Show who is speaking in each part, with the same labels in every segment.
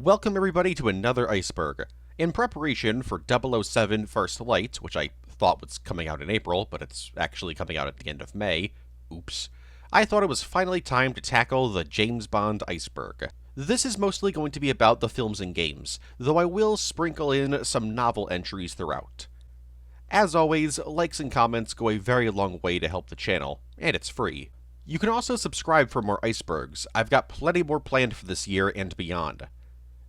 Speaker 1: Welcome everybody to another Iceberg. In preparation for 007 First Light, which I thought was coming out in April, but it's actually coming out at the end of May, oops, I thought it was finally time to tackle the James Bond Iceberg. This is mostly going to be about the films and games, though I will sprinkle in some novel entries throughout. As always, likes and comments go a very long way to help the channel, and it's free. You can also subscribe for more Icebergs. I've got plenty more planned for this year and beyond.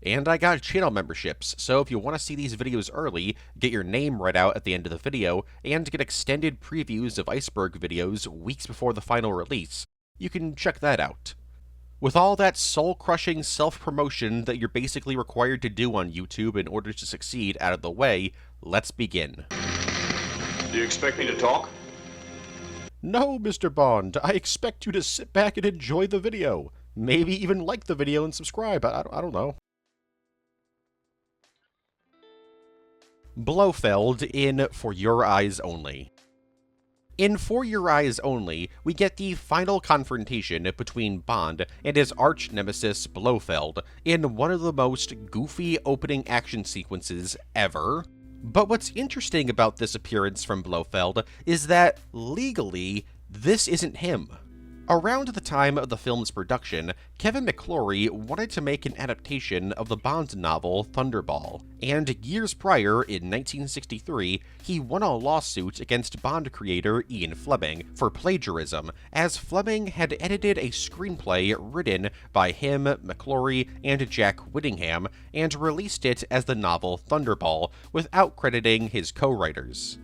Speaker 1: And I got channel memberships, so if you want to see these videos early, get your name read out at the end of the video, and get extended previews of Iceberg videos weeks before the final release, you can check that out. With all that soul-crushing self-promotion that you're basically required to do on YouTube in order to succeed out of the way, let's begin.
Speaker 2: Do you expect me to talk?
Speaker 1: No, Mr. Bond, I expect you to sit back and enjoy the video. Maybe even like the video and subscribe, I don't know. Blofeld in For Your Eyes Only. In For Your Eyes Only, we get the final confrontation between Bond and his arch-nemesis Blofeld in one of the most goofy opening action sequences ever. But what's interesting about this appearance from Blofeld is that, legally, this isn't him. Around the time of the film's production, Kevin McClory wanted to make an adaptation of the Bond novel Thunderball, and years prior, in 1963, he won a lawsuit against Bond creator Ian Fleming for plagiarism, as Fleming had edited a screenplay written by him, McClory, and Jack Whittingham, and released it as the novel Thunderball, without crediting his co-writers.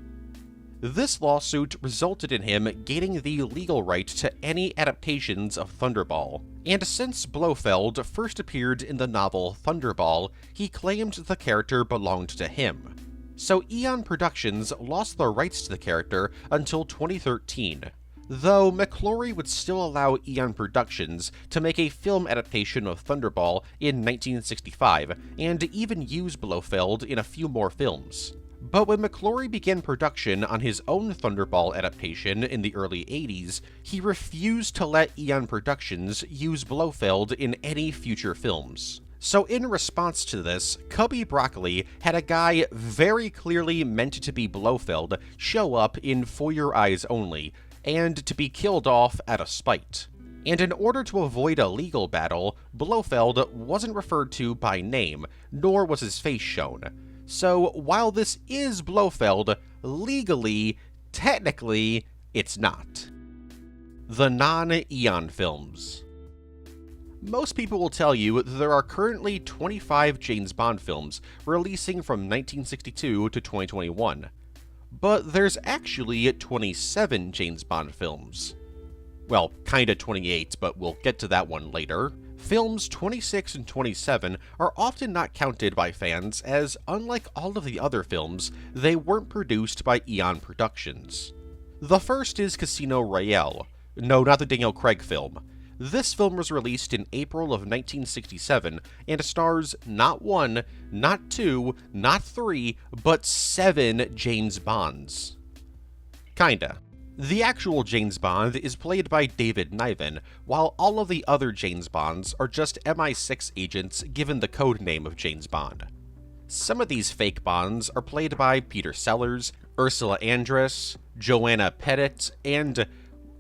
Speaker 1: This lawsuit resulted in him gaining the legal right to any adaptations of Thunderball, and since Blofeld first appeared in the novel Thunderball, he claimed the character belonged to him. So Eon Productions lost the rights to the character until 2013, though McClory would still allow Eon Productions to make a film adaptation of Thunderball in 1965, and even use Blofeld in a few more films. But when McClory began production on his own Thunderball adaptation in the early 80s, he refused to let Eon Productions use Blofeld in any future films. So in response to this, Cubby Broccoli had a guy very clearly meant to be Blofeld show up in For Your Eyes Only, and to be killed off out of spite. And in order to avoid a legal battle, Blofeld wasn't referred to by name, nor was his face shown. So, while this is Blofeld, legally, technically, it's not. The non-Eon films. Most people will tell you that there are currently 25 James Bond films releasing from 1962 to 2021. But there's actually 27 James Bond films. Well, kinda 28, but we'll get to that one later. Films 26 and 27 are often not counted by fans as, unlike all of the other films, they weren't produced by Eon Productions. The first is Casino Royale. No, not the Daniel Craig film. This film was released in April of 1967 and stars not one, not two, not three, but 7 James Bonds. Kinda. The actual James Bond is played by David Niven, while all of the other James Bonds are just MI6 agents given the code name of James Bond. Some of these fake Bonds are played by Peter Sellers, Ursula Andress, Joanna Pettit, and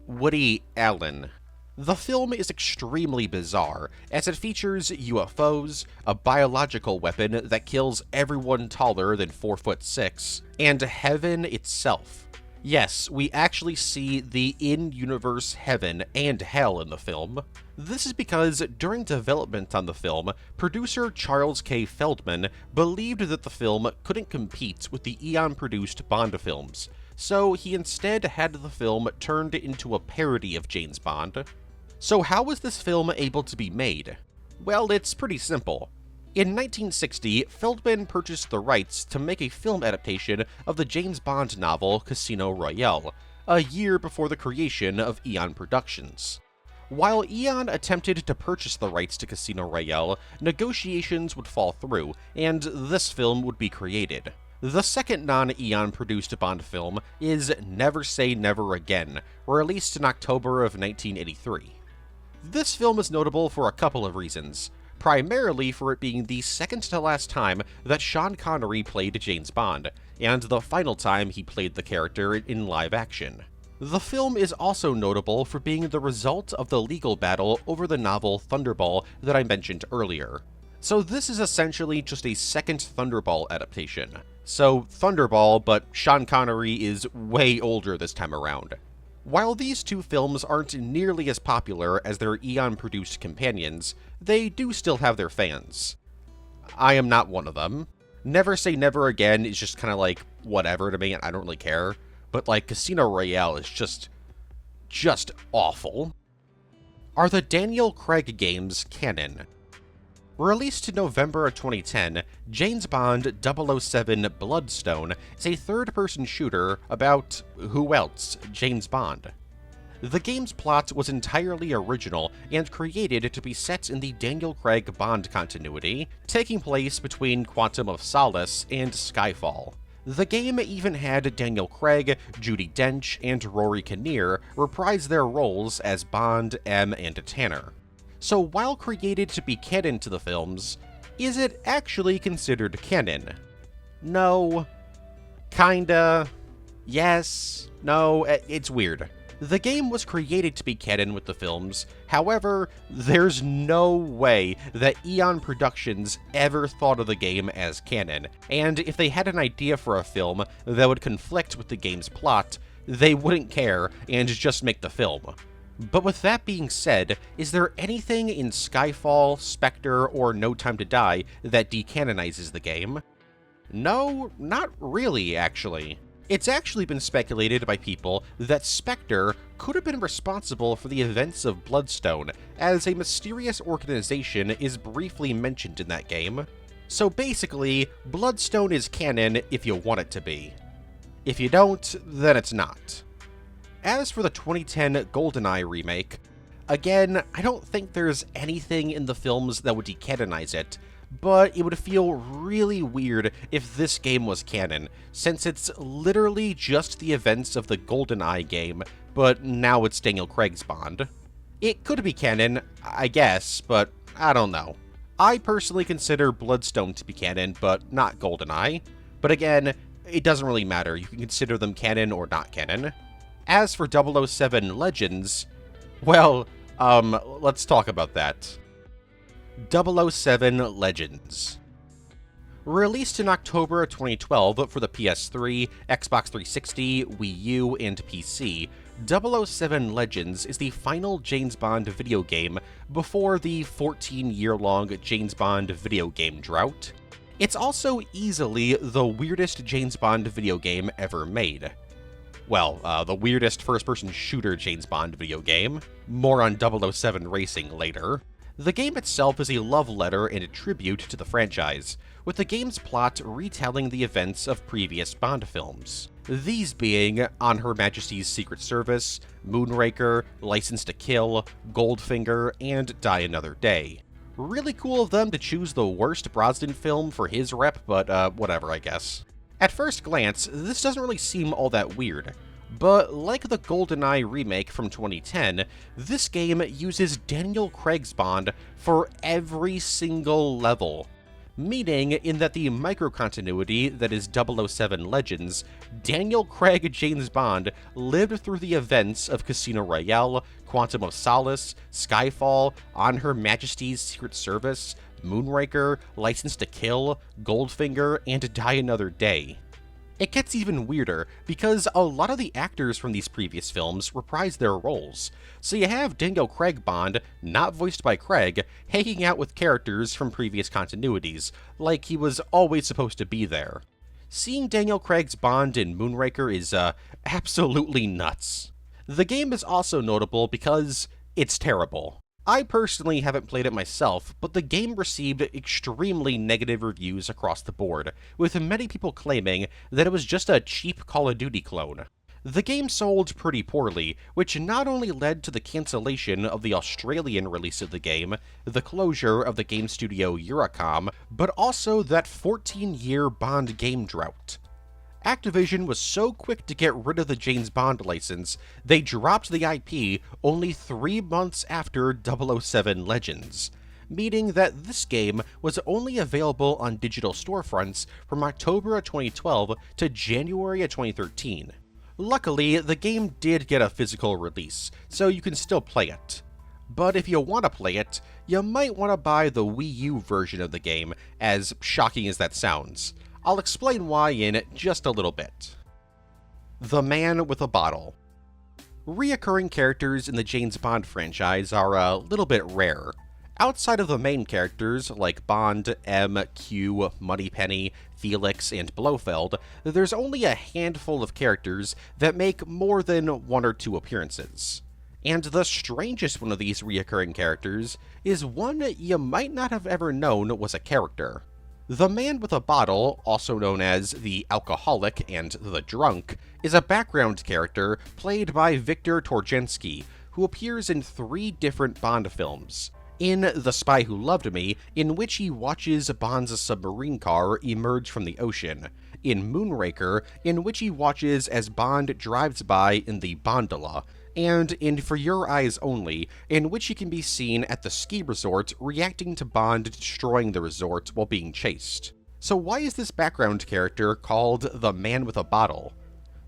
Speaker 1: Woody Allen. The film is extremely bizarre, as it features UFOs, a biological weapon that kills everyone taller than 4'6", and heaven itself. Yes, we actually see the in-universe heaven and hell in the film. This is because during development on the film, producer Charles K. Feldman believed that the film couldn't compete with the Eon-produced Bond films, so he instead had the film turned into a parody of James Bond. So how was this film able to be made? Well, it's pretty simple. In 1960, Feldman purchased the rights to make a film adaptation of the James Bond novel Casino Royale, a year before the creation of Eon Productions. While Eon attempted to purchase the rights to Casino Royale, negotiations would fall through, and this film would be created. The second non-Eon produced Bond film is Never Say Never Again, released in October of 1983. This film is notable for a couple of reasons. primarily for it being the second-to-last time that Sean Connery played James Bond, and the final time he played the character in live action. The film is also notable for being the result of the legal battle over the novel Thunderball that I mentioned earlier. So this is essentially just a second Thunderball adaptation. So Thunderball, but Sean Connery is way older this time around. While these two films aren't nearly as popular as their Eon-produced companions, they do still have their fans. I am not one of them. Never Say Never Again is just kind of like, whatever to me, and I don't really care. But like, Casino Royale is just awful. Are the Daniel Craig games canon? Released in November of 2010, James Bond 007 Bloodstone is a third-person shooter about, who else, James Bond. The game's plot was entirely original and created to be set in the Daniel Craig Bond continuity, taking place between Quantum of Solace and Skyfall. The game even had Daniel Craig, Judi Dench, and Rory Kinnear reprise their roles as Bond, M, and Tanner. So while created to be canon to the films, is it actually considered canon? No. Kinda. Yes. No. It's weird. The game was created to be canon with the films, however, there's no way that Eon Productions ever thought of the game as canon, and if they had an idea for a film that would conflict with the game's plot, they wouldn't care and just make the film. But with that being said, is there anything in Skyfall, Spectre, or No Time to Die that decanonizes the game? No, not really, actually. It's actually been speculated by people that Spectre could have been responsible for the events of Bloodstone, as a mysterious organization is briefly mentioned in that game. So basically, Bloodstone is canon if you want it to be. If you don't, then it's not. As for the 2010 GoldenEye remake, again, I don't think there's anything in the films that would decanonize it, but it would feel really weird if this game was canon, since it's literally just the events of the GoldenEye game, but now it's Daniel Craig's Bond. It could be canon, I guess, but I don't know. I personally consider Bloodstone to be canon, but not GoldenEye. But again, it doesn't really matter, you can consider them canon or not canon. As for 007 Legends, well, let's talk about that. 007 Legends. Released in October 2012 for the PS3, Xbox 360, Wii U, and PC, 007 Legends is the final James Bond video game before the 14-year-long James Bond video game drought. It's also easily the weirdest James Bond video game ever made. Well, the weirdest first-person shooter James Bond video game. More on 007 Racing later. The game itself is a love letter and a tribute to the franchise, with the game's plot retelling the events of previous Bond films. These being On Her Majesty's Secret Service, Moonraker, License to Kill, Goldfinger, and Die Another Day. Really cool of them to choose the worst Brosnan film for his rep, but whatever, I guess. At first glance, this doesn't really seem all that weird, but like the GoldenEye remake from 2010, this game uses Daniel Craig's Bond for every single level. Meaning, in that the micro-continuity that is 007 Legends, Daniel Craig James Bond lived through the events of Casino Royale, Quantum of Solace, Skyfall, On Her Majesty's Secret Service, Moonraker, License to Kill, Goldfinger, and Die Another Day. It gets even weirder, because a lot of the actors from these previous films reprise their roles, so you have Daniel Craig Bond, not voiced by Craig, hanging out with characters from previous continuities, like he was always supposed to be there. Seeing Daniel Craig's Bond in Moonraker is, absolutely nuts. The game is also notable because it's terrible. I personally haven't played it myself, but the game received extremely negative reviews across the board, with many people claiming that it was just a cheap Call of Duty clone. The game sold pretty poorly, which not only led to the cancellation of the Australian release of the game, the closure of the game studio Eurocom, but also that 14-year Bond game drought. Activision was so quick to get rid of the James Bond license, they dropped the IP only 3 months after 007 Legends. meaning that this game was only available on digital storefronts from October of 2012 to January of 2013. Luckily, the game did get a physical release, so you can still play it. But if you want to play it, you might want to buy the Wii U version of the game, as shocking as that sounds. I'll explain why in just a little bit. The Man with a Bottle. Reoccurring characters in the James Bond franchise are a little bit rare. Outside of the main characters like Bond, M, Q, Moneypenny, Felix, and Blofeld, there's only a handful of characters that make more than one or two appearances. And the strangest one of these reoccurring characters is one you might not have ever known was a character. The Man with a Bottle, also known as the Alcoholic and the Drunk, is a background character played by Viktor Torjensky, who appears in 3 different Bond films. In The Spy Who Loved Me, in which he watches Bond's submarine car emerge from the ocean. In Moonraker, in which he watches as Bond drives by in the Bondola. And in For Your Eyes Only, in which he can be seen at the ski resort reacting to Bond destroying the resort while being chased. So why is this background character called the Man with a Bottle?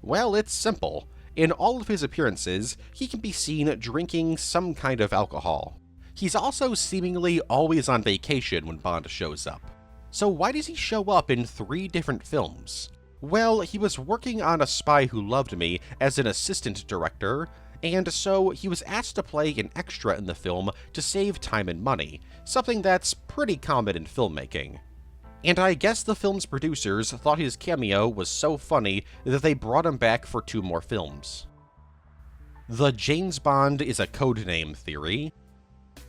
Speaker 1: Well, it's simple. In all of his appearances, he can be seen drinking some kind of alcohol. He's also seemingly always on vacation when Bond shows up. So why does he show up in 3 different films? Well, he was working on A Spy Who Loved Me as an assistant director, and so he was asked to play an extra in the film to save time and money, something that's pretty common in filmmaking. And I guess the film's producers thought his cameo was so funny that they brought him back for 2 more films. The James Bond is a codename theory.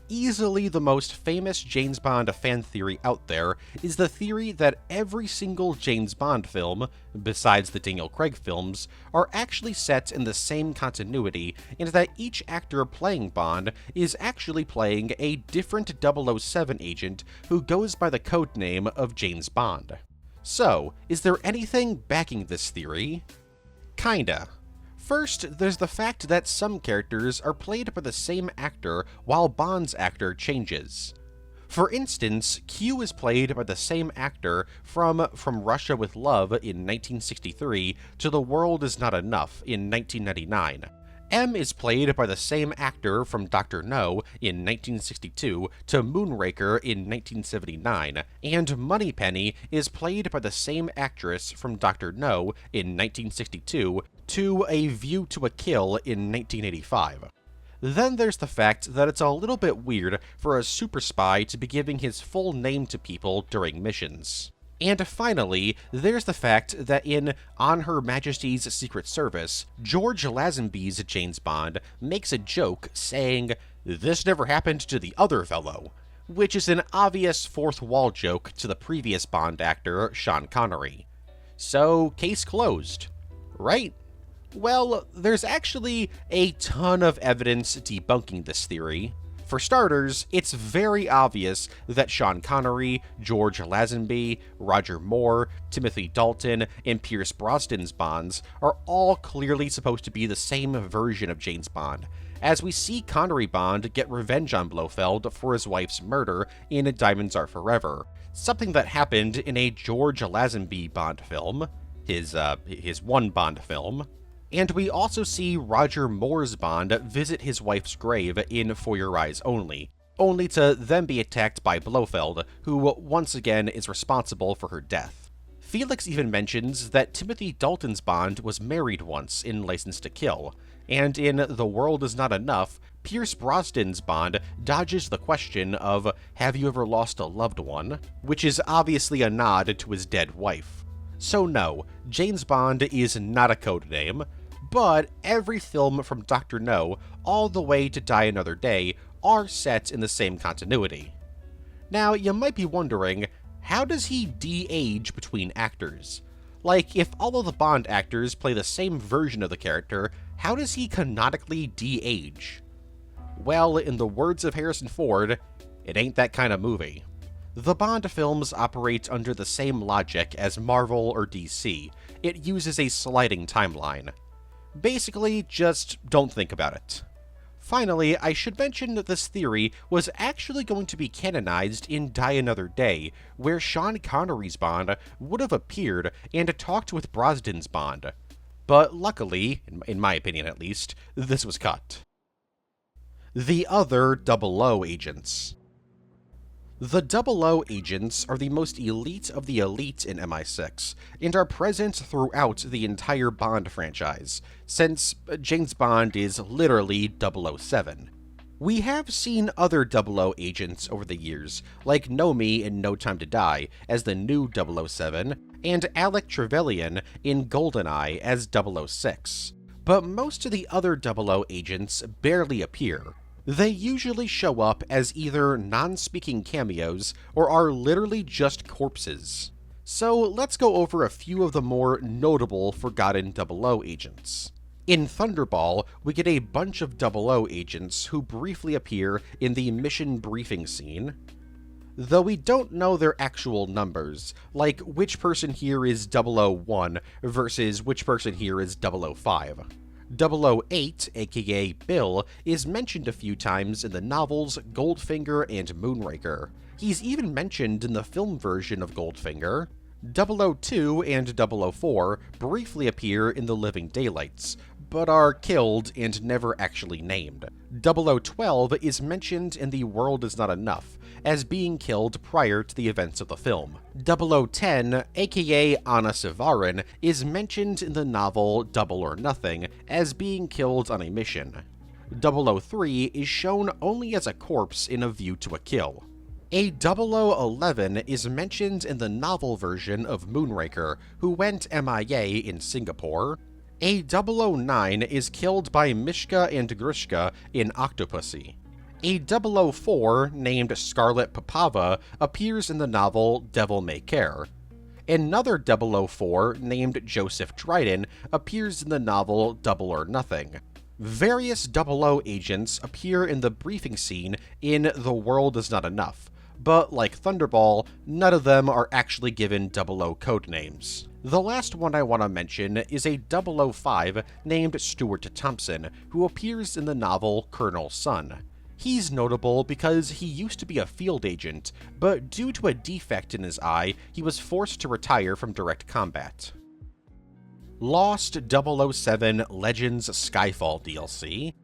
Speaker 1: Easily the most famous James Bond fan theory out there is the theory that every single James Bond film, besides the Daniel Craig films, are actually set in the same continuity, and that each actor playing Bond is actually playing a different 007 agent who goes by the codename of James Bond. So, is there anything backing this theory? Kinda. First, there's the fact that some characters are played by the same actor while Bond's actor changes. For instance, Q is played by the same actor from Russia with Love in 1963 to The World Is Not Enough in 1999. M is played by the same actor from Dr. No in 1962 to Moonraker in 1979, and Moneypenny is played by the same actress from Dr. No in 1962 to A View to a Kill in 1985. Then there's the fact that it's a little bit weird for a super spy to be giving his full name to people during missions. And finally, there's the fact that in On Her Majesty's Secret Service, George Lazenby's James Bond makes a joke saying, "This never happened to the other fellow," which is an obvious fourth wall joke to the previous Bond actor, Sean Connery. So, case closed, right? Well, there's actually a ton of evidence debunking this theory. For starters, it's very obvious that Sean Connery, George Lazenby, Roger Moore, Timothy Dalton, and Pierce Brosnan's Bonds are all clearly supposed to be the same version of James Bond, as we see Connery Bond get revenge on Blofeld for his wife's murder in Diamonds Are Forever, something that happened in a George Lazenby Bond film, his one Bond film. And we also see Roger Moore's Bond visit his wife's grave in For Your Eyes Only to then be attacked by Blofeld, who once again is responsible for her death. Felix even mentions that Timothy Dalton's Bond was married once in License to Kill, and in The World Is Not Enough, Pierce Brosnan's Bond dodges the question of, "Have you ever lost a loved one?" which is obviously a nod to his dead wife. So no, James Bond is not a codename, but every film from Dr. No all the way to Die Another Day are set in the same continuity. Now, you might be wondering, how does he de-age between actors? Like, if all of the Bond actors play the same version of the character, how does he canonically de-age? Well, in the words of Harrison Ford, it ain't that kind of movie. The Bond films operate under the same logic as Marvel or DC. It uses a sliding timeline. Basically, just don't think about it. Finally, I should mention that this theory was actually going to be canonized in Die Another Day, where Sean Connery's Bond would have appeared and talked with Brosnan's Bond. But luckily, in my opinion at least, this was cut. The other 00 agents. The 00 agents are the most elite of the elite in MI6, and are present throughout the entire Bond franchise, since James Bond is literally 007. We have seen other 00 agents over the years, like Nomi in No Time to Die as the new 007, and Alec Trevelyan in GoldenEye as 006. But most of the other 00 agents barely appear. They usually show up as either non-speaking cameos or are literally just corpses. So let's go over a few of the more notable forgotten 00 agents. In Thunderball, we get a bunch of 00 agents who briefly appear in the mission briefing scene, though we don't know their actual numbers, like which person here is 001 versus which person here is 005. 008, aka Bill, is mentioned a few times in the novels Goldfinger and Moonraker. He's even mentioned in the film version of Goldfinger. 002 and 004 briefly appear in The Living Daylights, but are killed and never actually named. 0012 is mentioned in The World Is Not Enough, as being killed prior to the events of the film. 0010, aka Anna Savarin, is mentioned in the novel Double or Nothing, as being killed on a mission. 003 is shown only as a corpse in A View to a Kill. A 0011 is mentioned in the novel version of Moonraker, who went MIA in Singapore. A 009 is killed by Mishka and Grishka in Octopussy. A 004, named Scarlet Papava, appears in the novel Devil May Care. Another 004, named Joseph Dryden, appears in the novel Double or Nothing. Various 00 agents appear in the briefing scene in The World Is Not Enough, but like Thunderball, none of them are actually given 00 codenames. The last one I want to mention is a 005 named Stuart Thompson, who appears in the novel Colonel Sun. He's notable because he used to be a field agent, but due to a defect in his eye, he was forced to retire from direct combat. Lost 007 Legends Skyfall DLC.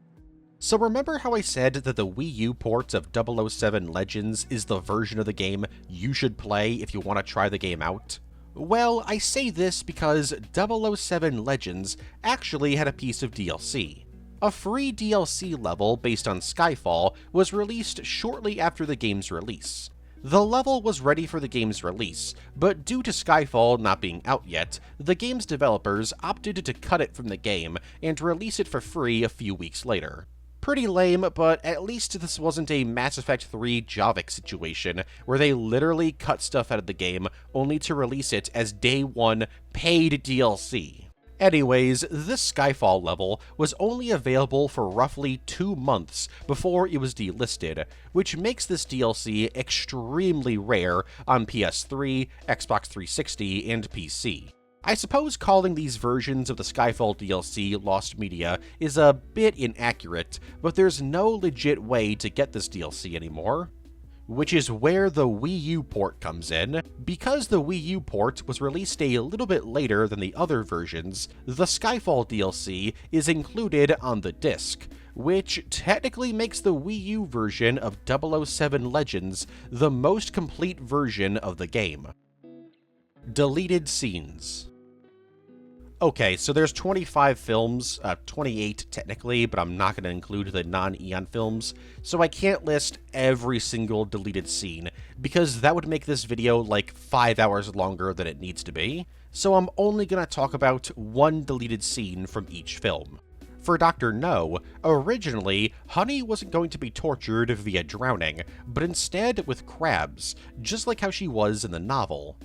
Speaker 1: So remember how I said that the Wii U port of 007 Legends is the version of the game you should play if you want to try the game out? Well, I say this because 007 Legends actually had a piece of DLC. A free DLC level based on Skyfall was released shortly after the game's release. The level was ready for the game's release, but due to Skyfall not being out yet, the game's developers opted to cut it from the game and release it for free a few weeks later. Pretty lame, but at least this wasn't a Mass Effect 3 Javik situation, where they literally cut stuff out of the game only to release it as Day 1 paid DLC. Anyways, this Skyfall level was only available for roughly 2 months before it was delisted, which makes this DLC extremely rare on PS3, Xbox 360, and PC. I suppose calling these versions of the Skyfall DLC Lost Media is a bit inaccurate, but there's no legit way to get this DLC anymore. Which is where the Wii U port comes in. Because the Wii U port was released a little bit later than the other versions, the Skyfall DLC is included on the disc, which technically makes the Wii U version of 007 Legends the most complete version of the game. Deleted scenes. Okay, so there's 25 films, 28 technically, but I'm not going to include the non-Eon films, so I can't list every single deleted scene, because that would make this video like 5 hours longer than it needs to be, so I'm only going to talk about one deleted scene from each film. For Dr. No, originally, Honey wasn't going to be tortured via drowning, but instead with crabs, just like how she was in the novel.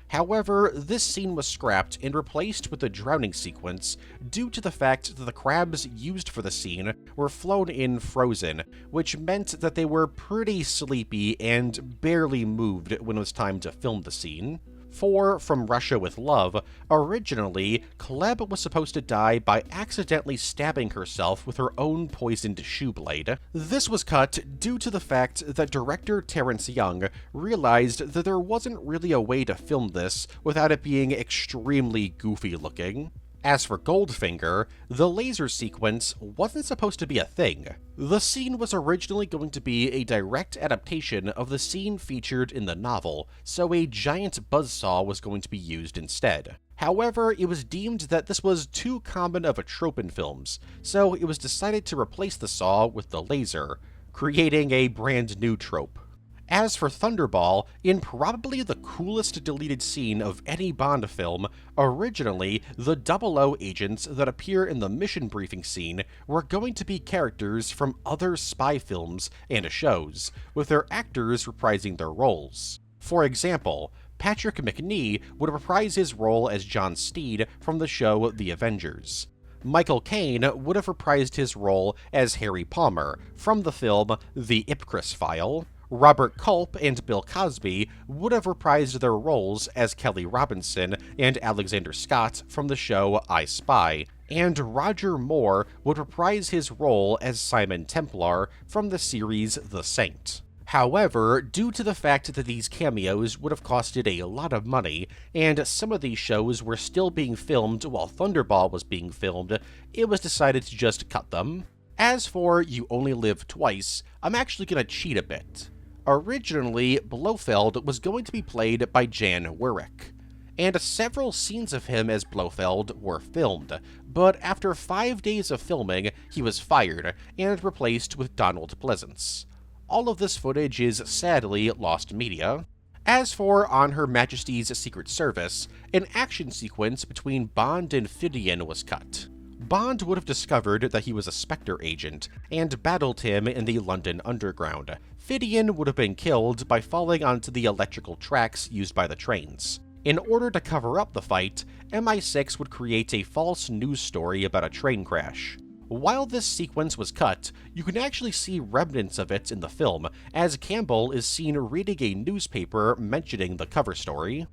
Speaker 1: However, this scene was scrapped and replaced with the drowning sequence due to the fact that the crabs used for the scene were flown in frozen, which meant that they were pretty sleepy and barely moved when it was time to film the scene. For From Russia with Love, originally, Kleb was supposed to die by accidentally stabbing herself with her own poisoned shoe blade. This was cut due to the fact that director Terrence Young realized that there wasn't really a way to film this without it being extremely goofy looking. As for Goldfinger, the laser sequence wasn't supposed to be a thing. The scene was originally going to be a direct adaptation of the scene featured in the novel, so a giant buzzsaw was going to be used instead. However, it was deemed that this was too common of a trope in films, so it was decided to replace the saw with the laser, creating a brand new trope. As for Thunderball, in probably the coolest deleted scene of any Bond film, originally, the 00 agents that appear in the mission briefing scene were going to be characters from other spy films and shows, with their actors reprising their roles. For example, Patrick Macnee would reprise his role as John Steed from the show The Avengers. Michael Caine would have reprised his role as Harry Palmer from the film The Ipcris File. Robert Culp and Bill Cosby would have reprised their roles as Kelly Robinson and Alexander Scott from the show I Spy, and Roger Moore would reprise his role as Simon Templar from the series The Saint. However, due to the fact that these cameos would have costed a lot of money, and some of these shows were still being filmed while Thunderball was being filmed, it was decided to just cut them. As for You Only Live Twice, I'm actually gonna cheat a bit. Originally, Blofeld was going to be played by Jan Werich, and several scenes of him as Blofeld were filmed, but after 5 days of filming, he was fired and replaced with Donald Pleasance. All of this footage is sadly lost media. As for On Her Majesty's Secret Service, an action sequence between Bond and Fidian was cut. Bond would have discovered that he was a Spectre agent and battled him in the London Underground. Fidian would have been killed by falling onto the electrical tracks used by the trains. In order to cover up the fight, MI6 would create a false news story about a train crash. While this sequence was cut, you can actually see remnants of it in the film, as Campbell is seen reading a newspaper mentioning the cover story.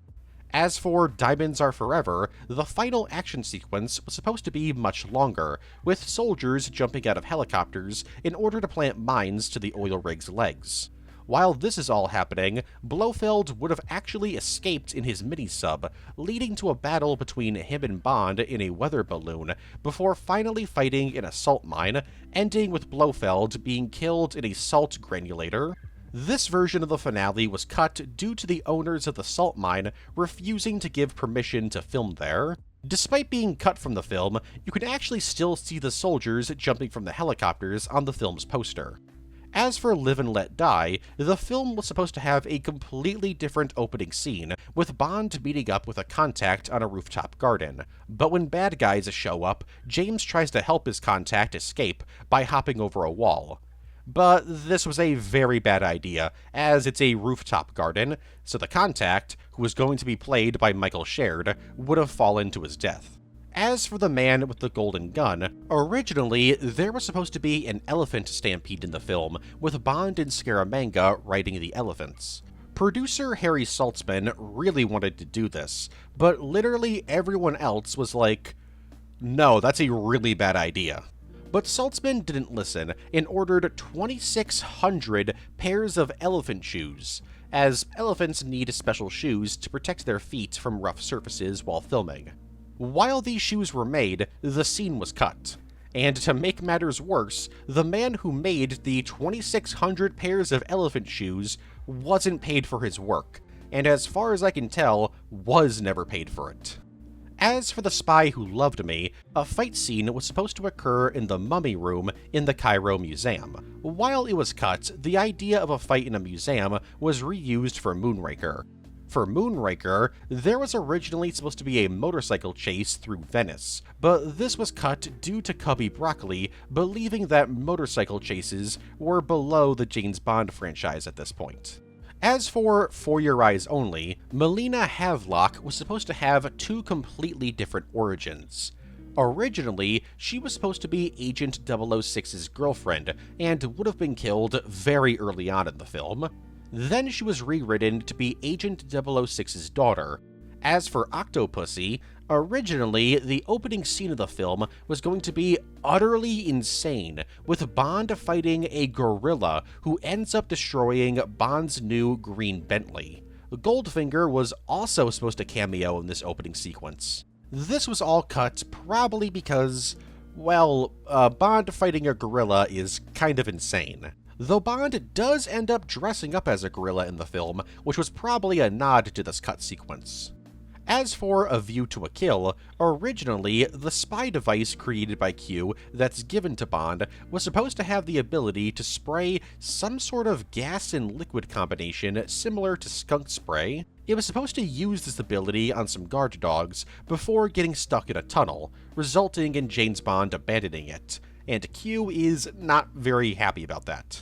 Speaker 1: As for Diamonds Are Forever, the final action sequence was supposed to be much longer, with soldiers jumping out of helicopters in order to plant mines to the oil rig's legs. While this is all happening, Blofeld would have actually escaped in his mini-sub, leading to a battle between him and Bond in a weather balloon, before finally fighting an assault mine, ending with Blofeld being killed in a salt granulator. This version of the finale was cut due to the owners of the salt mine refusing to give permission to film there. Despite being cut from the film, you can actually still see the soldiers jumping from the helicopters on the film's poster. As for Live and Let Die, the film was supposed to have a completely different opening scene, with Bond meeting up with a contact on a rooftop garden. But when bad guys show up, James tries to help his contact escape by hopping over a wall. But this was a very bad idea, as it's a rooftop garden, so the contact, who was going to be played by Michael Sherd, would have fallen to his death. As for The Man with the Golden Gun, originally there was supposed to be an elephant stampede in the film, with Bond and Scaramanga riding the elephants. Producer Harry Saltzman really wanted to do this, but literally everyone else was like, no, that's a really bad idea. But Saltzman didn't listen and ordered 2,600 pairs of elephant shoes, as elephants need special shoes to protect their feet from rough surfaces while filming. While these shoes were made, the scene was cut. And to make matters worse, the man who made the 2,600 pairs of elephant shoes wasn't paid for his work, and as far as I can tell, was never paid for it. As for The Spy Who Loved Me, a fight scene was supposed to occur in the Mummy Room in the Cairo Museum. While it was cut, the idea of a fight in a museum was reused for Moonraker. For Moonraker, there was originally supposed to be a motorcycle chase through Venice, but this was cut due to Cubby Broccoli believing that motorcycle chases were below the James Bond franchise at this point. As for Your Eyes Only, Melina Havelock was supposed to have two completely different origins. Originally, she was supposed to be Agent 006's girlfriend, and would have been killed very early on in the film. Then she was rewritten to be Agent 006's daughter. As for Octopussy, originally, the opening scene of the film was going to be utterly insane, with Bond fighting a gorilla who ends up destroying Bond's new green Bentley. Goldfinger was also supposed to cameo in this opening sequence. This was all cut probably because, well, Bond fighting a gorilla is kind of insane. Though Bond does end up dressing up as a gorilla in the film, which was probably a nod to this cut sequence. As for A View to a Kill, originally, the spy device created by Q that's given to Bond was supposed to have the ability to spray some sort of gas and liquid combination similar to skunk spray. It was supposed to use this ability on some guard dogs before getting stuck in a tunnel, resulting in James Bond abandoning it, and Q is not very happy about that.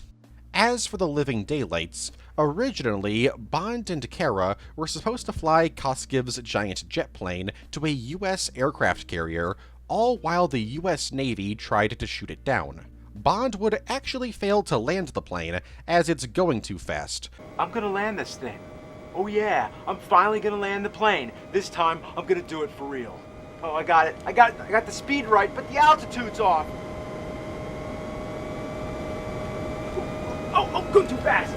Speaker 1: As for the Living Daylights, originally, Bond and Kara were supposed to fly Koskev's giant jet plane to a US aircraft carrier, all while the US Navy tried to shoot it down. Bond would actually fail to land the plane, as it's going too fast.
Speaker 3: I'm gonna land this thing. Oh yeah, I'm finally gonna land the plane. This time, I'm gonna do it for real. Oh, I got it. I got the speed right, but the altitude's off. Oh, going too fast.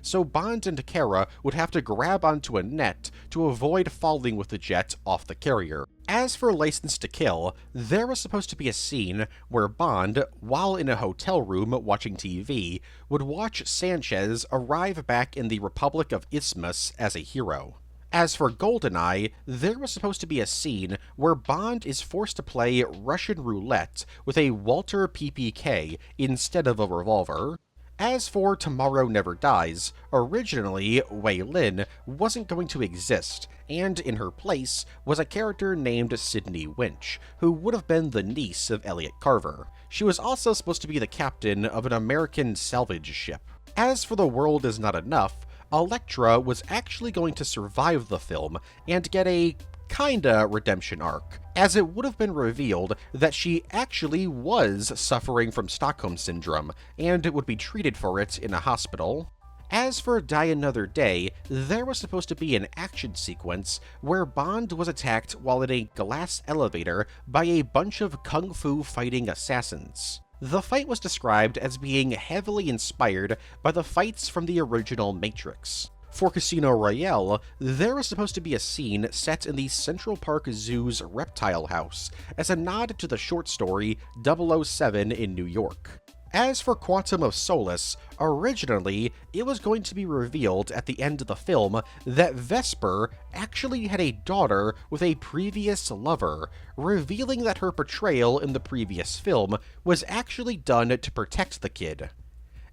Speaker 1: So Bond and Kara would have to grab onto a net to avoid falling with the jet off the carrier. As for License to Kill, there was supposed to be a scene where Bond, while in a hotel room watching TV, would watch Sanchez arrive back in the Republic of Isthmus as a hero. As for GoldenEye, there was supposed to be a scene where Bond is forced to play Russian roulette with a Walter PPK instead of a revolver. As for Tomorrow Never Dies, originally, Wei Lin wasn't going to exist, and in her place was a character named Sydney Winch, who would have been the niece of Elliot Carver. She was also supposed to be the captain of an American salvage ship. As for The World Is Not Enough, Elektra was actually going to survive the film and get a kinda redemption arc, as it would have been revealed that she actually was suffering from Stockholm Syndrome, and would be treated for it in a hospital. As for Die Another Day, there was supposed to be an action sequence where Bond was attacked while in a glass elevator by a bunch of kung fu fighting assassins. The fight was described as being heavily inspired by the fights from the original Matrix. For Casino Royale, there was supposed to be a scene set in the Central Park Zoo's reptile house, as a nod to the short story 007 in New York. As for Quantum of Solace, originally, it was going to be revealed at the end of the film that Vesper actually had a daughter with a previous lover, revealing that her portrayal in the previous film was actually done to protect the kid.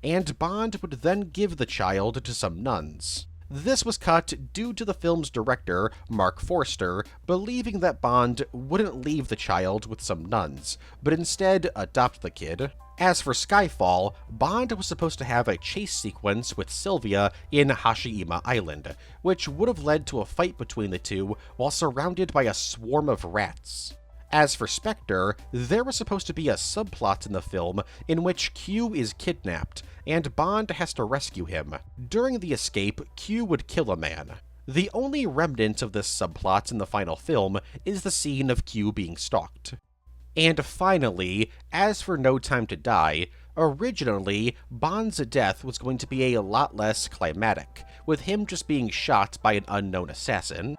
Speaker 1: And Bond would then give the child to some nuns. This was cut due to the film's director, Mark Forster, believing that Bond wouldn't leave the child with some nuns, but instead adopt the kid. As for Skyfall, Bond was supposed to have a chase sequence with Sylvia in Hashima Island, which would have led to a fight between the two while surrounded by a swarm of rats. As for Spectre, there was supposed to be a subplot in the film in which Q is kidnapped, and Bond has to rescue him. During the escape, Q would kill a man. The only remnant of this subplot in the final film is the scene of Q being stalked. And finally, as for No Time to Die, originally, Bond's death was going to be a lot less climatic, with him just being shot by an unknown assassin.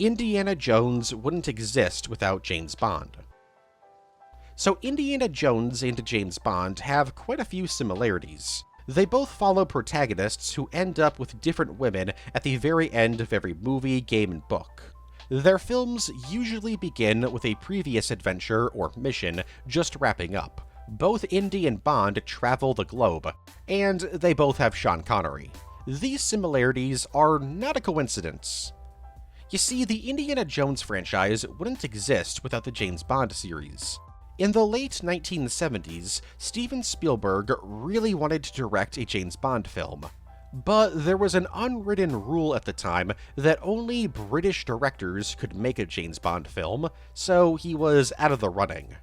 Speaker 1: Indiana Jones wouldn't exist without James Bond. So Indiana Jones and James Bond have quite a few similarities. They both follow protagonists who end up with different women at the very end of every movie, game, and book. Their films usually begin with a previous adventure or mission just wrapping up. Both Indy and Bond travel the globe, and they both have Sean Connery. These similarities are not a coincidence. You see, the Indiana Jones franchise wouldn't exist without the James Bond series. In the late 1970s, Steven Spielberg really wanted to direct a James Bond film. But there was an unwritten rule at the time that only British directors could make a James Bond film, so he was out of the running.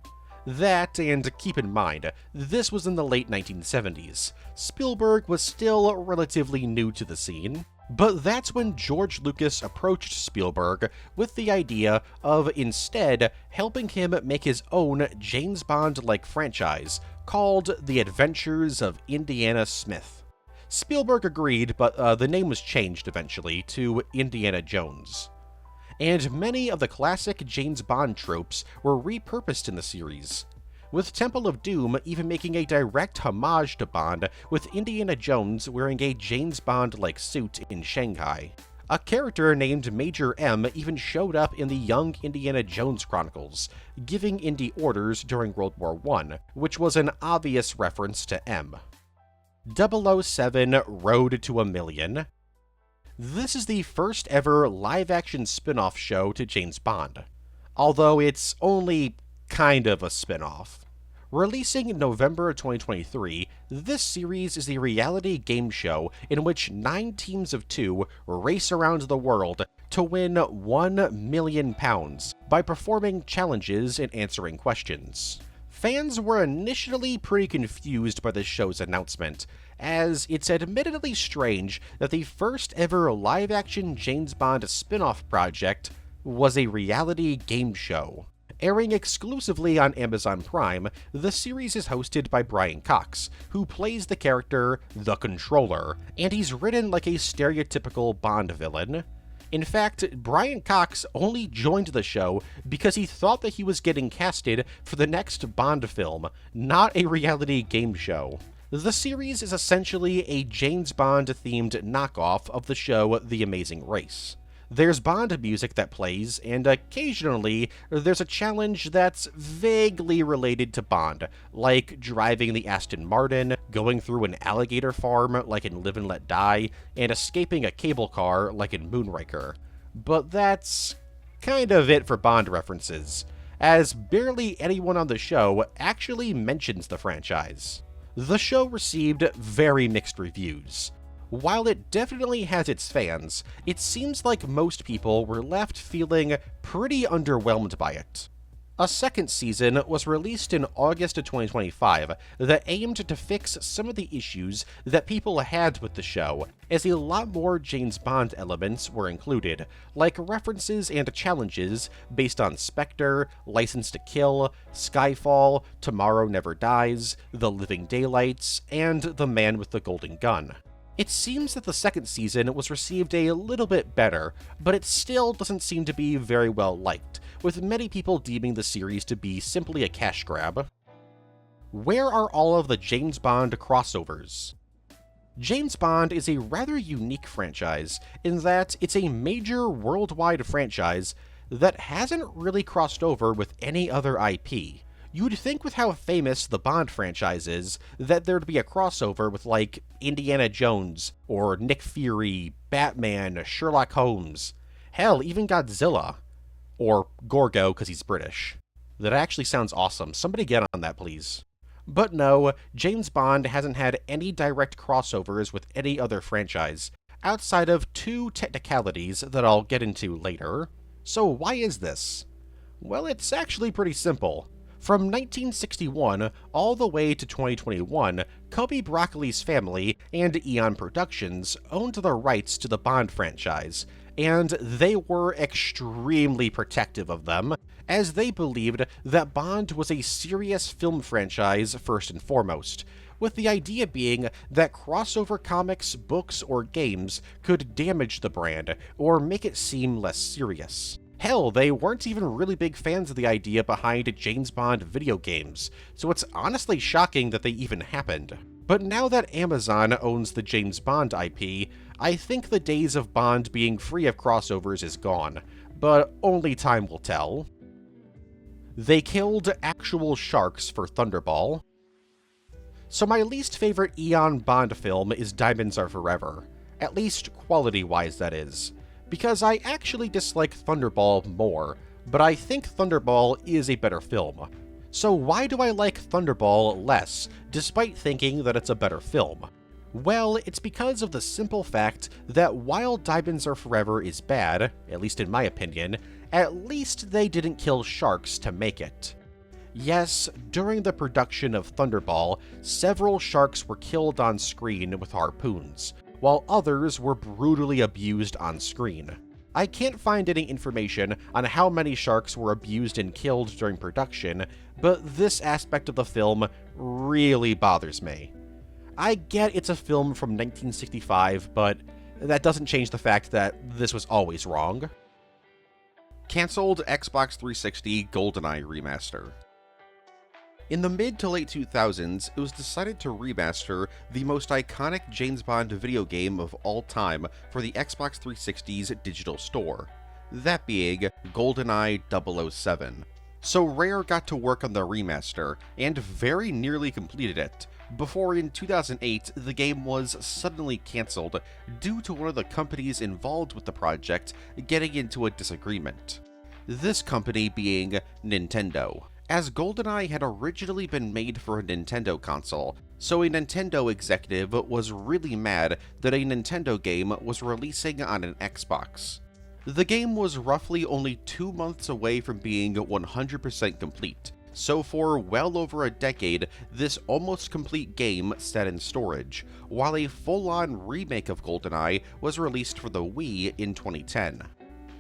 Speaker 1: That, and keep in mind, this was in the late 1970s. Spielberg was still relatively new to the scene. But that's when George Lucas approached Spielberg with the idea of instead helping him make his own James Bond-like franchise called The Adventures of Indiana Smith. Spielberg agreed, but the name was changed eventually to Indiana Jones. And many of the classic James Bond tropes were repurposed in the series, with Temple of Doom even making a direct homage to Bond, with Indiana Jones wearing a James Bond-like suit in Shanghai. A character named Major M even showed up in the Young Indiana Jones Chronicles, giving Indy orders during World War I, which was an obvious reference to M. 007 Road to a Million. This is the first ever live-action spin-off show to James Bond, although it's only kind of a spin-off. Releasing in November 2023, this series is a reality game show in which 9 teams of 2 race around the world to win £1 million by performing challenges and answering questions. Fans were initially pretty confused by this show's announcement, as it's admittedly strange that the first ever live-action James Bond spin-off project was a reality game show. Airing exclusively on Amazon Prime, the series is hosted by Brian Cox, who plays the character The Controller, and he's written like a stereotypical Bond villain. In fact, Brian Cox only joined the show because he thought that he was getting casted for the next Bond film, not a reality game show. The series is essentially a James Bond-themed knockoff of the show The Amazing Race. There's Bond music that plays, and occasionally there's a challenge that's vaguely related to Bond, like driving the Aston Martin, going through an alligator farm like in Live and Let Die, and escaping a cable car like in Moonraker. But that's kind of it for Bond references, as barely anyone on the show actually mentions the franchise. The show received very mixed reviews. While it definitely has its fans, it seems like most people were left feeling pretty underwhelmed by it. A second season was released in August of 2025 that aimed to fix some of the issues that people had with the show, as a lot more James Bond elements were included, like references and challenges based on Spectre, License to Kill, Skyfall, Tomorrow Never Dies, The Living Daylights, and The Man with the Golden Gun. It seems that the second season was received a little bit better, but it still doesn't seem to be very well liked, with many people deeming the series to be simply a cash grab. Where are all of the James Bond crossovers? James Bond is a rather unique franchise in that it's a major worldwide franchise that hasn't really crossed over with any other IP. You'd think with how famous the Bond franchise is, that there'd be a crossover with, like, Indiana Jones, or Nick Fury, Batman, Sherlock Holmes, hell, even Godzilla. Or Gorgo, because he's British. That actually sounds awesome. Somebody get on that, please. But no, James Bond hasn't had any direct crossovers with any other franchise, outside of 2 technicalities that I'll get into later. So why is this? Well, it's actually pretty simple. From 1961 all the way to 2021, Cubby Broccoli's family and Eon Productions owned the rights to the Bond franchise, and they were extremely protective of them, as they believed that Bond was a serious film franchise first and foremost, with the idea being that crossover comics, books, or games could damage the brand or make it seem less serious. Hell, they weren't even really big fans of the idea behind James Bond video games, so it's honestly shocking that they even happened. But now that Amazon owns the James Bond IP, I think the days of Bond being free of crossovers is gone, but only time will tell. They killed actual sharks for Thunderball. So my least favorite Eon Bond film is Diamonds Are Forever, at least quality-wise that is. Because I actually dislike Thunderball more, but I think Thunderball is a better film. So why do I like Thunderball less, despite thinking that it's a better film? Well, it's because of the simple fact that while Diamonds Are Forever is bad, at least in my opinion, at least they didn't kill sharks to make it. Yes, during the production of Thunderball, several sharks were killed on screen with harpoons, while others were brutally abused on screen. I can't find any information on how many sharks were abused and killed during production, but this aspect of the film really bothers me. I get it's a film from 1965, but that doesn't change the fact that this was always wrong. Cancelled Xbox 360 GoldenEye Remaster. In the mid to late 2000s, it was decided to remaster the most iconic James Bond video game of all time for the Xbox 360's digital store, that being GoldenEye 007. So Rare got to work on the remaster, and very nearly completed it, before in 2008 the game was suddenly cancelled due to one of the companies involved with the project getting into a disagreement. This company being Nintendo, as GoldenEye had originally been made for a Nintendo console, so a Nintendo executive was really mad that a Nintendo game was releasing on an Xbox. The game was roughly only 2 months away from being 100% complete, so for well over a decade, this almost complete game sat in storage, while a full-on remake of GoldenEye was released for the Wii in 2010.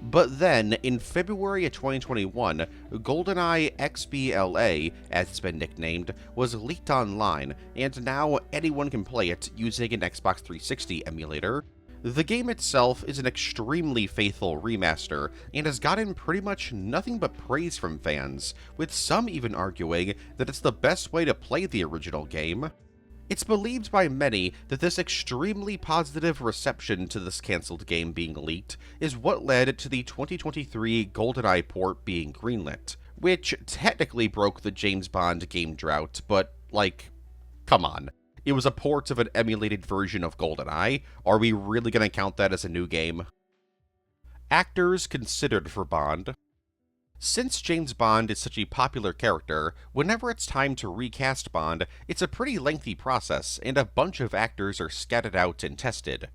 Speaker 1: But then, in February of 2021, GoldenEye XBLA, as it's been nicknamed, was leaked online, and now anyone can play it using an Xbox 360 emulator. The game itself is an extremely faithful remaster, and has gotten pretty much nothing but praise from fans, with some even arguing that it's the best way to play the original game. It's believed by many that this extremely positive reception to this cancelled game being leaked is what led to the 2023 GoldenEye port being greenlit, which technically broke the James Bond game drought, but, like, come on. It was a port of an emulated version of GoldenEye. Are we really going to count that as a new game? Actors considered for Bond. Since James Bond is such a popular character, whenever it's time to recast Bond, it's a pretty lengthy process, and a bunch of actors are scattered out and tested.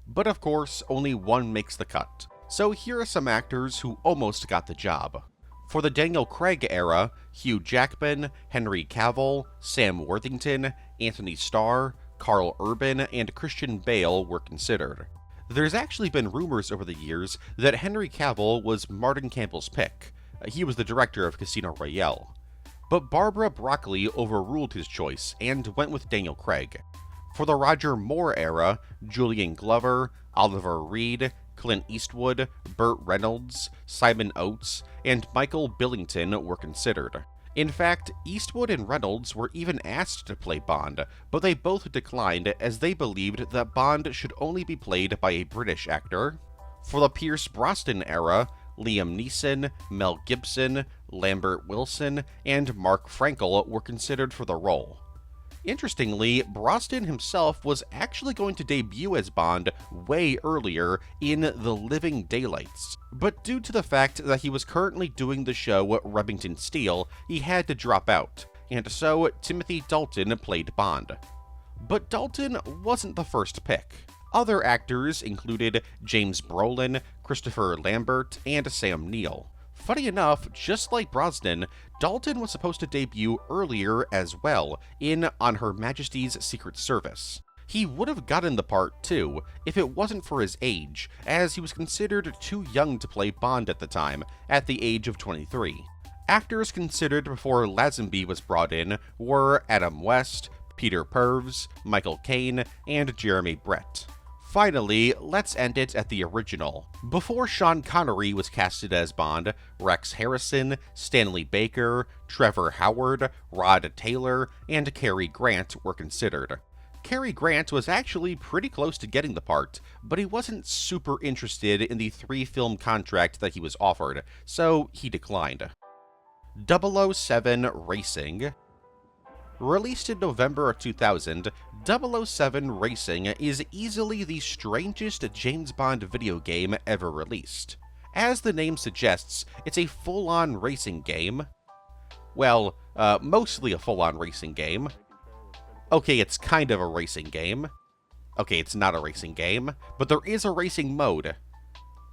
Speaker 1: But of course, only one makes the cut. So here are some actors who almost got the job. For the Daniel Craig era, Hugh Jackman, Henry Cavill, Sam Worthington, Anthony Starr, Carl Urban, and Christian Bale were considered. There's actually been rumors over the years that Henry Cavill was Martin Campbell's pick. He was the director of Casino Royale. But Barbara Broccoli overruled his choice and went with Daniel Craig. For the Roger Moore era, Julian Glover, Oliver Reed, Clint Eastwood, Burt Reynolds, Simon Oates, and Michael Billington were considered. In fact, Eastwood and Reynolds were even asked to play Bond, but they both declined as they believed that Bond should only be played by a British actor. For the Pierce Brosnan era, Liam Neeson, Mel Gibson, Lambert Wilson, and Mark Frankel were considered for the role. Interestingly, Brosnan himself was actually going to debut as Bond way earlier in The Living Daylights, but due to the fact that he was currently doing the show Remington Steele, he had to drop out, and so Timothy Dalton played Bond. But Dalton wasn't the first pick. Other actors included James Brolin, Christopher Lambert, and Sam Neill. Funny enough, just like Brosnan, Dalton was supposed to debut earlier as well in On Her Majesty's Secret Service. He would have gotten the part too, if it wasn't for his age, as he was considered too young to play Bond at the time, at the age of 23. Actors considered before Lazenby was brought in were Adam West, Peter Purves, Michael Caine, and Jeremy Brett. Finally, let's end it at the original. Before Sean Connery was casted as Bond, Rex Harrison, Stanley Baker, Trevor Howard, Rod Taylor, and Cary Grant were considered. Cary Grant was actually pretty close to getting the part, but he wasn't super interested in the 3-film contract that he was offered, so he declined. 007 Racing. Released in November of 2000, 007 Racing is easily the strangest James Bond video game ever released. As the name suggests, it's a full-on racing game. Well, mostly a full-on racing game. Okay, it's kind of a racing game. Okay, it's not a racing game, but there is a racing mode.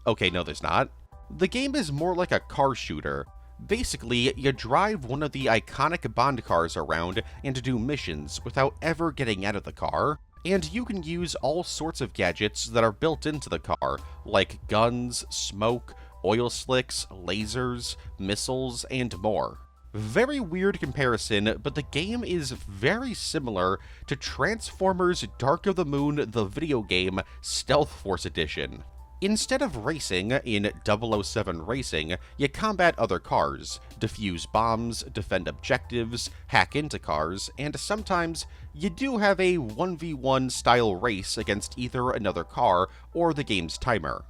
Speaker 1: Okay, no there's not. The game is more like a car shooter. Basically, you drive one of the iconic Bond cars around and do missions without ever getting out of the car, and you can use all sorts of gadgets that are built into the car, like guns, smoke, oil slicks, lasers, missiles, and more. Very weird comparison, but the game is very similar to Transformers Dark of the Moon, the video game, Stealth Force Edition. Instead of racing in 007 Racing, you combat other cars, defuse bombs, defend objectives, hack into cars, and sometimes you do have a 1v1 style race against either another car or the game's timer.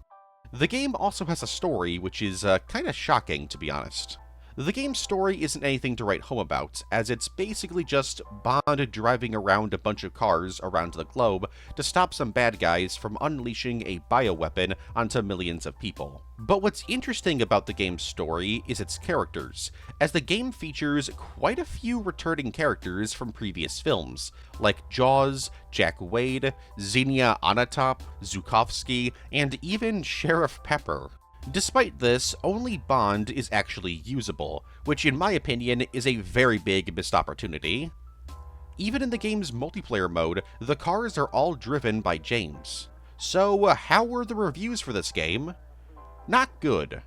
Speaker 1: The game also has a story, which is kinda shocking, to be honest. The game's story isn't anything to write home about, as it's basically just Bond driving around a bunch of cars around the globe to stop some bad guys from unleashing a bioweapon onto millions of people. But what's interesting about the game's story is its characters, as the game features quite a few returning characters from previous films, like Jaws, Jack Wade, Xenia Onatopp, Zukovsky, and even Sheriff Pepper. Despite this, only Bond is actually usable, which in my opinion is a very big missed opportunity. Even in the game's multiplayer mode, the cars are all driven by James. So how were the reviews for this game? Not good.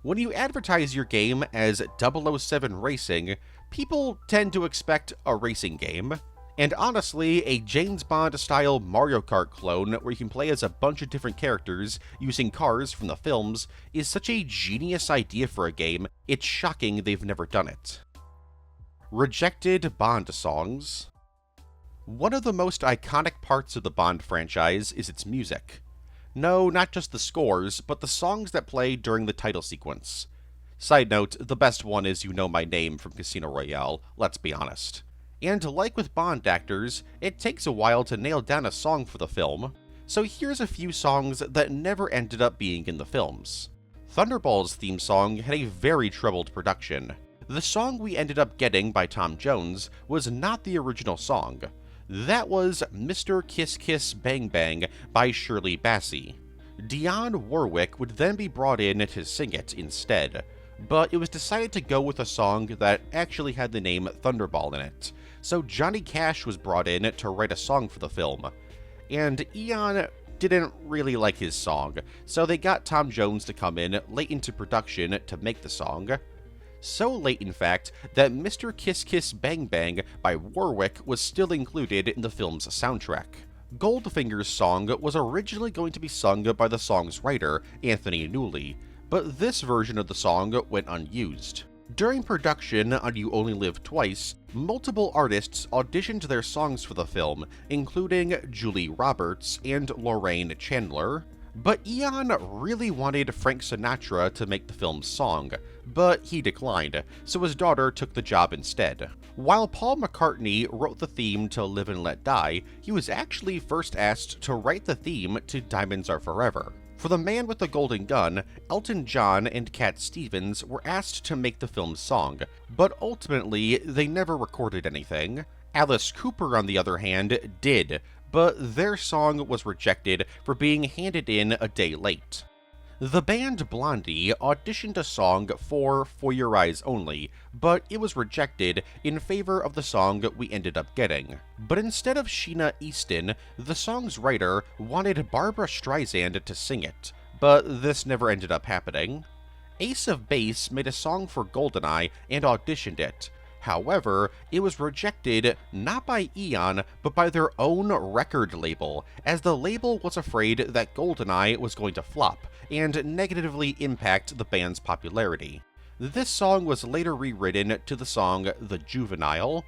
Speaker 1: When you advertise your game as 007 Racing, people tend to expect a racing game. And honestly, a James Bond-style Mario Kart clone where you can play as a bunch of different characters using cars from the films is such a genius idea for a game, it's shocking they've never done it. Rejected Bond songs. One of the most iconic parts of the Bond franchise is its music. No, not just the scores, but the songs that play during the title sequence. Side note, the best one is You Know My Name from Casino Royale, let's be honest. And like with Bond actors, it takes a while to nail down a song for the film, so here's a few songs that never ended up being in the films. Thunderball's theme song had a very troubled production. The song we ended up getting by Tom Jones was not the original song. That was Mr. Kiss Kiss Bang Bang by Shirley Bassey. Dionne Warwick would then be brought in to sing it instead, but it was decided to go with a song that actually had the name Thunderball in it, so Johnny Cash was brought in to write a song for the film. And Eon didn't really like his song, so they got Tom Jones to come in late into production to make the song. So late, in fact, that Mr. Kiss Kiss Bang Bang by Warwick was still included in the film's soundtrack. Goldfinger's song was originally going to be sung by the song's writer, Anthony Newley, but this version of the song went unused. During production on You Only Live Twice, multiple artists auditioned their songs for the film, including Julie Roberts and Lorraine Chandler, but Eon really wanted Frank Sinatra to make the film's song, but he declined, so his daughter took the job instead. While Paul McCartney wrote the theme to Live and Let Die, he was actually first asked to write the theme to Diamonds Are Forever. For The Man with the Golden Gun, Elton John and Cat Stevens were asked to make the film's song, but ultimately they never recorded anything. Alice Cooper, on the other hand, did, but their song was rejected for being handed in a day late. The band Blondie auditioned a song for Your Eyes Only, but it was rejected in favor of the song we ended up getting. But instead of Sheena Easton, the song's writer wanted Barbra Streisand to sing it, but this never ended up happening. Ace of Base made a song for GoldenEye and auditioned it. However, it was rejected not by Eon, but by their own record label, as the label was afraid that GoldenEye was going to flop and negatively impact the band's popularity. This song was later rewritten to the song The Juvenile,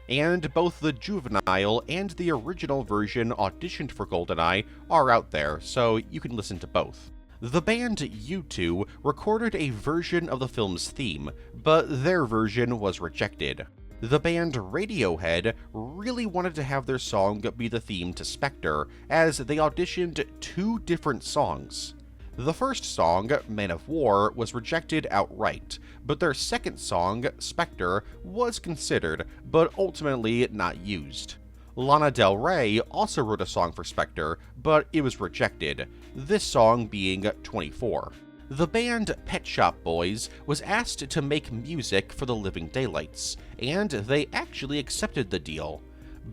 Speaker 1: and both the Juvenile and the original version auditioned for GoldenEye are out there, so you can listen to both. The band U2 recorded a version of the film's theme, but their version was rejected. The band Radiohead really wanted to have their song be the theme to Spectre, as they auditioned 2 different songs. The first song, Man of War, was rejected outright, but their second song, Spectre, was considered, but ultimately not used. Lana Del Rey also wrote a song for Spectre, but it was rejected, this song being 24. The band Pet Shop Boys was asked to make music for The Living Daylights, and they actually accepted the deal.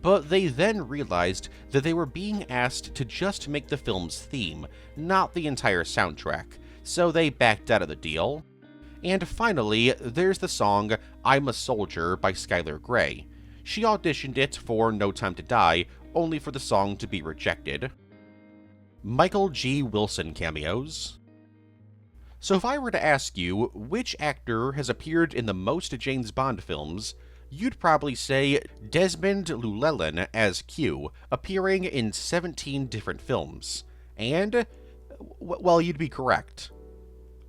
Speaker 1: But they then realized that they were being asked to just make the film's theme, not the entire soundtrack, so they backed out of the deal. And finally, there's the song I'm a Soldier by Skylar Grey. She auditioned it for No Time to Die, only for the song to be rejected. Michael G. Wilson cameos. So if I were to ask you which actor has appeared in the most James Bond films, you'd probably say Desmond Llewellyn as Q, appearing in 17 different films. And, well, you'd be correct.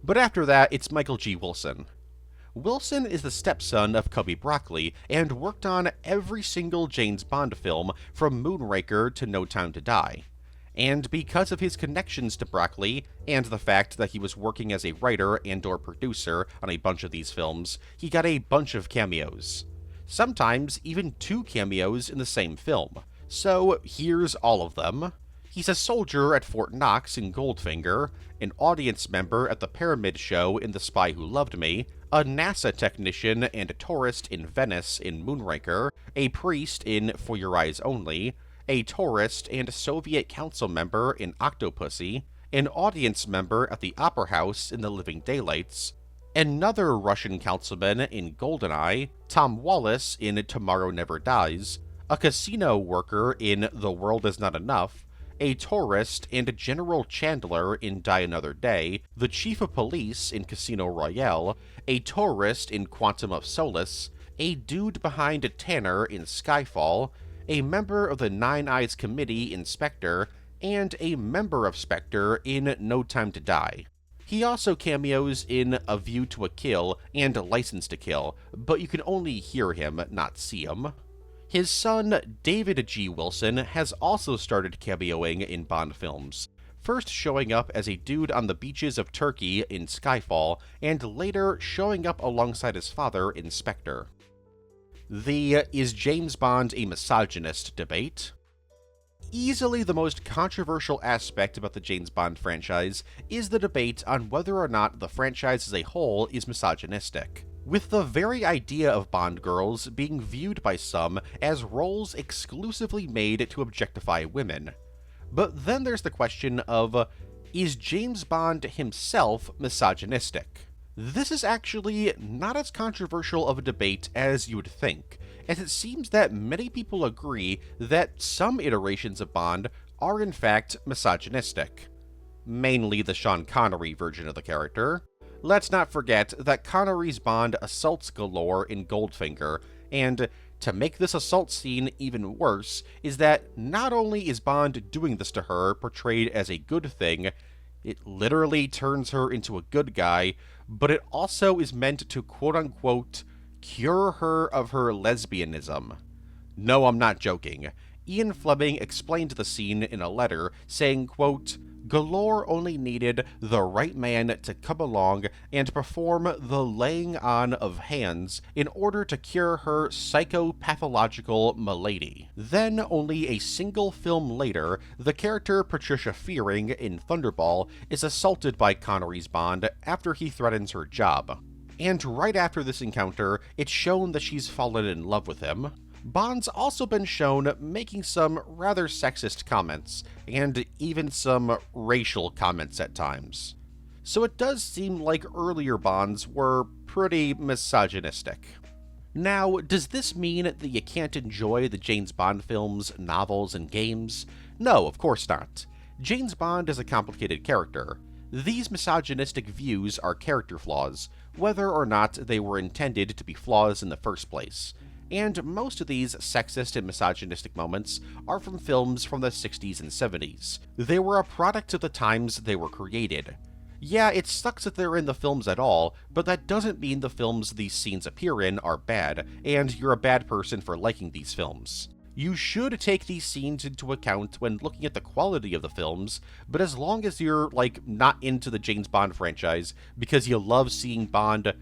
Speaker 1: But after that, it's Michael G. Wilson. Wilson is the stepson of Cubby Broccoli and worked on every single James Bond film from Moonraker to No Time to Die. And because of his connections to Broccoli, and the fact that he was working as a writer and/or producer on a bunch of these films, he got a bunch of cameos. Sometimes even 2 cameos in the same film. So here's all of them. He's a soldier at Fort Knox in Goldfinger, an audience member at the Pyramid Show in The Spy Who Loved Me, a NASA technician and a tourist in Venice in Moonraker, a priest in For Your Eyes Only, a tourist and Soviet council member in Octopussy, an audience member at the Opera House in The Living Daylights, another Russian councilman in GoldenEye, Tom Wallace in Tomorrow Never Dies, a casino worker in The World Is Not Enough, a tourist and General Chandler in Die Another Day, the chief of police in Casino Royale, a tourist in Quantum of Solace, a dude behind Tanner in Skyfall, a member of the Nine Eyes Committee in Spectre, and a member of Spectre in No Time to Die. He also cameos in A View to a Kill and License to Kill, but you can only hear him, not see him. His son, David G. Wilson, has also started cameoing in Bond films, first showing up as a dude on the beaches of Turkey in Skyfall, and later showing up alongside his father in Spectre. The "Is James Bond a misogynist?" debate. Easily the most controversial aspect about the James Bond franchise is the debate on whether or not the franchise as a whole is misogynistic, with the very idea of Bond girls being viewed by some as roles exclusively made to objectify women. But then there's the question of, is James Bond himself misogynistic? This is actually not as controversial of a debate as you would think, as it seems that many people agree that some iterations of Bond are in fact misogynistic. Mainly the Sean Connery version of the character. Let's not forget that Connery's Bond assaults galore in Goldfinger, and to make this assault scene even worse is that not only is Bond doing this to her portrayed as a good thing, it literally turns her into a good guy, but it also is meant to quote-unquote cure her of her lesbianism. No, I'm not joking. Ian Fleming explained the scene in a letter, saying, quote, "Galore only needed the right man to come along and perform the laying on of hands in order to cure her psychopathological malady." Then, only a single film later, the character Patricia Fearing in Thunderball is assaulted by Connery's Bond after he threatens her job. And right after this encounter, it's shown that she's fallen in love with him. Bond's also been shown making some rather sexist comments, and even some racial comments at times. So it does seem like earlier Bonds were pretty misogynistic. Now, does this mean that you can't enjoy the James Bond films, novels, and games? No, of course not. James Bond is a complicated character. These misogynistic views are character flaws, whether or not they were intended to be flaws in the first place. And most of these sexist and misogynistic moments are from films from the 60s and 70s. They were a product of the times they were created. Yeah, it sucks that they're in the films at all, but that doesn't mean the films these scenes appear in are bad, and you're a bad person for liking these films. You should take these scenes into account when looking at the quality of the films, but as long as you're, not into the James Bond franchise because you love seeing Bond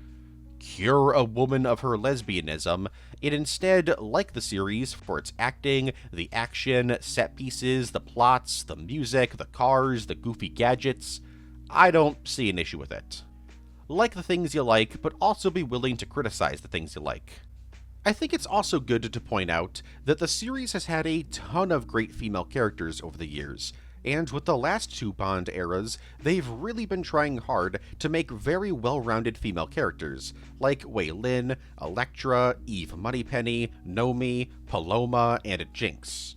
Speaker 1: cure a woman of her lesbianism. It instead liked the series for its acting, the action, set pieces, the plots, the music, the cars, the goofy gadgets. I don't see an issue with it. Like the things you like, but also be willing to criticize the things you like. I think it's also good to point out that the series has had a ton of great female characters over the years, and with the last two Bond eras, they've really been trying hard to make very well-rounded female characters, like Wei Lin, Elektra, Eve Moneypenny, Nomi, Paloma, and Jinx.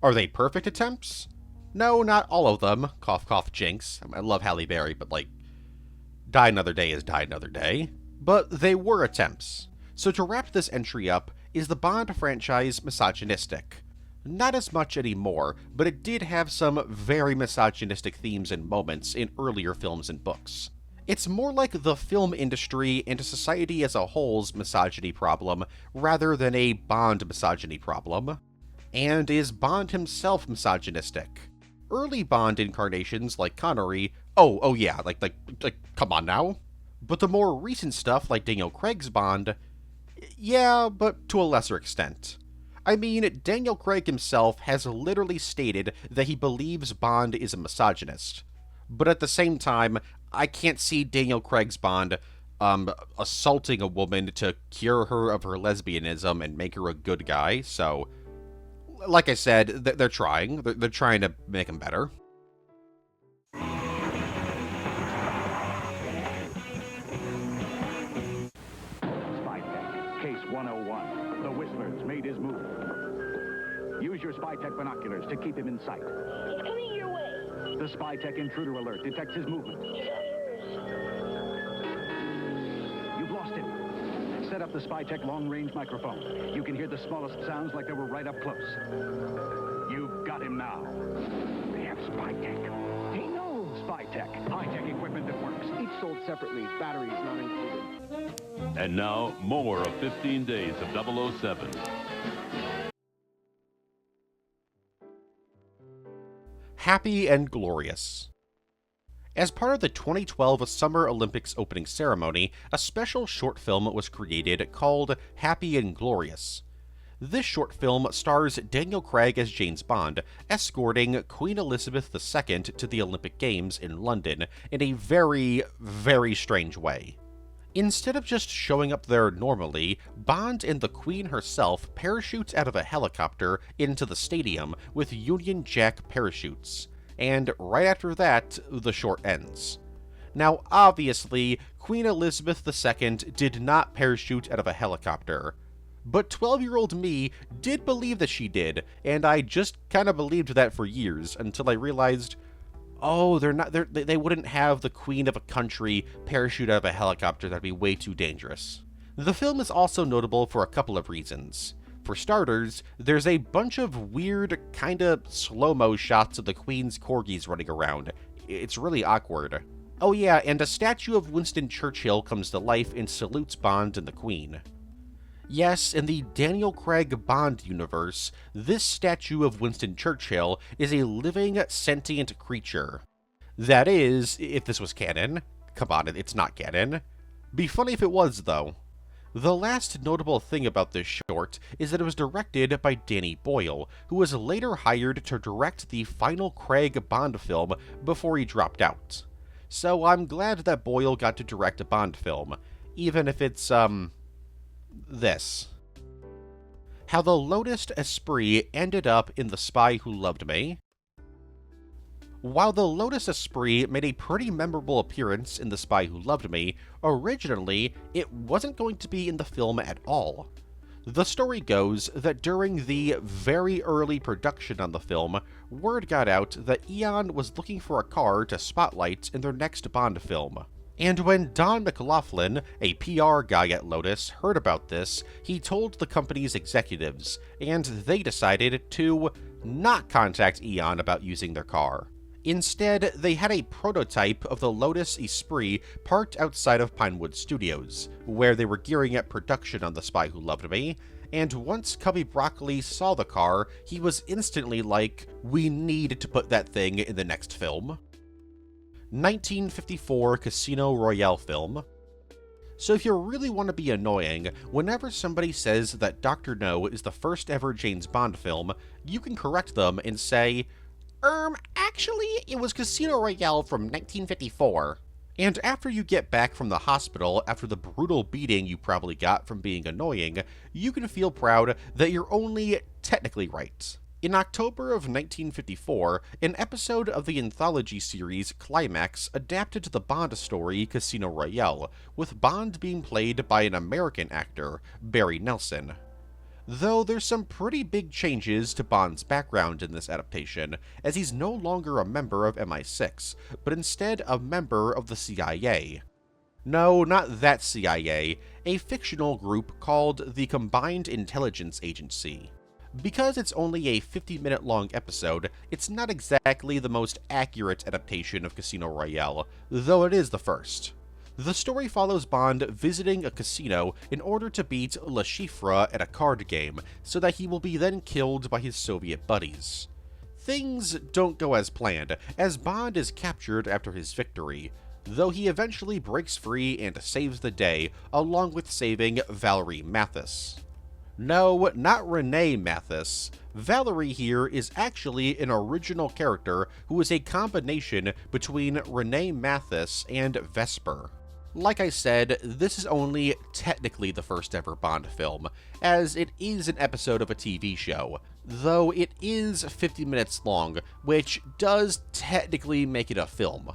Speaker 1: Are they perfect attempts? No, not all of them. Cough, cough, Jinx. I love Halle Berry, but Die Another Day is Die Another Day. But they were attempts. So to wrap this entry up, is the Bond franchise misogynistic? Not as much anymore, but it did have some very misogynistic themes and moments in earlier films and books. It's more like the film industry and society as a whole's misogyny problem, rather than a Bond misogyny problem. And is Bond himself misogynistic? Early Bond incarnations like Connery, oh yeah, come on now. But the more recent stuff like Daniel Craig's Bond, yeah, but to a lesser extent. I mean, Daniel Craig himself has literally stated that he believes Bond is a misogynist. But at the same time, I can't see Daniel Craig's Bond assaulting a woman to cure her of her lesbianism and make her a good guy, so like I said, they're trying. They're trying to make him better.
Speaker 4: Spytech, Case 101. The Whistler's made his move. Use your Spytech binoculars to keep him in sight.
Speaker 5: He's coming your way.
Speaker 4: The Spytech intruder alert detects his movement. You've lost him. Set up the Spytech long-range microphone. You can hear the smallest sounds like they were right up close. You've got him now. They have Spytech. He knows Spytech. High-tech equipment that works.
Speaker 6: Each sold separately, batteries not included.
Speaker 7: And now, more of 15 Days of 007.
Speaker 1: Happy and Glorious. As part of the 2012 Summer Olympics opening ceremony, a special short film was created called Happy and Glorious. This short film stars Daniel Craig as James Bond, escorting Queen Elizabeth II to the Olympic Games in London in a very, very strange way. Instead of just showing up there normally, Bond and the Queen herself parachute out of a helicopter into the stadium with Union Jack parachutes. And right after that, the short ends. Now, obviously, Queen Elizabeth II did not parachute out of a helicopter. But 12-year-old me did believe that she did, and I just kind of believed that for years, until I realized, oh, they wouldn't have the queen of a country parachute out of a helicopter. That'd be way too dangerous. The film is also notable for a couple of reasons. For starters, there's a bunch of weird, kinda slow-mo shots of the Queen's corgis running around. It's really awkward. Oh yeah, and a statue of Winston Churchill comes to life and salutes Bond and the Queen. Yes, in the Daniel Craig Bond universe, this statue of Winston Churchill is a living, sentient creature. That is, if this was canon. Come on, it's not canon. Be funny if it was, though. The last notable thing about this short is that it was directed by Danny Boyle, who was later hired to direct the final Craig Bond film before he dropped out. So I'm glad that Boyle got to direct a Bond film, even if it's, this. How the Lotus Esprit ended up in The Spy Who Loved Me. While the Lotus Esprit made a pretty memorable appearance in The Spy Who Loved Me, originally, it wasn't going to be in the film at all. The story goes that during the very early production on the film, word got out that Eon was looking for a car to spotlight in their next Bond film. And when Don McLaughlin, a PR guy at Lotus, heard about this, he told the company's executives, and they decided to not contact Eon about using their car. Instead, they had a prototype of the Lotus Esprit parked outside of Pinewood Studios, where they were gearing up production on The Spy Who Loved Me, and once Cubby Broccoli saw the car, he was instantly like, we need to put that thing in the next film. 1954 Casino Royale film. So if you really want to be annoying, whenever somebody says that Dr. No is the first ever James Bond film, you can correct them and say, actually, it was Casino Royale from 1954. And after you get back from the hospital after the brutal beating you probably got from being annoying, you can feel proud that you're only technically right. In October of 1954, an episode of the anthology series Climax adapted the Bond story Casino Royale, with Bond being played by an American actor, Barry Nelson. Though there's some pretty big changes to Bond's background in this adaptation, as he's no longer a member of MI6, but instead a member of the CIA. No, not that CIA, a fictional group called the Combined Intelligence Agency. Because it's only a 50-minute long episode, it's not exactly the most accurate adaptation of Casino Royale, though it is the first. The story follows Bond visiting a casino in order to beat Le Chiffre at a card game, so that he will be then killed by his Soviet buddies. Things don't go as planned, as Bond is captured after his victory, though he eventually breaks free and saves the day, along with saving Valerie Mathis. No, not Renee Mathis. Valerie here is actually an original character who is a combination between Renee Mathis and Vesper. Like I said, this is only technically the first ever Bond film, as it is an episode of a TV show, though it is 50 minutes long, which does technically make it a film.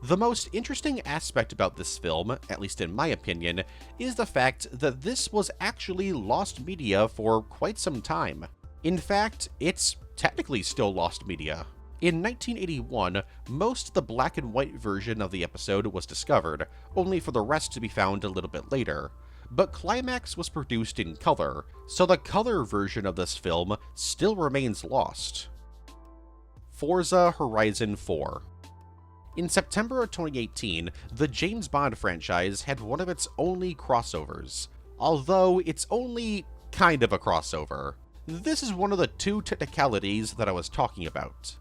Speaker 1: The most interesting aspect about this film, at least in my opinion, is the fact that this was actually lost media for quite some time. In fact, it's technically still lost media. In 1981, most of the black and white version of the episode was discovered, only for the rest to be found a little bit later. But Climax was produced in color, so the color version of this film still remains lost. Forza Horizon 4. In September of 2018, the James Bond franchise had one of its only crossovers, although it's only kind of a crossover. This is one of the two technicalities that I was talking about.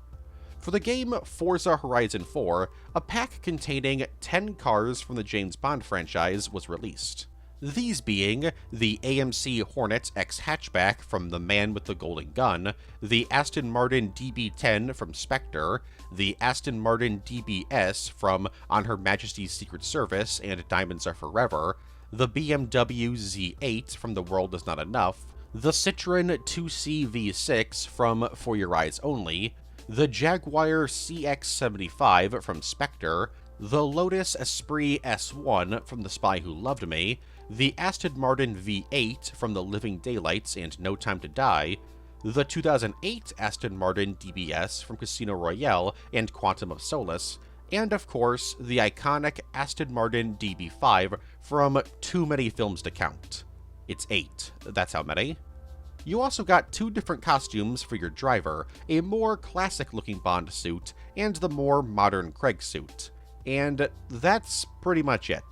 Speaker 1: For the game Forza Horizon 4, a pack containing 10 cars from the James Bond franchise was released. These being the AMC Hornet X hatchback from The Man with the Golden Gun, the Aston Martin DB10 from Spectre, the Aston Martin DBS from On Her Majesty's Secret Service and Diamonds Are Forever, the BMW Z8 from The World Is Not Enough, the Citroën 2C V6 from For Your Eyes Only, the Jaguar CX-75 from Spectre, the Lotus Esprit S1 from The Spy Who Loved Me, the Aston Martin V8 from The Living Daylights and No Time to Die, the 2008 Aston Martin DBS from Casino Royale and Quantum of Solace, and of course, the iconic Aston Martin DB5 from Too Many Films to Count. It's 8, that's how many. You also got 2 different costumes for your driver, a more classic-looking Bond suit and the more modern Craig suit. And that's pretty much it.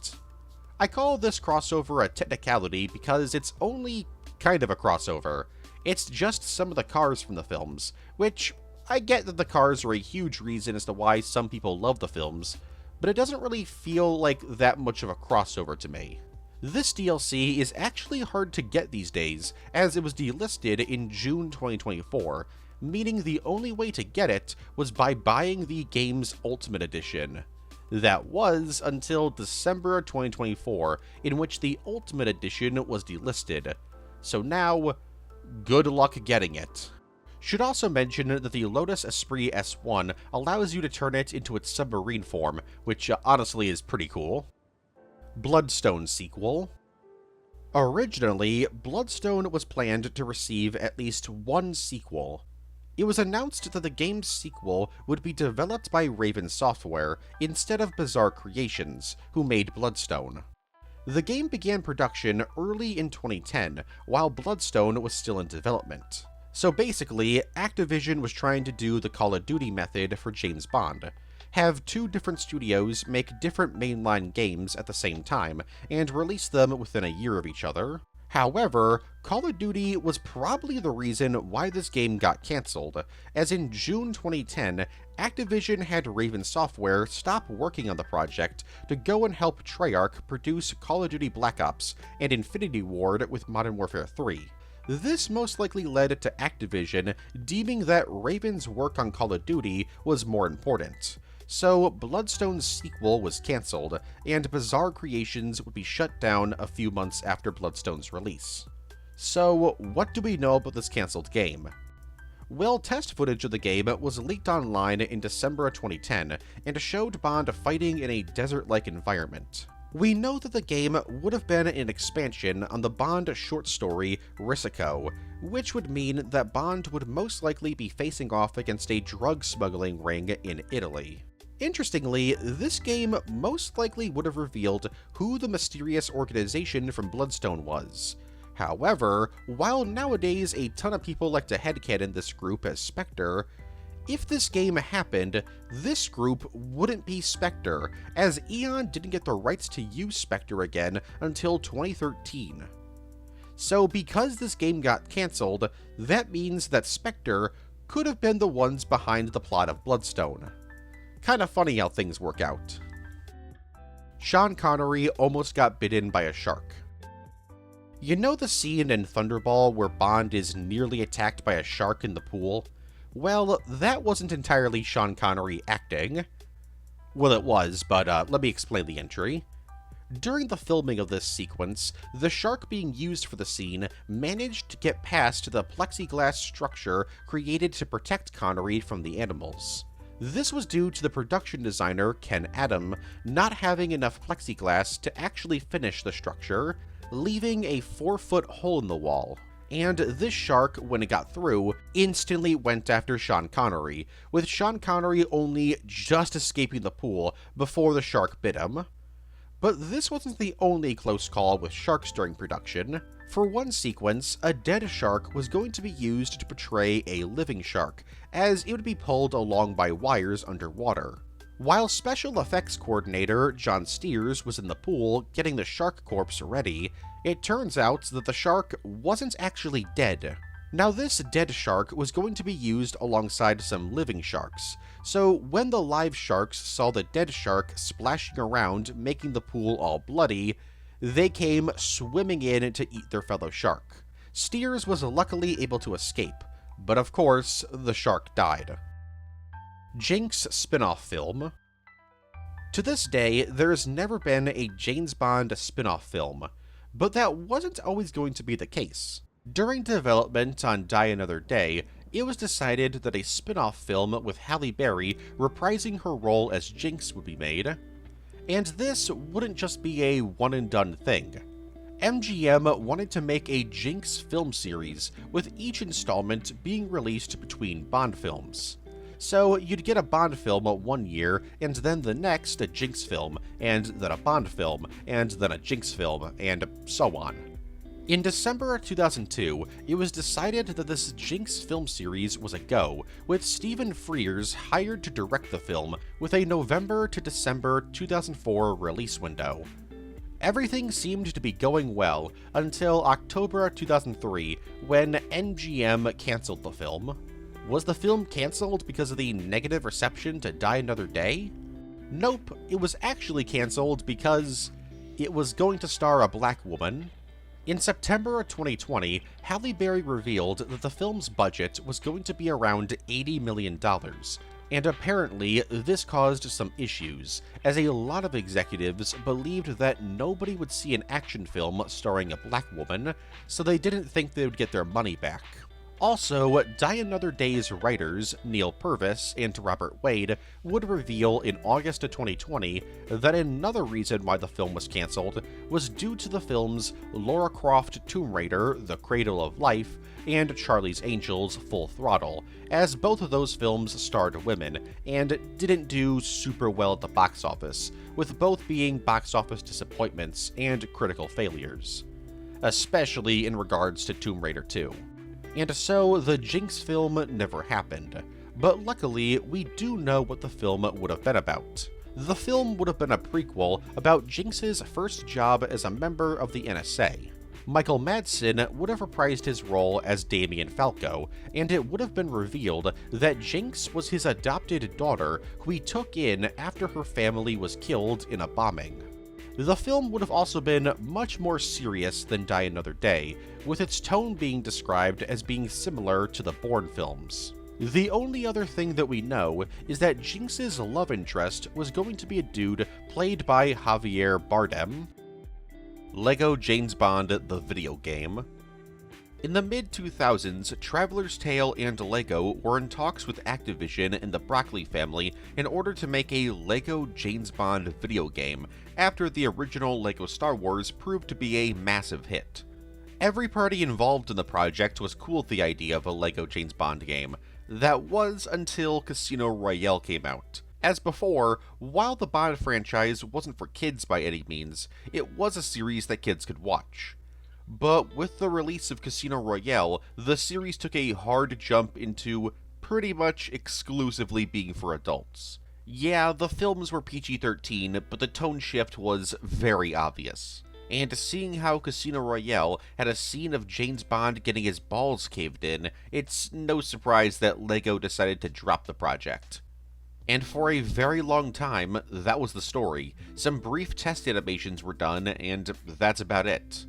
Speaker 1: I call this crossover a technicality because it's only kind of a crossover. It's just some of the cars from the films, which I get that the cars are a huge reason as to why some people love the films, but it doesn't really feel like that much of a crossover to me. This DLC is actually hard to get these days, as it was delisted in June 2024, meaning the only way to get it was by buying the game's Ultimate Edition. That was until December 2024, in which the Ultimate Edition was delisted. So now, good luck getting it. Should also mention that the Lotus Esprit S1 allows you to turn it into its submarine form, which honestly is pretty cool. Bloodstone sequel. Originally, Bloodstone was planned to receive at least one sequel. It was announced that the game's sequel would be developed by Raven Software instead of Bizarre Creations, who made Bloodstone. The game began production early in 2010, while Bloodstone was still in development. So basically, Activision was trying to do the Call of Duty method for James Bond. Have 2 different studios make different mainline games at the same time, and release them within a year of each other. However, Call of Duty was probably the reason why this game got cancelled, as in June 2010, Activision had Raven Software stop working on the project to go and help Treyarch produce Call of Duty Black Ops and Infinity Ward with Modern Warfare 3. This most likely led to Activision deeming that Raven's work on Call of Duty was more important. So Bloodstone's sequel was cancelled, and Bizarre Creations would be shut down a few months after Bloodstone's release. So what do we know about this cancelled game? Well, test footage of the game was leaked online in December of 2010 and showed Bond fighting in a desert-like environment. We know that the game would have been an expansion on the Bond short story Risico, which would mean that Bond would most likely be facing off against a drug smuggling ring in Italy. Interestingly, this game most likely would have revealed who the mysterious organization from Bloodstone was. However, while nowadays a ton of people like to headcanon this group as Spectre, if this game happened, this group wouldn't be Spectre, as Eon didn't get the rights to use Spectre again until 2013. So because this game got cancelled, that means that Spectre could have been the ones behind the plot of Bloodstone. Kinda funny how things work out. Sean Connery almost got bitten by a shark. You know the scene in Thunderball where Bond is nearly attacked by a shark in the pool? Well, that wasn't entirely Sean Connery acting. Well, it was, but let me explain the injury. During the filming of this sequence, the shark being used for the scene managed to get past the plexiglass structure created to protect Connery from the animals. This was due to the production designer, Ken Adam, not having enough plexiglass to actually finish the structure, leaving a 4-foot hole in the wall. And this shark, when it got through, instantly went after Sean Connery, with Sean Connery only just escaping the pool before the shark bit him. But this wasn't the only close call with sharks during production. For one sequence, a dead shark was going to be used to portray a living shark, as it would be pulled along by wires underwater. While special effects coordinator John Steers was in the pool getting the shark corpse ready, it turns out that the shark wasn't actually dead. Now this dead shark was going to be used alongside some living sharks, so when the live sharks saw the dead shark splashing around making the pool all bloody, they came swimming in to eat their fellow shark. Steers was luckily able to escape, but of course, the shark died. Jinx spin-off film. To this day, there has never been a James Bond spin-off film, but that wasn't always going to be the case. During development on Die Another Day, it was decided that a spin-off film with Halle Berry reprising her role as Jinx would be made, and this wouldn't just be a one-and-done thing. MGM wanted to make a Jinx film series, with each installment being released between Bond films. So you'd get a Bond film one year, and then the next a Jinx film, and then a Bond film, and then a Jinx film, and so on. In December 2002, it was decided that this Jinx film series was a go, with Stephen Frears hired to direct the film, with a November to December 2004 release window. Everything seemed to be going well until October 2003, when MGM cancelled the film. Was the film cancelled because of the negative reception to Die Another Day? Nope, it was actually cancelled because it was going to star a black woman. In September of 2020, Halle Berry revealed that the film's budget was going to be around $80 million, and apparently this caused some issues, as a lot of executives believed that nobody would see an action film starring a black woman, so they didn't think they would get their money back. Also, Die Another Day's writers, Neil Purvis and Robert Wade, would reveal in August of 2020 that another reason why the film was cancelled was due to the films Lara Croft Tomb Raider, The Cradle of Life, and Charlie's Angels Full Throttle, as both of those films starred women, and didn't do super well at the box office, with both being box office disappointments and critical failures. Especially in regards to Tomb Raider 2. And so the Jinx film never happened, but luckily we do know what the film would have been about. The film would have been a prequel about Jinx's first job as a member of the NSA. Michael Madsen would have reprised his role as Damien Falco, and it would have been revealed that Jinx was his adopted daughter who he took in after her family was killed in a bombing. The film would have also been much more serious than Die Another Day, with its tone being described as being similar to the Bourne films. The only other thing that we know is that Jinx's love interest was going to be a dude played by Javier Bardem. Lego James Bond the video game. In the mid-2000s, Traveler's Tale and Lego were in talks with Activision and the Broccoli family in order to make a Lego James Bond video game, after the original Lego Star Wars proved to be a massive hit. Every party involved in the project was cool with the idea of a Lego James Bond game. That was until Casino Royale came out. As before, while the Bond franchise wasn't for kids by any means, it was a series that kids could watch. But with the release of Casino Royale, the series took a hard jump into pretty much exclusively being for adults. Yeah, the films were PG-13, but the tone shift was very obvious. And seeing how Casino Royale had a scene of James Bond getting his balls caved in, it's no surprise that LEGO decided to drop the project. And for a very long time, that was the story. Some brief test animations were done, and that's about it.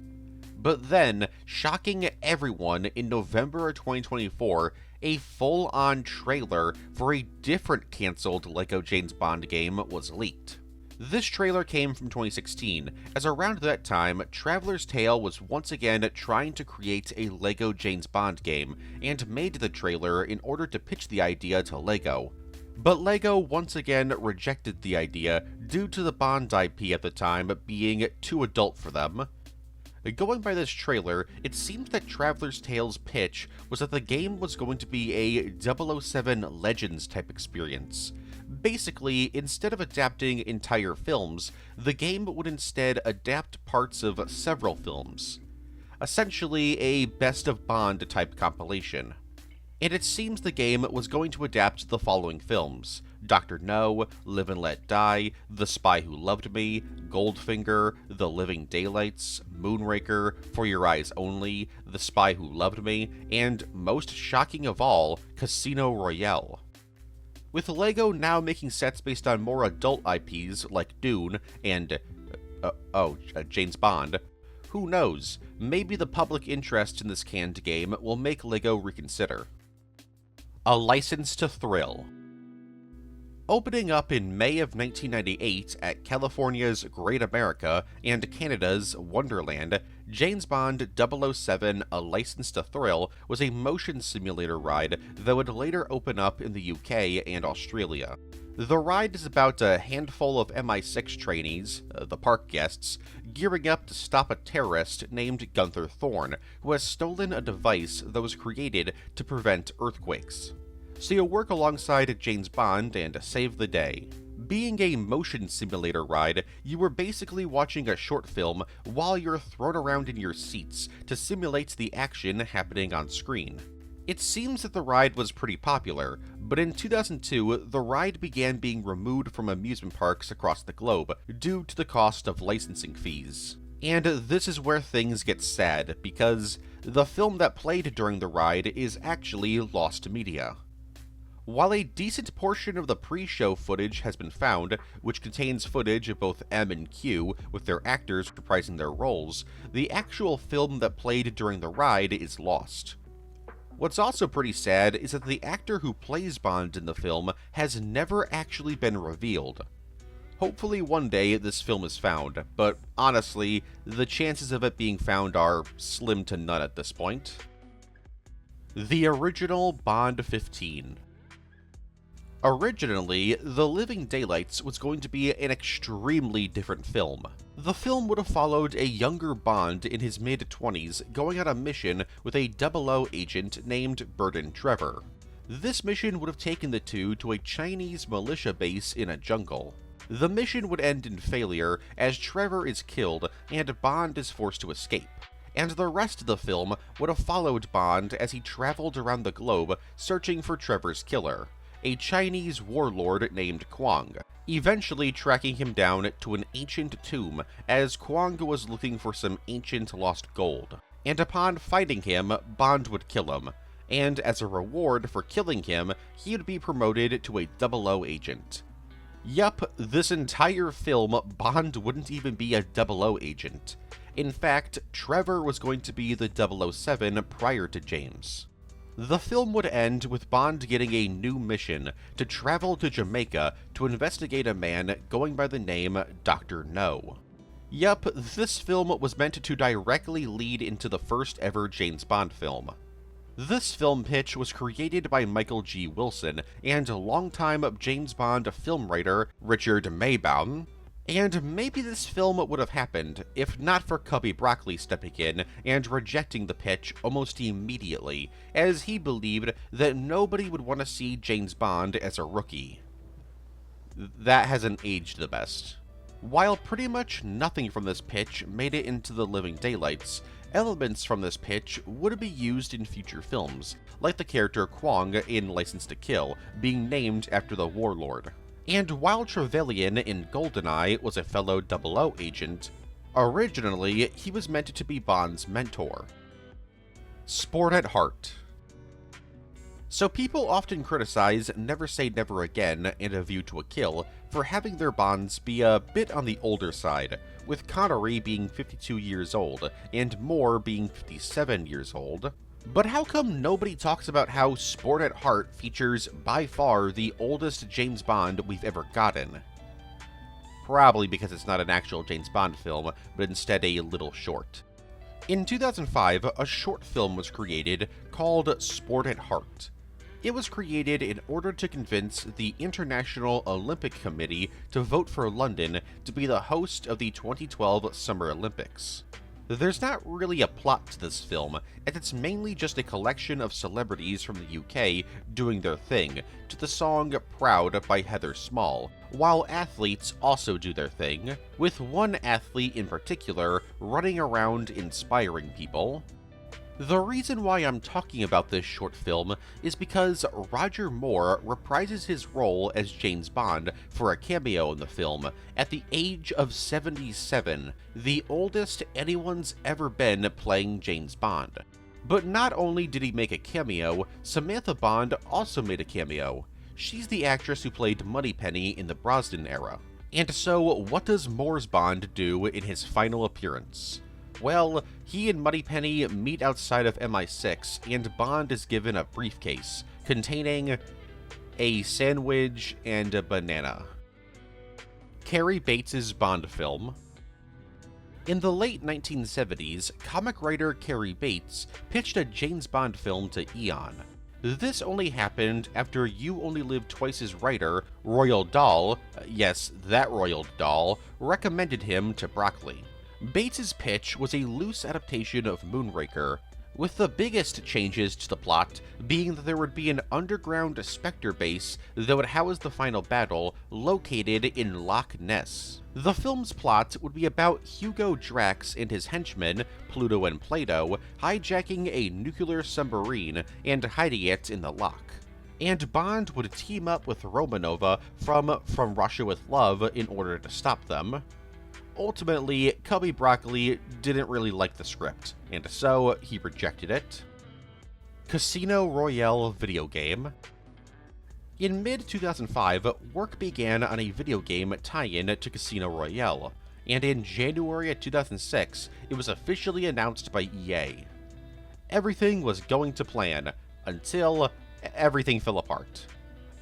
Speaker 1: But then, shocking everyone, in November of 2024, a full-on trailer for a different cancelled LEGO James Bond game was leaked. This trailer came from 2016, as around that time, Traveler's Tale was once again trying to create a LEGO James Bond game, and made the trailer in order to pitch the idea to LEGO. But LEGO once again rejected the idea due to the Bond IP at the time being too adult for them. Going by this trailer, it seems that Traveler's Tale's pitch was that the game was going to be a 007 Legends type experience. Basically, instead of adapting entire films, the game would instead adapt parts of several films. Essentially, a Best of Bond type compilation. And it seems the game was going to adapt the following films: Dr. No, Live and Let Die, The Spy Who Loved Me, Goldfinger, The Living Daylights, Moonraker, For Your Eyes Only, The Spy Who Loved Me, and, most shocking of all, Casino Royale. With LEGO now making sets based on more adult IPs like Dune and, James Bond, who knows, maybe the public interest in this canned game will make LEGO reconsider. A License to Thrill. Opening up in May of 1998 at California's Great America and Canada's Wonderland, James Bond 007 A License to Thrill was a motion simulator ride that would later open up in the UK and Australia. The ride is about a handful of MI6 trainees, the park guests, gearing up to stop a terrorist named Gunther Thorne, who has stolen a device that was created to prevent earthquakes. So you'll work alongside James Bond and save the day. Being a motion simulator ride, you were basically watching a short film while you're thrown around in your seats to simulate the action happening on screen. It seems that the ride was pretty popular, but in 2002, the ride began being removed from amusement parks across the globe due to the cost of licensing fees. And this is where things get sad, because the film that played during the ride is actually lost media. While a decent portion of the pre-show footage has been found, which contains footage of both M and Q with their actors reprising their roles, the actual film that played during the ride is lost. What's also pretty sad is that the actor who plays Bond in the film has never actually been revealed. Hopefully one day this film is found, but honestly, the chances of it being found are slim to none at this point. The original Bond 15. Originally, The Living Daylights was going to be an extremely different film. The film would have followed a younger Bond in his mid-20s going on a mission with a 00 agent named Burton Trevor. This mission would have taken the two to a Chinese militia base in a jungle. The mission would end in failure as Trevor is killed and Bond is forced to escape. And the rest of the film would have followed Bond as he traveled around the globe searching for Trevor's killer, a Chinese warlord named Kwang. eventually tracking him down to an ancient tomb as Kwong was looking for some ancient lost gold. And upon finding him, Bond would kill him, and as a reward for killing him, he would be promoted to a 00 agent. Yup, this entire film, Bond wouldn't even be a 00 agent. In fact, Trevor was going to be the 007 prior to James. The film would end with Bond getting a new mission to travel to Jamaica to investigate a man going by the name Dr. No. Yup, this film was meant to directly lead into the first ever James Bond film. This film pitch was created by Michael G. Wilson and longtime James Bond film writer Richard Maybaum, and maybe this film would have happened if not for Cubby Broccoli stepping in and rejecting the pitch almost immediately, as he believed that nobody would want to see James Bond as a rookie. That hasn't aged the best. While pretty much nothing from this pitch made it into the living daylights, elements from this pitch would be used in future films, like the character Kwong in License to Kill being named after the warlord. And while Trevelyan in GoldenEye was a fellow 00 agent, originally he was meant to be Bond's mentor. Sport at heart. So people often criticize Never Say Never Again and A View to a Kill for having their Bonds be a bit on the older side, with Connery being 52 years old and Moore being 57 years old. But how come nobody talks about how Sport at Heart features by far the oldest James Bond we've ever gotten? Probably because it's not an actual James Bond film, but instead a little short. In 2005, a short film was created called Sport at Heart. It was created in order to convince the International Olympic Committee to vote for London to be the host of the 2012 Summer Olympics. There's not really a plot to this film, as it's mainly just a collection of celebrities from the UK doing their thing, to the song Proud by Heather Small, while athletes also do their thing, with one athlete in particular running around inspiring people. The reason why I'm talking about this short film is because Roger Moore reprises his role as James Bond for a cameo in the film at the age of 77, the oldest anyone's ever been playing James Bond. But not only did he make a cameo, Samantha Bond also made a cameo. She's the actress who played Moneypenny in the Brosnan era. And so, what does Moore's Bond do in his final appearance? Well, he and Moneypenny meet outside of MI6, and Bond is given a briefcase containing a sandwich and a banana. Cary Bates's Bond film. In the late 1970s, comic writer Cary Bates pitched a James Bond film to Eon. This only happened after You Only Live Twice's writer, Royal Dahl, yes, that Royal Dahl, recommended him to Broccoli. Bates's pitch was a loose adaptation of Moonraker, with the biggest changes to the plot being that there would be an underground Spectre base that would house the final battle located in Loch Ness. The film's plot would be about Hugo Drax and his henchmen, Pluto and Plato, hijacking a nuclear submarine and hiding it in the loch. And Bond would team up with Romanova from Russia with Love in order to stop them. Ultimately, Cubby Broccoli didn't really like the script, and so he rejected it. Casino Royale video game. In mid-2005, work began on a video game tie-in to Casino Royale, and in January of 2006, it was officially announced by EA. Everything was going to plan, until everything fell apart.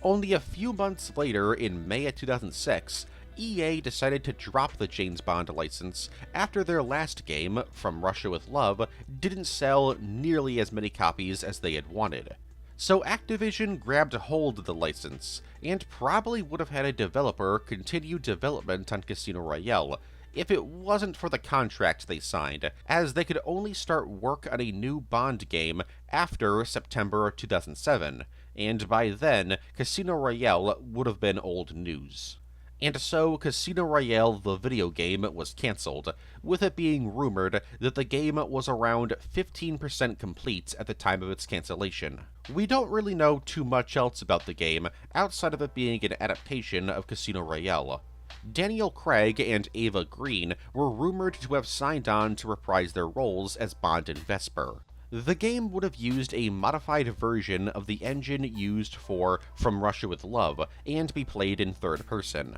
Speaker 1: Only a few months later, in May of 2006, EA decided to drop the James Bond license after their last game, From Russia with Love, didn't sell nearly as many copies as they had wanted. So Activision grabbed a hold of the license, and probably would have had a developer continue development on Casino Royale if it wasn't for the contract they signed, as they could only start work on a new Bond game after September 2007, and by then, Casino Royale would have been old news. and so Casino Royale the video game was cancelled, with it being rumored that the game was around 15% complete at the time of its cancellation. We don't really know too much else about the game, outside of it being an adaptation of Casino Royale. Daniel Craig and Ava Green were rumored to have signed on to reprise their roles as Bond and Vesper. The game would have used a modified version of the engine used for From Russia with Love, and be played in third person.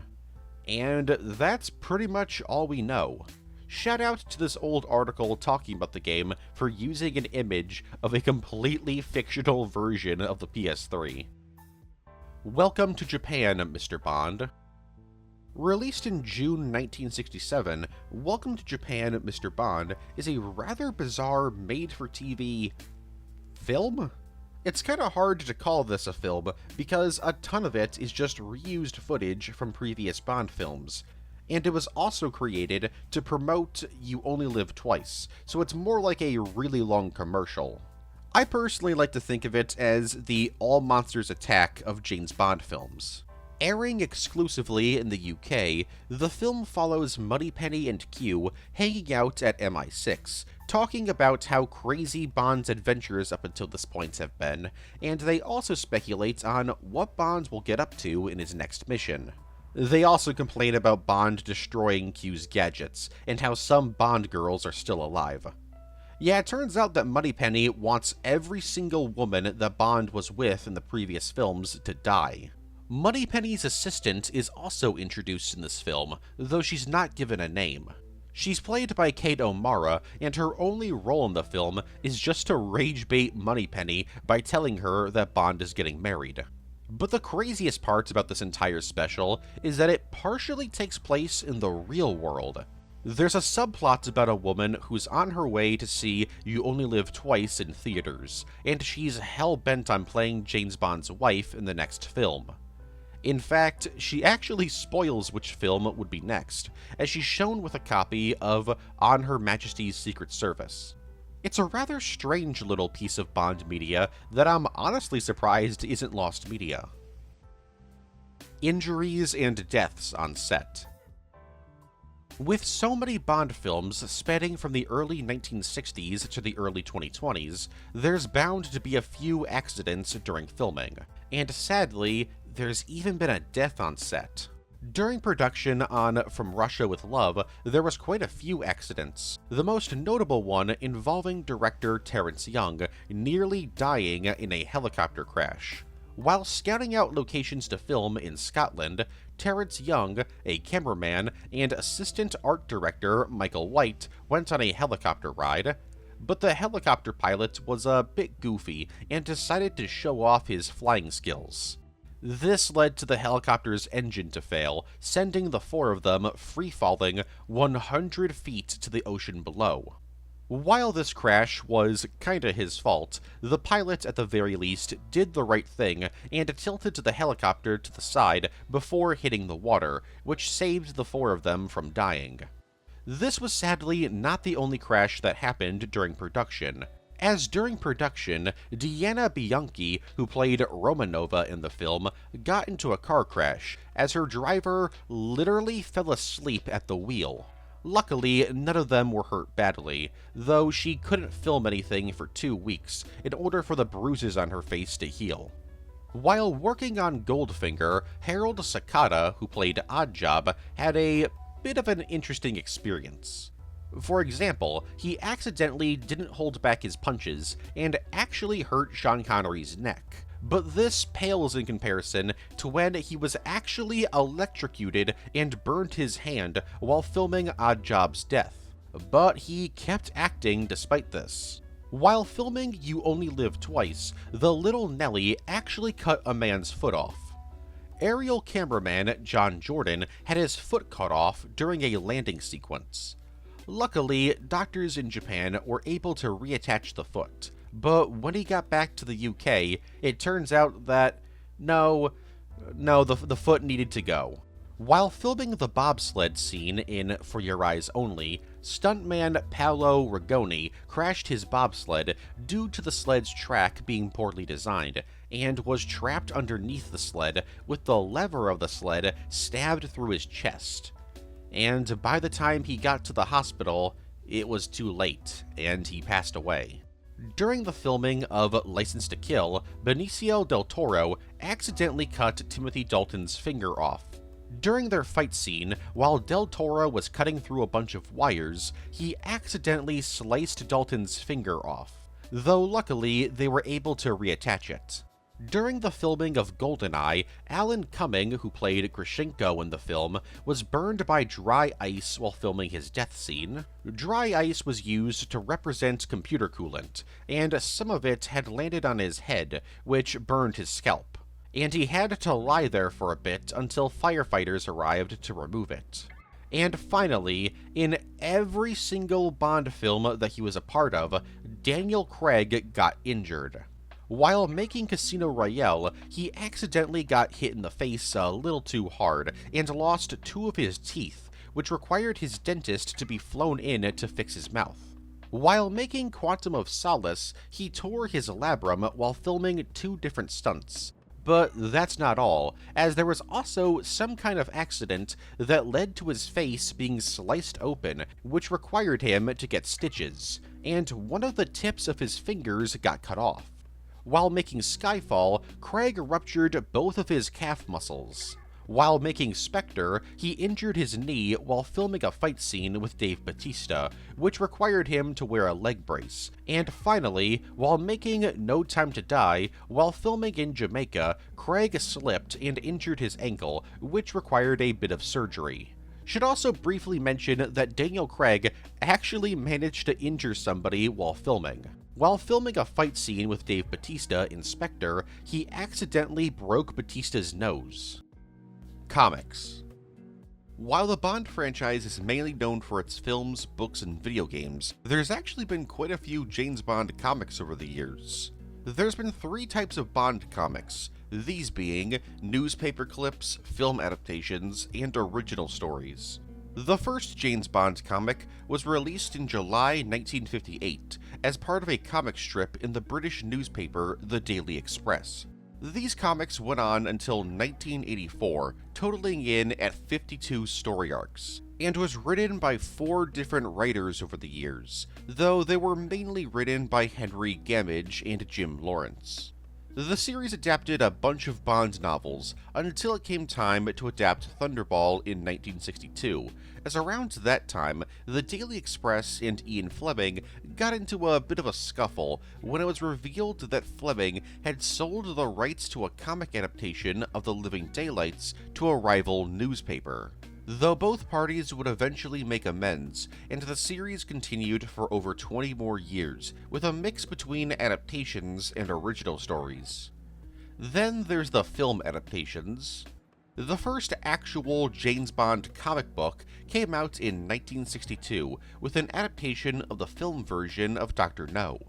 Speaker 1: And that's pretty much all we know. Shout out to this old article talking about the game for using an image of a completely fictional version of the PS3. Welcome to Japan, Mr. Bond. Released in June 1967, Welcome to Japan, Mr. Bond is a rather bizarre made-for-TV film? It's kinda hard to call this a film because a ton of it is just reused footage from previous Bond films, and it was also created to promote You Only Live Twice, so it's more like a really long commercial. I personally like to think of it as the All Monsters Attack of James Bond films. Airing exclusively in the UK, the film follows Moneypenny and Q hanging out at MI6, talking about how crazy Bond's adventures up until this point have been, and they also speculate on what Bond will get up to in his next mission. They also complain about Bond destroying Q's gadgets, and how some Bond girls are still alive. Yeah, it turns out that Moneypenny wants every single woman that Bond was with in the previous films to die. Moneypenny's assistant is also introduced in this film, though she's not given a name. She's played by Kate O'Mara, and her only role in the film is just to rage bait Moneypenny by telling her that Bond is getting married. But the craziest part about this entire special is that it partially takes place in the real world. There's a subplot about a woman who's on her way to see You Only Live Twice in theaters, and she's hell-bent on playing James Bond's wife in the next film. In fact, she actually spoils which film would be next, as she's shown with a copy of On Her Majesty's Secret Service. It's a rather strange little piece of Bond media that I'm honestly surprised isn't lost media. Injuries and deaths on set. With so many Bond films spanning from the early 1960s to the early 2020s, there's bound to be a few accidents during filming, and sadly, there's even been a death on set. During production on From Russia with Love, there was quite a few accidents, the most notable one involving director Terence Young nearly dying in a helicopter crash. While scouting out locations to film in Scotland, Terence Young, a cameraman, and assistant art director Michael White went on a helicopter ride, but the helicopter pilot was a bit goofy and decided to show off his flying skills. This led to the helicopter's engine to fail, sending the four of them free-falling 100 feet to the ocean below. While this crash was kinda his fault, the pilot at the very least did the right thing and tilted the helicopter to the side before hitting the water, which saved the four of them from dying. This was sadly not the only crash that happened during production, as during production, Deanna Bianchi, who played Romanova in the film, got into a car crash, as her driver literally fell asleep at the wheel. Luckily, none of them were hurt badly, though she couldn't film anything for 2 weeks in order for the bruises on her face to heal. While working on Goldfinger, Harold Sakata, who played Oddjob, had a bit of an interesting experience. For example, he accidentally didn't hold back his punches and actually hurt Sean Connery's neck. But this pales in comparison to when he was actually electrocuted and burned his hand while filming Oddjob's death. But he kept acting despite this. While filming You Only Live Twice, the little Nelly actually cut a man's foot off. Aerial cameraman John Jordan had his foot cut off during a landing sequence. Luckily, doctors in Japan were able to reattach the foot, but when he got back to the UK, it turns out that, no, the foot needed to go. While filming the bobsled scene in For Your Eyes Only, stuntman Paolo Rigoni crashed his bobsled due to the sled's track being poorly designed, and was trapped underneath the sled with the lever of the sled stabbed through his chest. And by the time he got to the hospital, it was too late, and he passed away. During the filming of License to Kill, Benicio del Toro accidentally cut Timothy Dalton's finger off. During their fight scene, while Del Toro was cutting through a bunch of wires, he accidentally sliced Dalton's finger off, though luckily they were able to reattach it. During the filming of GoldenEye, Alan Cumming, who played Grishenko in the film, was burned by dry ice while filming his death scene. Dry ice was used to represent computer coolant, and some of it had landed on his head, which burned his scalp, and he had to lie there for a bit until firefighters arrived to remove it. And finally, in every single Bond film that he was a part of, Daniel Craig got injured. While making Casino Royale, he accidentally got hit in the face a little too hard and lost 2 of his teeth, which required his dentist to be flown in to fix his mouth. While making Quantum of Solace, he tore his labrum while filming 2 different stunts. But that's not all, as there was also some kind of accident that led to his face being sliced open, which required him to get stitches, and one of the tips of his fingers got cut off. While making Skyfall, Craig ruptured both of his calf muscles. While making Spectre, he injured his knee while filming a fight scene with Dave Bautista, which required him to wear a leg brace. And finally, while making No Time to Die, while filming in Jamaica, Craig slipped and injured his ankle, which required a bit of surgery. Should also briefly mention that Daniel Craig actually managed to injure somebody while filming. While filming a fight scene with Dave Bautista in Spectre, he accidentally broke Bautista's nose. Comics. While the Bond franchise is mainly known for its films, books, and video games, there's actually been quite a few James Bond comics over the years. There's been 3 types of Bond comics, these being newspaper clips, film adaptations, and original stories. The first James Bond comic was released in July 1958 as part of a comic strip in the British newspaper The Daily Express. These comics went on until 1984, totaling in at 52 story arcs, and was written by 4 different writers over the years, though they were mainly written by Henry Gamage and Jim Lawrence. The series adapted a bunch of Bond novels until it came time to adapt Thunderball in 1962, as around that time, the Daily Express and Ian Fleming got into a bit of a scuffle when it was revealed that Fleming had sold the rights to a comic adaptation of The Living Daylights to a rival newspaper. Though both parties would eventually make amends, and the series continued for over 20 more years, with a mix between adaptations and original stories. Then there's the film adaptations. The first actual James Bond comic book came out in 1962, with an adaptation of the film version of Dr. No.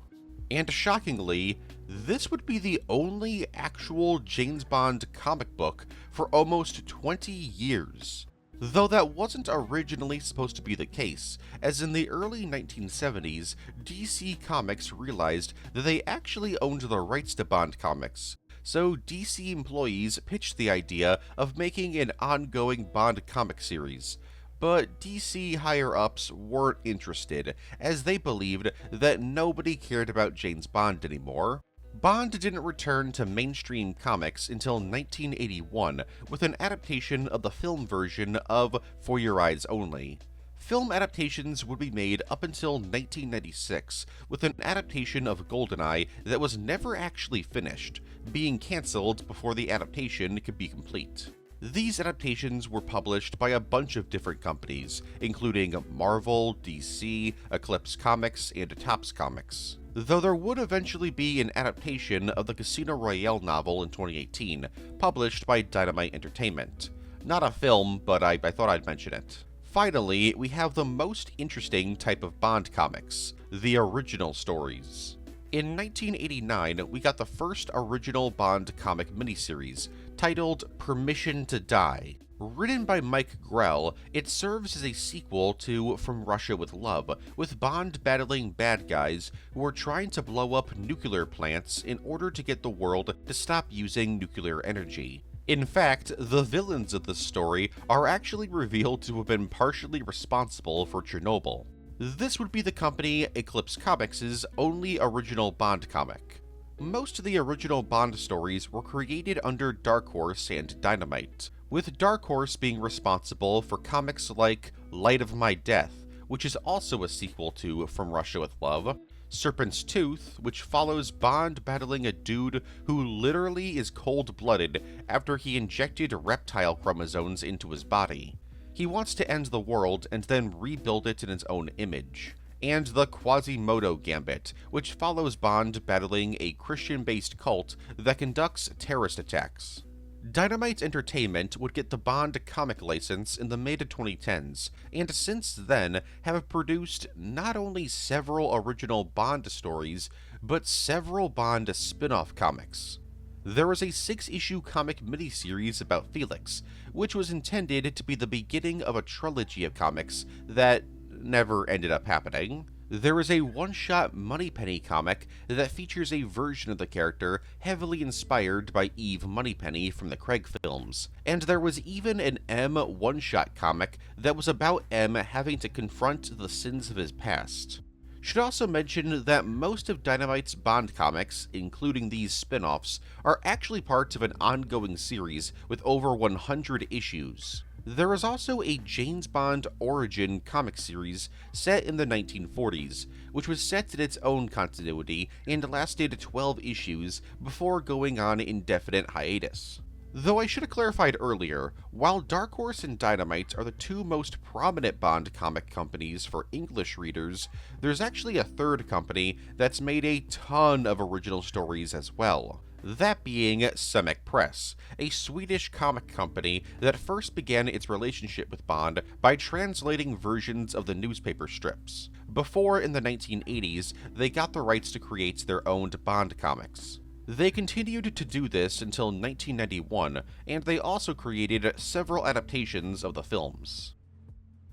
Speaker 1: And shockingly, this would be the only actual James Bond comic book for almost 20 years. Though that wasn't originally supposed to be the case, as in the early 1970s, DC Comics realized that they actually owned the rights to Bond comics, so DC employees pitched the idea of making an ongoing Bond comic series. But DC higher-ups weren't interested, as they believed that nobody cared about James Bond anymore. Bond didn't return to mainstream comics until 1981 with an adaptation of the film version of For Your Eyes Only. Film adaptations would be made up until 1996, with an adaptation of GoldenEye that was never actually finished, being cancelled before the adaptation could be complete. These adaptations were published by a bunch of different companies, including Marvel, DC, Eclipse Comics, and Topps Comics. Though there would eventually be an adaptation of the Casino Royale novel in 2018, published by Dynamite Entertainment. Not a film, but I thought I'd mention it. Finally, we have the most interesting type of Bond comics, the original stories. In 1989, we got the first original Bond comic miniseries, titled Permission to Die. Written by Mike Grell, it serves as a sequel to From Russia with Love, with Bond battling bad guys who are trying to blow up nuclear plants in order to get the world to stop using nuclear energy. In fact, the villains of this story are actually revealed to have been partially responsible for Chernobyl. This would be the company Eclipse Comics' only original Bond comic. Most of the original Bond stories were created under Dark Horse and Dynamite, with Dark Horse being responsible for comics like Light of My Death, which is also a sequel to From Russia with Love, Serpent's Tooth, which follows Bond battling a dude who literally is cold-blooded after he injected reptile chromosomes into his body. He wants to end the world and then rebuild it in his own image. And the Quasimodo Gambit, which follows Bond battling a Christian-based cult that conducts terrorist attacks. Dynamite Entertainment would get the Bond comic license in the mid-2010s, and since then have produced not only several original Bond stories, but several Bond spin-off comics. There was a 6-issue comic miniseries about Felix, which was intended to be the beginning of a trilogy of comics that never ended up happening. There is a one-shot Moneypenny comic that features a version of the character heavily inspired by Eve Moneypenny from the Craig films. And there was even an M one-shot comic that was about M having to confront the sins of his past. Should also mention that most of Dynamite's Bond comics, including these spin-offs, are actually parts of an ongoing series with over 100 issues. There is also a James Bond origin comic series set in the 1940s, which was set in its own continuity and lasted 12 issues before going on indefinite hiatus. Though I should have clarified earlier, while Dark Horse and Dynamite are the two most prominent Bond comic companies for English readers, there's actually a third company that's made a ton of original stories as well. That being Semek Press, a Swedish comic company that first began its relationship with Bond by translating versions of the newspaper strips, before in the 1980s they got the rights to create their own Bond comics. They continued to do this until 1991, and they also created several adaptations of the films.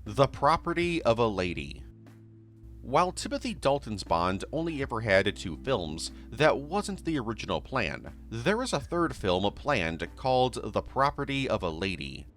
Speaker 1: The Property of a Lady. While Timothy Dalton's Bond only ever had 2 films, that wasn't the original plan. There was a third film planned called The Property of a Lady.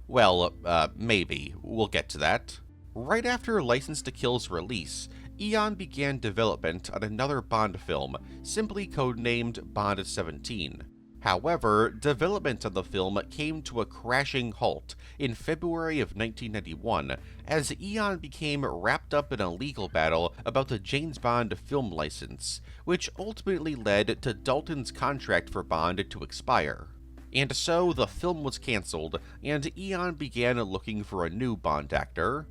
Speaker 1: Well, maybe. We'll get to that. Right after License to Kill's release, Eon began development on another Bond film, simply codenamed Bond 17. However, development on the film came to a crashing halt in February of 1991 as Eon became wrapped up in a legal battle about the James Bond film license, which ultimately led to Dalton's contract for Bond to expire. And so the film was cancelled, and Eon began looking for a new Bond actor.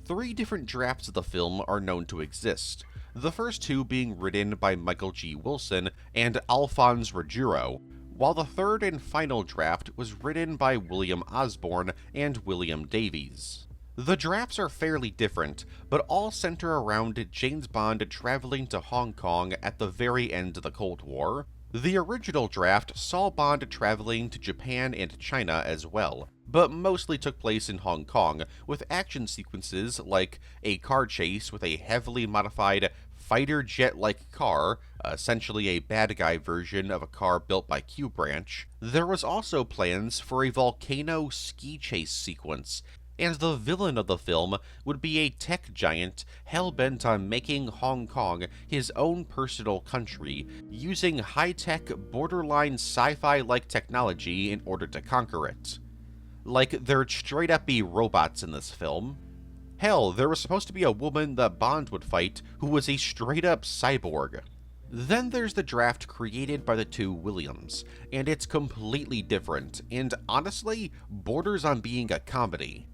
Speaker 1: 3 different drafts of the film are known to exist, the first 2 being written by Michael G. Wilson and Alphonse Ruggiero, while the third and final draft was written by William Osborne and William Davies. The drafts are fairly different, but all center around James Bond traveling to Hong Kong at the very end of the Cold War. The original draft saw Bond traveling to Japan and China as well, but mostly took place in Hong Kong, with action sequences like a car chase with a heavily modified fighter jet-like car, essentially a bad guy version of a car built by Q Branch. There was also plans for a volcano ski chase sequence, and the villain of the film would be a tech giant hell-bent on making Hong Kong his own personal country, using high-tech, borderline sci-fi-like technology in order to conquer it. Like, there'd straight-up be robots in this film. Hell, there was supposed to be a woman that Bond would fight who was a straight-up cyborg. Then there's the draft created by the 2 Williams, and it's completely different, and honestly, borders on being a comedy.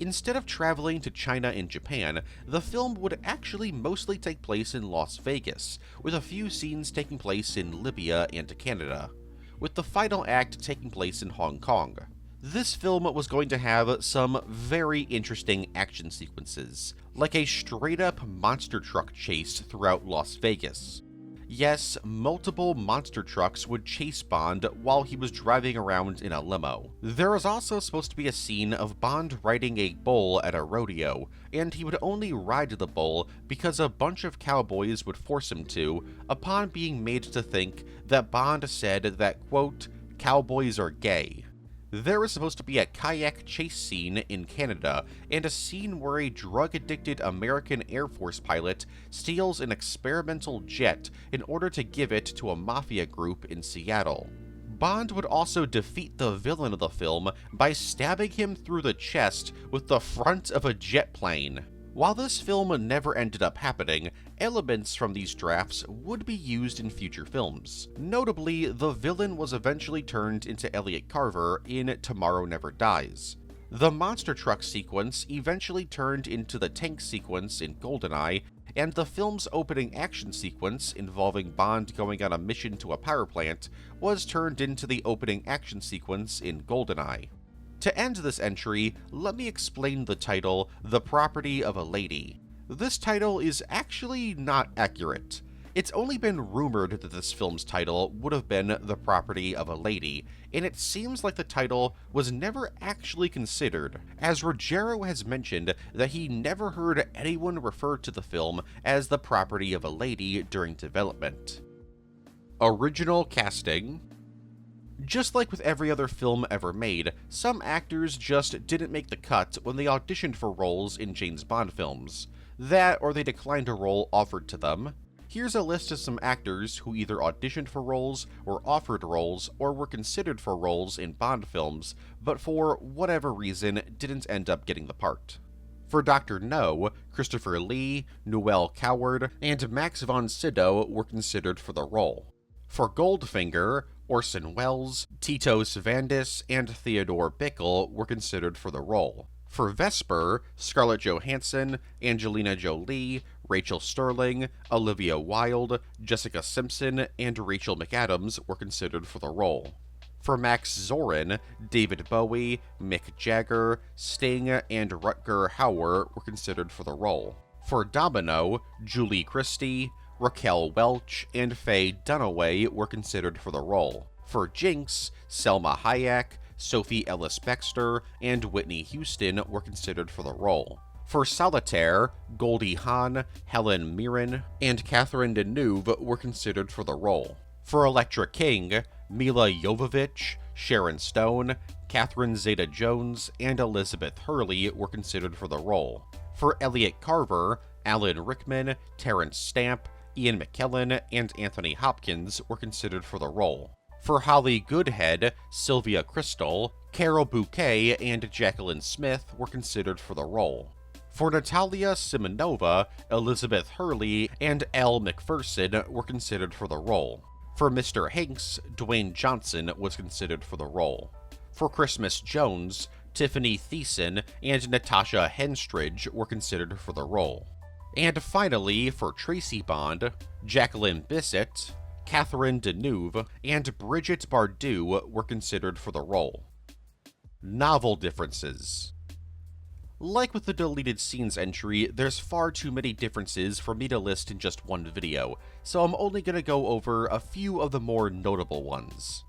Speaker 1: Instead of traveling to China and Japan, the film would actually mostly take place in Las Vegas, with a few scenes taking place in Libya and Canada, with the final act taking place in Hong Kong. This film was going to have some very interesting action sequences, like a straight-up monster truck chase throughout Las Vegas. Yes, multiple monster trucks would chase Bond while he was driving around in a limo. There was also supposed to be a scene of Bond riding a bull at a rodeo, and he would only ride the bull because a bunch of cowboys would force him to, upon being made to think that Bond said that, quote, "cowboys are gay." There was supposed to be a kayak chase scene in Canada, and a scene where a drug-addicted American Air Force pilot steals an experimental jet in order to give it to a mafia group in Seattle. Bond would also defeat the villain of the film by stabbing him through the chest with the front of a jet plane. While this film never ended up happening, elements from these drafts would be used in future films. Notably, the villain was eventually turned into Elliot Carver in Tomorrow Never Dies. The monster truck sequence eventually turned into the tank sequence in GoldenEye, and the film's opening action sequence involving Bond going on a mission to a power plant was turned into the opening action sequence in GoldenEye. To end this entry, let me explain the title, The Property of a Lady. This title is actually not accurate. It's only been rumored that this film's title would have been The Property of a Lady, and it seems like the title was never actually considered, as Ruggiero has mentioned that he never heard anyone refer to the film as The Property of a Lady during development. Original casting. Just like with every other film ever made, some actors just didn't make the cut when they auditioned for roles in James Bond films. That, or they declined a role offered to them. Here's a list of some actors who either auditioned for roles, were offered roles, or were considered for roles in Bond films, but for whatever reason didn't end up getting the part. For Dr. No, Christopher Lee, Noel Coward, and Max von Sydow were considered for the role. For Goldfinger, Orson Welles, Tito Svandes, and Theodore Bickle were considered for the role. For Vesper, Scarlett Johansson, Angelina Jolie, Rachel Sterling, Olivia Wilde, Jessica Simpson, and Rachel McAdams were considered for the role. For Max Zorin, David Bowie, Mick Jagger, Sting, and Rutger Hauer were considered for the role. For Domino, Julie Christie, Raquel Welch, and Faye Dunaway were considered for the role. For Jinx, Selma Hayek, Sophie Ellis-Bextor, and Whitney Houston were considered for the role. For Solitaire, Goldie Hawn, Helen Mirren, and Catherine Deneuve were considered for the role. For Elektra King, Mila Jovovich, Sharon Stone, Catherine Zeta-Jones, and Elizabeth Hurley were considered for the role. For Elliot Carver, Alan Rickman, Terrence Stamp, Ian McKellen, and Anthony Hopkins were considered for the role. For Holly Goodhead, Sylvia Crystal, Carol Bouquet, and Jacqueline Smith were considered for the role. For Natalia Simonova, Elizabeth Hurley, and Elle Macpherson were considered for the role. For Mr. Hanks, Dwayne Johnson was considered for the role. For Christmas Jones, Tiffany Thiessen and Natasha Henstridge were considered for the role. And finally, for Tracy Bond, Jacqueline Bisset, Catherine Deneuve, and Brigitte Bardot were considered for the role. Novel differences. Like with the deleted scenes entry, there's far too many differences for me to list in just one video, so I'm only going to go over a few of the more notable ones.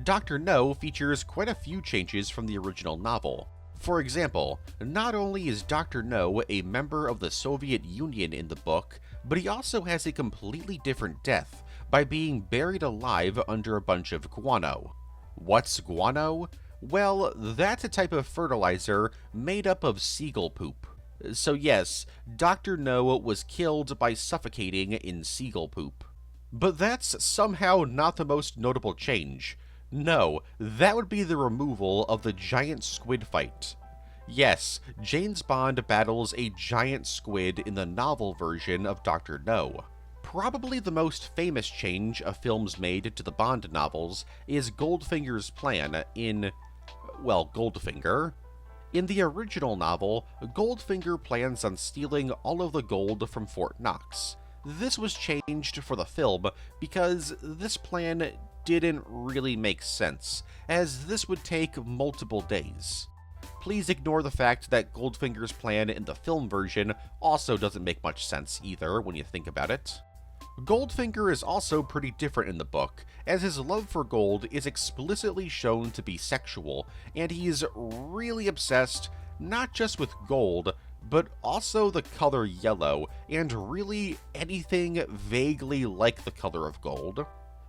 Speaker 1: Dr. No features quite a few changes from the original novel. For example, not only is Dr. No a member of the Soviet Union in the book, but he also has a completely different death by being buried alive under a bunch of guano. What's guano? Well, that's a type of fertilizer made up of seagull poop. So yes, Dr. No was killed by suffocating in seagull poop. But that's somehow not the most notable change. No, that would be the removal of the giant squid fight. Yes, James Bond battles a giant squid in the novel version of Dr. No. Probably the most famous change a film's made to the Bond novels is Goldfinger's plan in, well, Goldfinger. In the original novel, Goldfinger plans on stealing all of the gold from Fort Knox. This was changed for the film because this plan didn't really make sense, as this would take multiple days. Please ignore the fact that Goldfinger's plan in the film version also doesn't make much sense either when you think about it. Goldfinger is also pretty different in the book, as his love for gold is explicitly shown to be sexual, and he's really obsessed not just with gold, but also the color yellow, and really anything vaguely like the color of gold.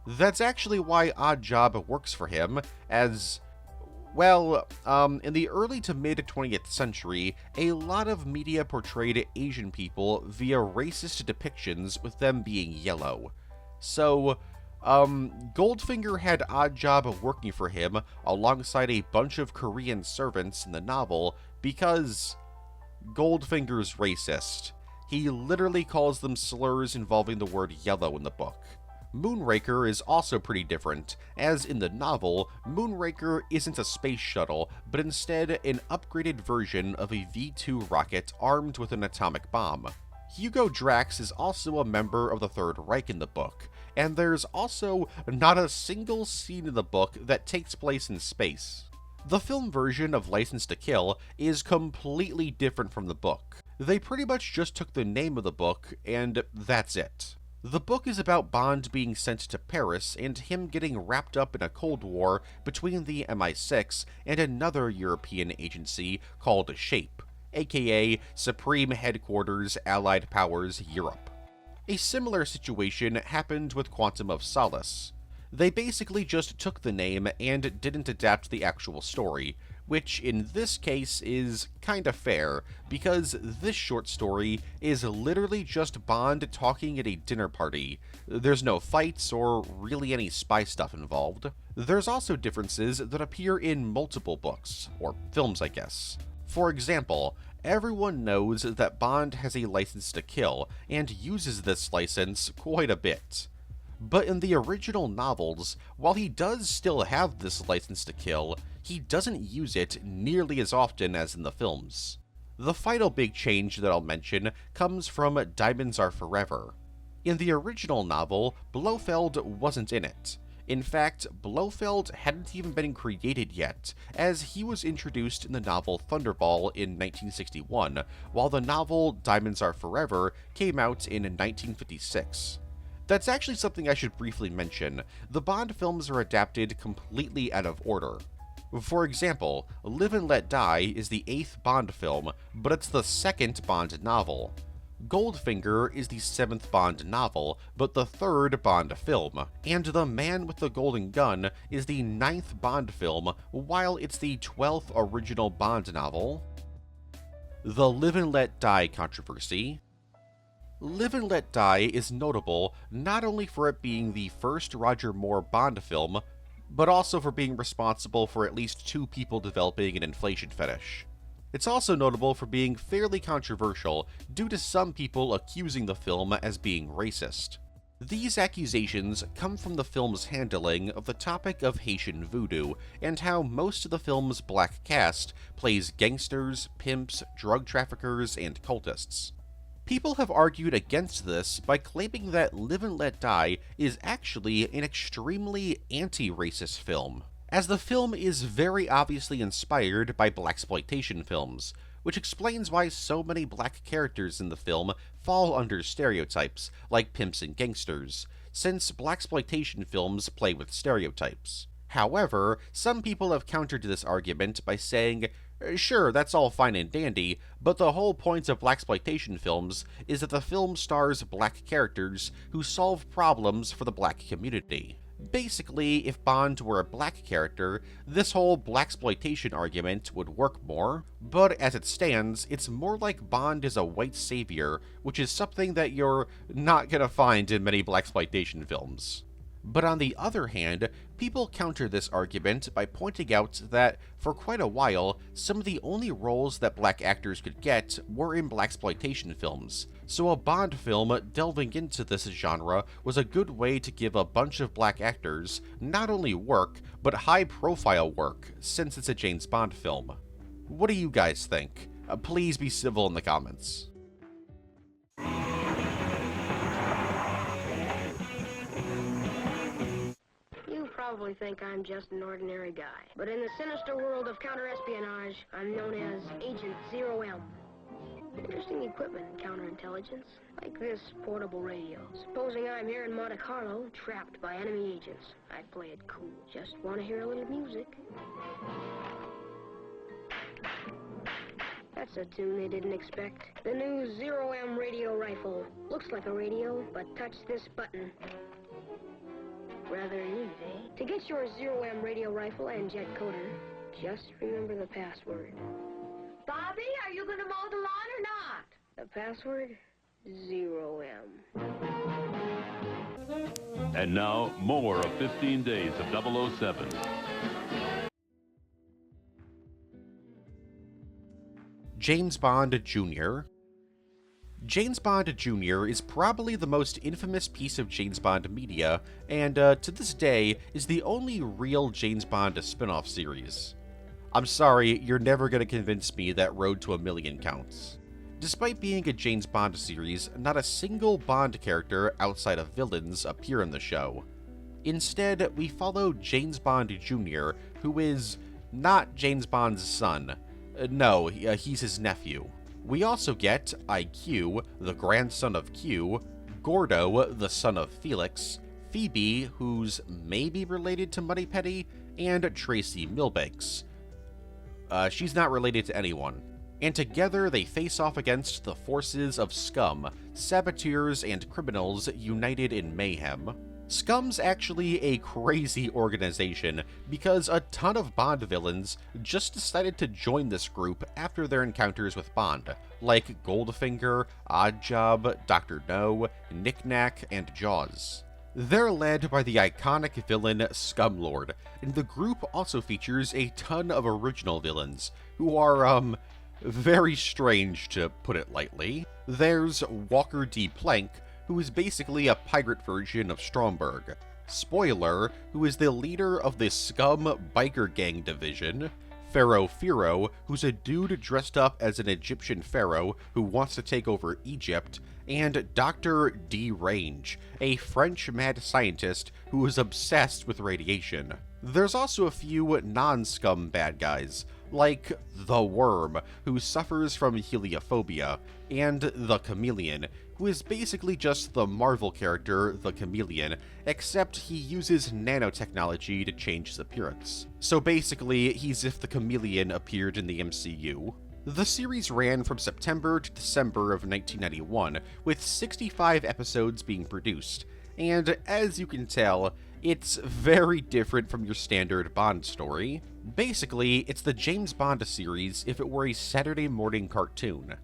Speaker 1: That's actually why Oddjob works for him, as well, in the early to mid 20th century, a lot of media portrayed Asian people via racist depictions with them being yellow. So, Goldfinger had Oddjob working for him alongside a bunch of Korean servants in the novel because Goldfinger's racist. He literally calls them slurs involving the word yellow in the book. Moonraker is also pretty different, as in the novel, Moonraker isn't a space shuttle, but instead an upgraded version of a V-2 rocket armed with an atomic bomb. Hugo Drax is also a member of the Third Reich in the book, and there's also not a single scene in the book that takes place in space. The film version of License to Kill is completely different from the book. They pretty much just took the name of the book, and that's it. The book is about Bond being sent to Paris and him getting wrapped up in a Cold War between the MI6 and another European agency called SHAPE, aka Supreme Headquarters Allied Powers Europe. A similar situation happened with Quantum of Solace. They basically just took the name and didn't adapt the actual story, which in this case is kinda fair, because this short story is literally just Bond talking at a dinner party. There's no fights or really any spy stuff involved. There's also differences that appear in multiple books, or films I guess. For example, everyone knows that Bond has a license to kill, and uses this license quite a bit. But in the original novels, while he does still have this license to kill, he doesn't use it nearly as often as in the films. The final big change that I'll mention comes from Diamonds Are Forever. In the original novel, Blofeld wasn't in it. In fact, Blofeld hadn't even been created yet, as he was introduced in the novel Thunderball in 1961, while the novel Diamonds Are Forever came out in 1956. That's actually something I should briefly mention. The Bond films are adapted completely out of order. For example, Live and Let Die is the 8th Bond film, but it's the 2nd Bond novel. Goldfinger is the 7th Bond novel, but the 3rd Bond film, and The Man with the Golden Gun is the 9th Bond film, while it's the 12th original Bond novel. The Live and Let Die controversy. Live and Let Die is notable not only for it being the first Roger Moore Bond film, but also for being responsible for at least 2 people developing an inflation fetish. It's also notable for being fairly controversial due to some people accusing the film as being racist. These accusations come from the film's handling of the topic of Haitian voodoo and how most of the film's black cast plays gangsters, pimps, drug traffickers, and cultists. People have argued against this by claiming that Live and Let Die is actually an extremely anti-racist film, as the film is very obviously inspired by blaxploitation films, which explains why so many black characters in the film fall under stereotypes, like pimps and gangsters, since blaxploitation films play with stereotypes. However, some people have countered this argument by saying, sure, that's all fine and dandy, but the whole point of blaxploitation films is that the film stars black characters who solve problems for the black community. Basically, if Bond were a black character, this whole blaxploitation argument would work more, but as it stands, it's more like Bond is a white savior, which is something that you're not gonna find in many blaxploitation films. But on the other hand, people counter this argument by pointing out that, for quite a while, some of the only roles that black actors could get were in blaxploitation films, so a Bond film delving into this genre was a good way to give a bunch of black actors not only work, but high-profile work, since it's a James Bond film. What do you guys think? Please be civil in the comments.
Speaker 5: Probably think I'm just an ordinary guy. But in the sinister world of counter-espionage, I'm known as Agent Zero M. Interesting equipment and counterintelligence, like this portable radio. Supposing I'm here in Monte Carlo, trapped by enemy agents. I'd play it cool. Just want to hear a little music. That's a tune they didn't expect. The new 0M radio rifle. Looks like a radio, but touch this button. Rather neat, eh? To get your 0M radio rifle and jet coder, just remember the password. Bobby, are you gonna mow the lawn or not? The password? 0M.
Speaker 7: And now, more of 15 Days of 007.
Speaker 1: James Bond Jr. James Bond Jr. is probably the most infamous piece of James Bond media, and to this day is the only real James Bond spin-off series. I'm sorry, you're never going to convince me that Road to a Million counts. Despite being a James Bond series, not a single Bond character outside of villains appear in the show. Instead, we follow James Bond Jr., who is not James Bond's son. No, he's his nephew. We also get IQ, the grandson of Q, Gordo, the son of Felix, Phoebe, who's maybe related to Moneypenny, and Tracy Milbanks. She's not related to anyone. And together they face off against the forces of Scum, saboteurs and criminals united in mayhem. Scum's actually a crazy organization because a ton of Bond villains just decided to join this group after their encounters with Bond, like Goldfinger, Oddjob, Dr. No, Knick-Knack, and Jaws. They're led by the iconic villain Scumlord, and the group also features a ton of original villains, who are, very strange to put it lightly. There's Walker D. Plank, who is basically a pirate version of Stromberg. Spoiler, who is the leader of the Scum biker gang division. Pharaoh Firo, who's a dude dressed up as an Egyptian pharaoh who wants to take over Egypt. And Dr. D. Range, a French mad scientist who is obsessed with radiation. There's also a few non-Scum bad guys, like the Worm, who suffers from heliophobia, and the Chameleon, who is basically just the Marvel character, the Chameleon, except he uses nanotechnology to change his appearance. So basically, he's if the Chameleon appeared in the MCU. The series ran from September to December of 1991, with 65 episodes being produced, and as you can tell, it's very different from your standard Bond story. Basically, it's the James Bond series if it were a Saturday morning cartoon.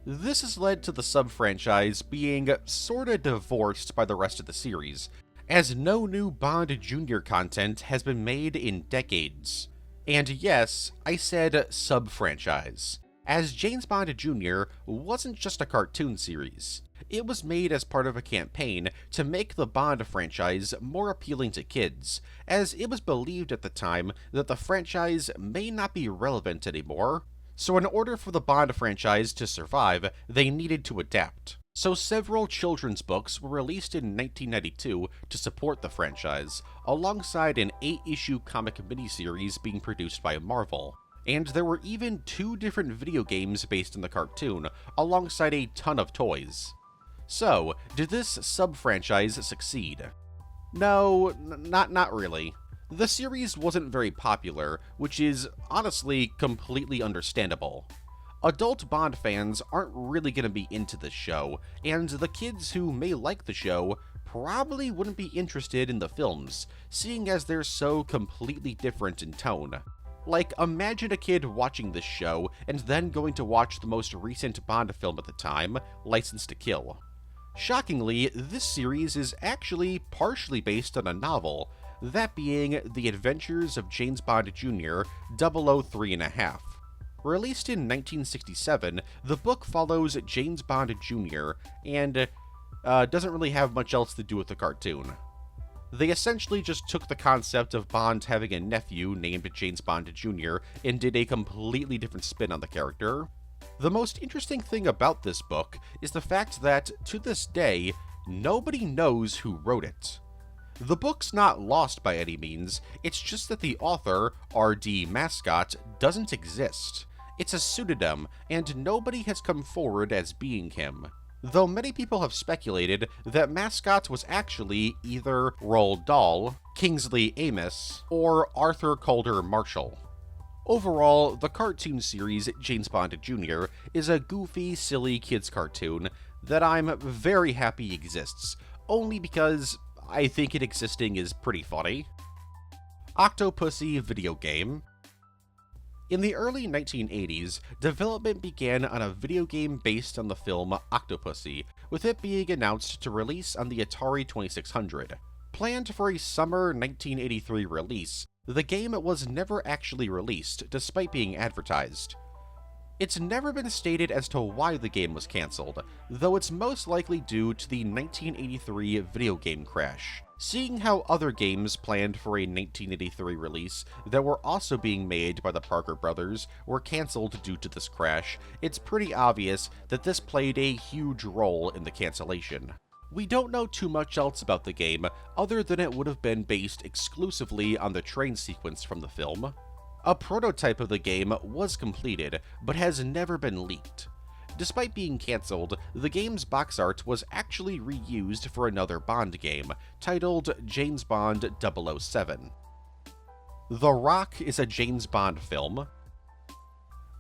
Speaker 1: This has led to the sub-franchise being sorta divorced by the rest of the series, as no new Bond Jr. content has been made in decades. And yes, I said sub-franchise, as James Bond Jr. wasn't just a cartoon series. It was made as part of a campaign to make the Bond franchise more appealing to kids, as it was believed at the time that the franchise may not be relevant anymore. So in order for the Bond franchise to survive, they needed to adapt. So several children's books were released in 1992 to support the franchise, alongside an 8-issue comic miniseries being produced by Marvel. And there were even 2 different video games based on the cartoon, alongside a ton of toys. So, did this sub-franchise succeed? No, not really. The series wasn't very popular, which is honestly completely understandable. Adult Bond fans aren't really going to be into this show, and the kids who may like the show probably wouldn't be interested in the films, seeing as they're so completely different in tone. Like, imagine a kid watching this show and then going to watch the most recent Bond film at the time, License to Kill. Shockingly, this series is actually partially based on a novel, that being The Adventures of James Bond Jr. 003½. Released in 1967, the book follows James Bond Jr. and doesn't really have much else to do with the cartoon. They essentially just took the concept of Bond having a nephew named James Bond Jr. and did a completely different spin on the character. The most interesting thing about this book is the fact that, to this day, nobody knows who wrote it. The book's not lost by any means, it's just that the author, R.D. Mascot, doesn't exist. It's a pseudonym, and nobody has come forward as being him. Though many people have speculated that mascot was actually either Roald Dahl, Kingsley Amis, or Arthur Calder Marshall. Overall, the cartoon series James Bond Jr. is a goofy, silly kids cartoon that I'm very happy exists, only because I think it existing is pretty funny. Octopussy video game. In the early 1980s, development began on a video game based on the film Octopussy, with it being announced to release on the Atari 2600. Planned for a summer 1983 release, the game was never actually released, despite being advertised. It's never been stated as to why the game was cancelled, though it's most likely due to the 1983 video game crash. Seeing how other games planned for a 1983 release that were also being made by the Parker brothers were cancelled due to this crash, it's pretty obvious that this played a huge role in the cancellation. We don't know too much else about the game, other than it would have been based exclusively on the train sequence from the film. A prototype of the game was completed, but has never been leaked. Despite being cancelled, the game's box art was actually reused for another Bond game, titled James Bond 007. The Rock is a James Bond film.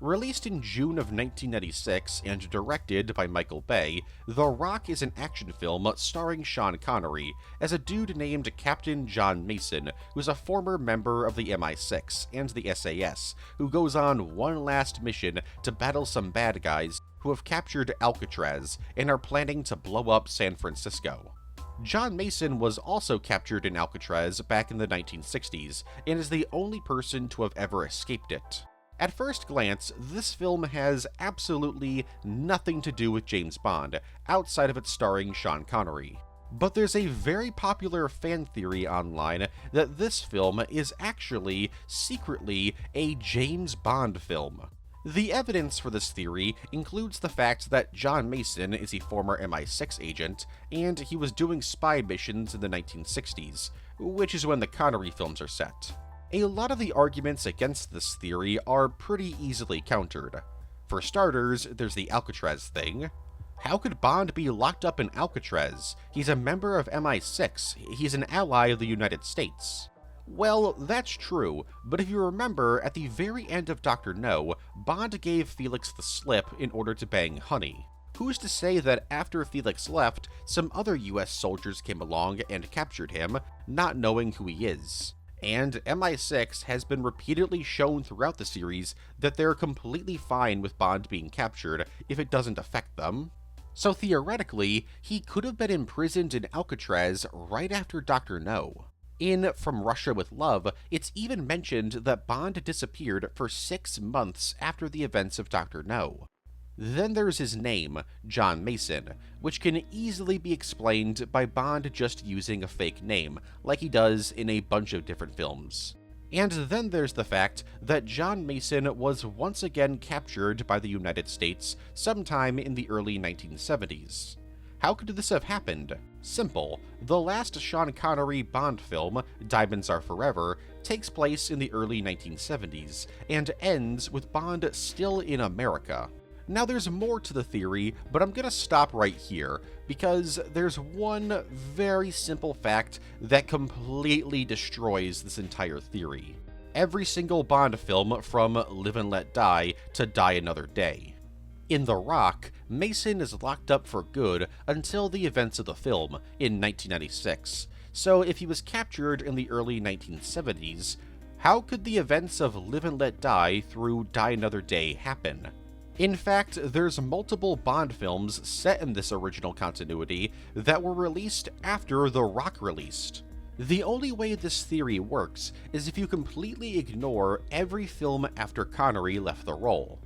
Speaker 1: Released in June of 1996 and directed by Michael Bay, The Rock is an action film starring Sean Connery as a dude named Captain John Mason, who's a former member of the MI6 and the SAS, who goes on one last mission to battle some bad guys who have captured Alcatraz and are planning to blow up San Francisco. John Mason was also captured in Alcatraz back in the 1960s and is the only person to have ever escaped it. At first glance, this film has absolutely nothing to do with James Bond, outside of it starring Sean Connery. But there's a very popular fan theory online that this film is actually, secretly, a James Bond film. The evidence for this theory includes the fact that John Mason is a former MI6 agent, and he was doing spy missions in the 1960s, which is when the Connery films are set. A lot of the arguments against this theory are pretty easily countered. For starters, there's the Alcatraz thing. How could Bond be locked up in Alcatraz? He's a member of MI6. He's an ally of the United States. Well, that's true, but if you remember, at the very end of Dr. No, Bond gave Felix the slip in order to bang Honey. Who's to say that after Felix left, some other US soldiers came along and captured him, not knowing who he is? And MI6 has been repeatedly shown throughout the series that they're completely fine with Bond being captured if it doesn't affect them. So theoretically, he could have been imprisoned in Alcatraz right after Dr. No. In From Russia with Love, it's even mentioned that Bond disappeared for 6 months after the events of Dr. No. Then there's his name, John Mason, which can easily be explained by Bond just using a fake name, like he does in a bunch of different films. And then there's the fact that John Mason was once again captured by the United States sometime in the early 1970s. How could this have happened? Simple. The last Sean Connery Bond film, Diamonds Are Forever, takes place in the early 1970s, and ends with Bond still in America. Now there's more to the theory, but I'm gonna stop right here, because there's one very simple fact that completely destroys this entire theory. Every single Bond film from Live and Let Die to Die Another Day. In The Rock, Mason is locked up for good until the events of the film in 1996, so if he was captured in the early 1970s, how could the events of Live and Let Die through Die Another Day happen? In fact, there's multiple Bond films set in this original continuity that were released after The Rock released. The only way this theory works is if you completely ignore every film after Connery left the role.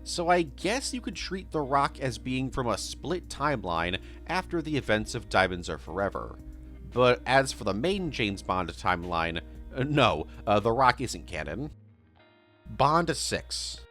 Speaker 1: So I guess you could treat The Rock as being from a split timeline after the events of Diamonds Are Forever. But as for the main James Bond timeline, no, The Rock isn't canon. Bond 6.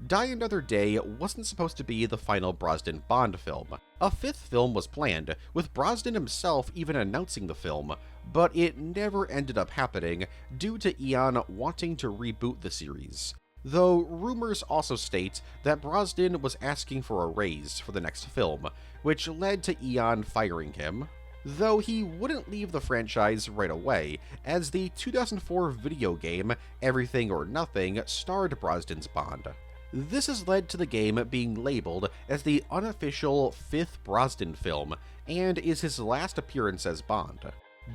Speaker 1: Die Another Day wasn't supposed to be the final Brosnan Bond film. A 5th film was planned, with Brosnan himself even announcing the film, but it never ended up happening due to Eon wanting to reboot the series. Though rumors also state that Brosnan was asking for a raise for the next film, which led to Eon firing him, though he wouldn't leave the franchise right away, as the 2004 video game Everything or Nothing starred Brosnan's Bond. This has led to the game being labeled as the unofficial 5th Brosnan film, and is his last appearance as Bond.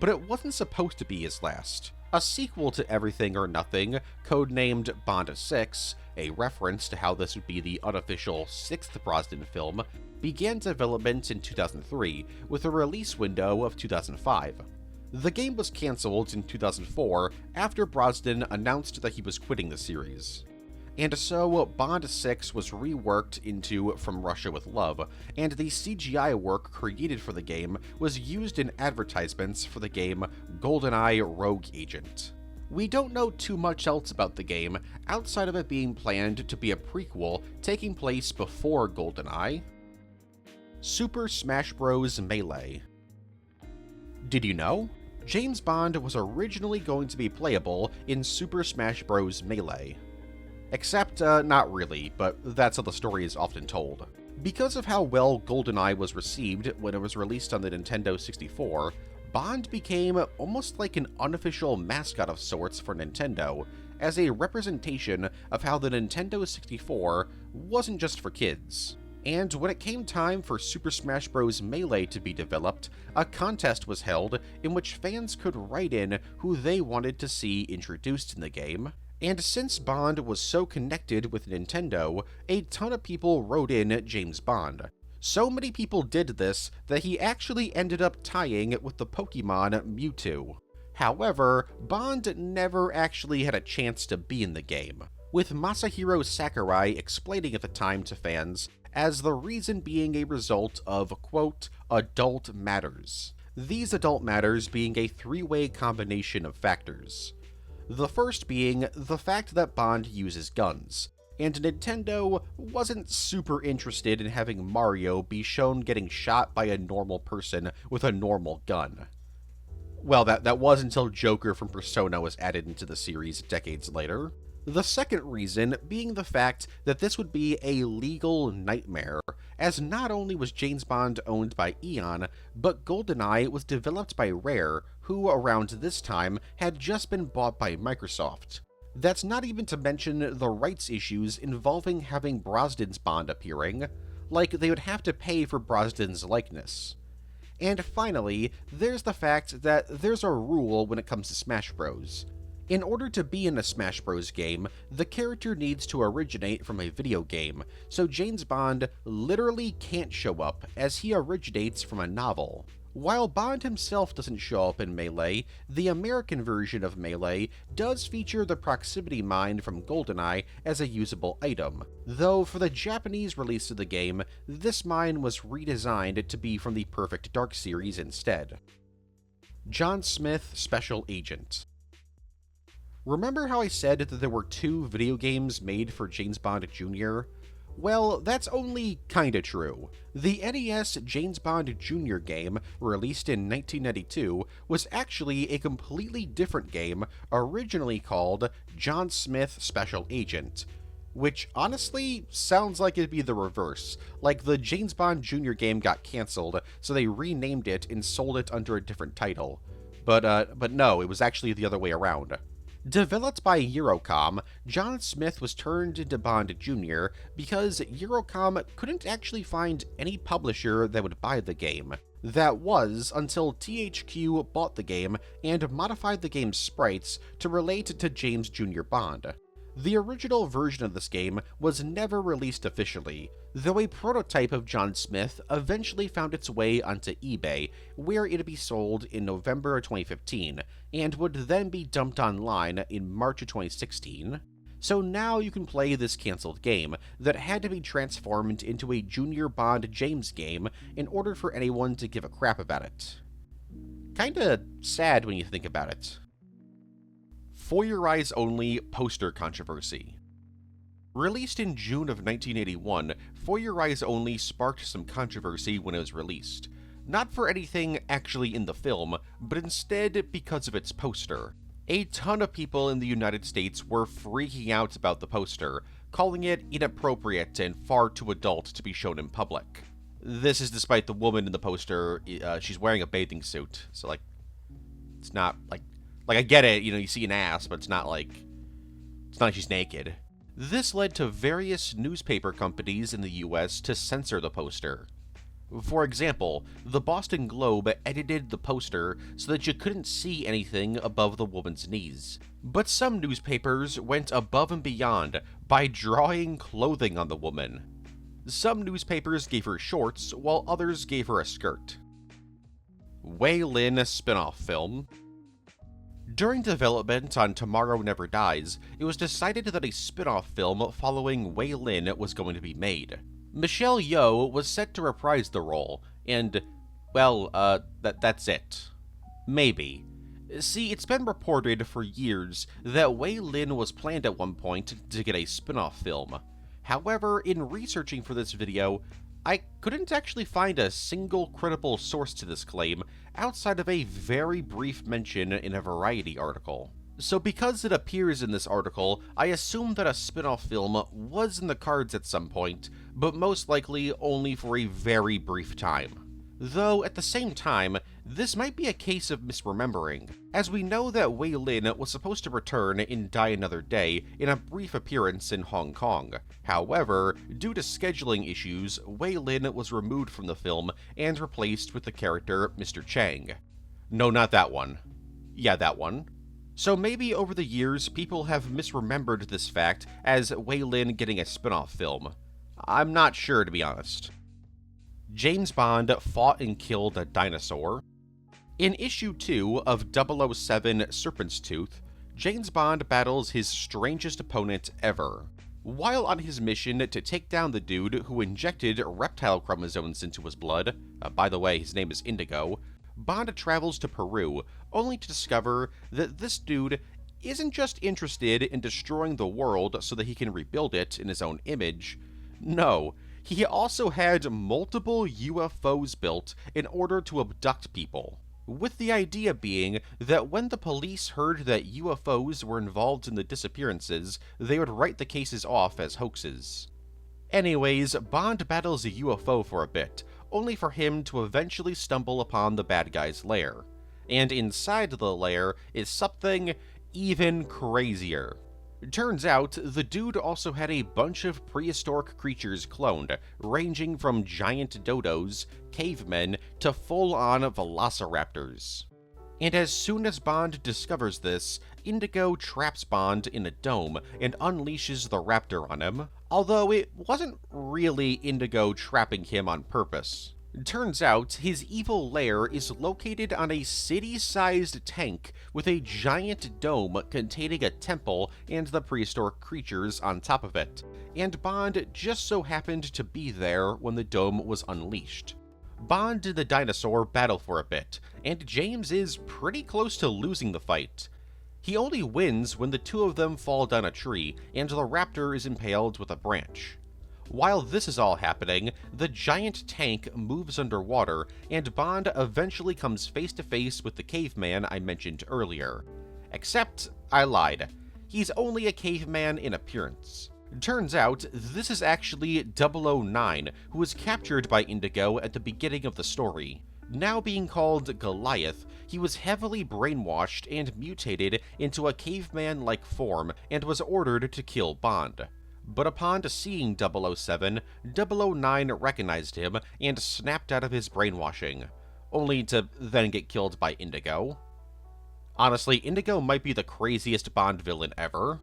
Speaker 1: But it wasn't supposed to be his last. A sequel to Everything or Nothing, codenamed Bond 6, a reference to how this would be the unofficial 6th Brosnan film, began development in 2003 with a release window of 2005. The game was cancelled in 2004 after Brosnan announced that he was quitting the series. And so Bond 6 was reworked into From Russia with Love, and the CGI work created for the game was used in advertisements for the game GoldenEye Rogue Agent. We don't know too much else about the game, outside of it being planned to be a prequel taking place before GoldenEye. Super Smash Bros. Melee. Did you know? James Bond was originally going to be playable in Super Smash Bros. Melee. Except, not really, but that's how the story is often told. Because of how well GoldenEye was received when it was released on the Nintendo 64, Bond became almost like an unofficial mascot of sorts for Nintendo, as a representation of how the Nintendo 64 wasn't just for kids. And when it came time for Super Smash Bros. Melee to be developed, a contest was held in which fans could write in who they wanted to see introduced in the game. And since Bond was so connected with Nintendo, a ton of people wrote in James Bond. So many people did this that he actually ended up tying with the Pokemon Mewtwo. However, Bond never actually had a chance to be in the game, with Masahiro Sakurai explaining at the time to fans as the reason being a result of, quote, adult matters. These adult matters being a three-way combination of factors. The first being the fact that Bond uses guns, and Nintendo wasn't super interested in having Mario be shown getting shot by a normal person with a normal gun. Well, that was until Joker from Persona was added into the series decades later. The second reason being the fact that this would be a legal nightmare, as not only was James Bond owned by Eon, but GoldenEye was developed by Rare, who around this time had just been bought by Microsoft. That's not even to mention the rights issues involving having Brosnan's Bond appearing, like they would have to pay for Brosnan's likeness. And finally, there's the fact that there's a rule when it comes to Smash Bros. In order to be in a Smash Bros. Game, the character needs to originate from a video game, so James Bond literally can't show up as he originates from a novel. While Bond himself doesn't show up in Melee, the American version of Melee does feature the proximity mine from GoldenEye as a usable item, though for the Japanese release of the game, this mine was redesigned to be from the Perfect Dark series instead. John Smith Special Agent. Remember how I said that there were 2 video games made for James Bond Jr.? Well, that's only kinda true. The NES James Bond Jr. game, released in 1992, was actually a completely different game, originally called John Smith Special Agent, which honestly sounds like it'd be the reverse, like the James Bond Jr. game got cancelled, so they renamed it and sold it under a different title. But no, it was actually the other way around. Developed by Eurocom, John Smith was turned into Bond Jr. because Eurocom couldn't actually find any publisher that would buy the game. That was until THQ bought the game and modified the game's sprites to relate to James Jr. Bond. The original version of this game was never released officially, though a prototype of John Smith eventually found its way onto eBay, where it'd be sold in November 2015, and would then be dumped online in March of 2016. So now you can play this cancelled game that had to be transformed into a Junior Bond James game in order for anyone to give a crap about it. Kinda sad when you think about it. For Your Eyes Only poster controversy. Released in June of 1981, For Your Eyes Only sparked some controversy when it was released. Not for anything actually in the film, but instead because of its poster. A ton of people in the United States were freaking out about the poster, calling it inappropriate and far too adult to be shown in public. This is despite the woman in the poster, she's wearing a bathing suit, so it's not like I get it, you see an ass, but it's not like she's naked. This led to various newspaper companies in the US to censor the poster. For example, the Boston Globe edited the poster so that you couldn't see anything above the woman's knees. But some newspapers went above and beyond by drawing clothing on the woman. Some newspapers gave her shorts, while others gave her a skirt. Wei Lin spin-off film. During development on Tomorrow Never Dies, it was decided that a spin-off film following Wei Lin was going to be made. Michelle Yeoh was set to reprise the role, and, well, that's it. Maybe. See, it's been reported for years that Wei Lin was planned at one point to get a spin-off film. However, in researching for this video, I couldn't actually find a single credible source to this claim outside of a very brief mention in a Variety article. So because it appears in this article, I assume that a spin-off film was in the cards at some point, but most likely only for a very brief time. Though, at the same time, this might be a case of misremembering, as we know that Wei Lin was supposed to return in Die Another Day in a brief appearance in Hong Kong. However, due to scheduling issues, Wei Lin was removed from the film and replaced with the character Mr. Chang. No, not that one. Yeah, that one. So maybe over the years, people have misremembered this fact as Wei Lin getting a spin-off film. I'm not sure, to be honest. James Bond fought and killed a dinosaur. In issue 2 of 007 Serpent's Tooth, James Bond battles his strangest opponent ever. While on his mission to take down the dude who injected reptile chromosomes into his blood, by the way, his name is Indigo, Bond travels to Peru, only to discover that this dude isn't just interested in destroying the world so that he can rebuild it in his own image. No, he also had multiple UFOs built in order to abduct people, with the idea being that when the police heard that UFOs were involved in the disappearances, they would write the cases off as hoaxes. Anyways, Bond battles a UFO for a bit, only for him to eventually stumble upon the bad guy's lair. And inside the lair is something even crazier. Turns out, the dude also had a bunch of prehistoric creatures cloned, ranging from giant dodos, cavemen, to full-on velociraptors. And as soon as Bond discovers this, Indigo traps Bond in a dome and unleashes the raptor on him, although it wasn't really Indigo trapping him on purpose. Turns out, his evil lair is located on a city-sized tank with a giant dome containing a temple and the prehistoric creatures on top of it, and Bond just so happened to be there when the dome was unleashed. Bond and the dinosaur battle for a bit, and James is pretty close to losing the fight. He only wins when the two of them fall down a tree and the raptor is impaled with a branch. While this is all happening, the giant tank moves underwater, and Bond eventually comes face to face with the caveman I mentioned earlier. Except, I lied. He's only a caveman in appearance. Turns out, this is actually 009, who was captured by Indigo at the beginning of the story. Now being called Goliath, he was heavily brainwashed and mutated into a caveman-like form and was ordered to kill Bond. But upon seeing 007, 009 recognized him and snapped out of his brainwashing, only to then get killed by Indigo. Honestly, Indigo might be the craziest Bond villain ever.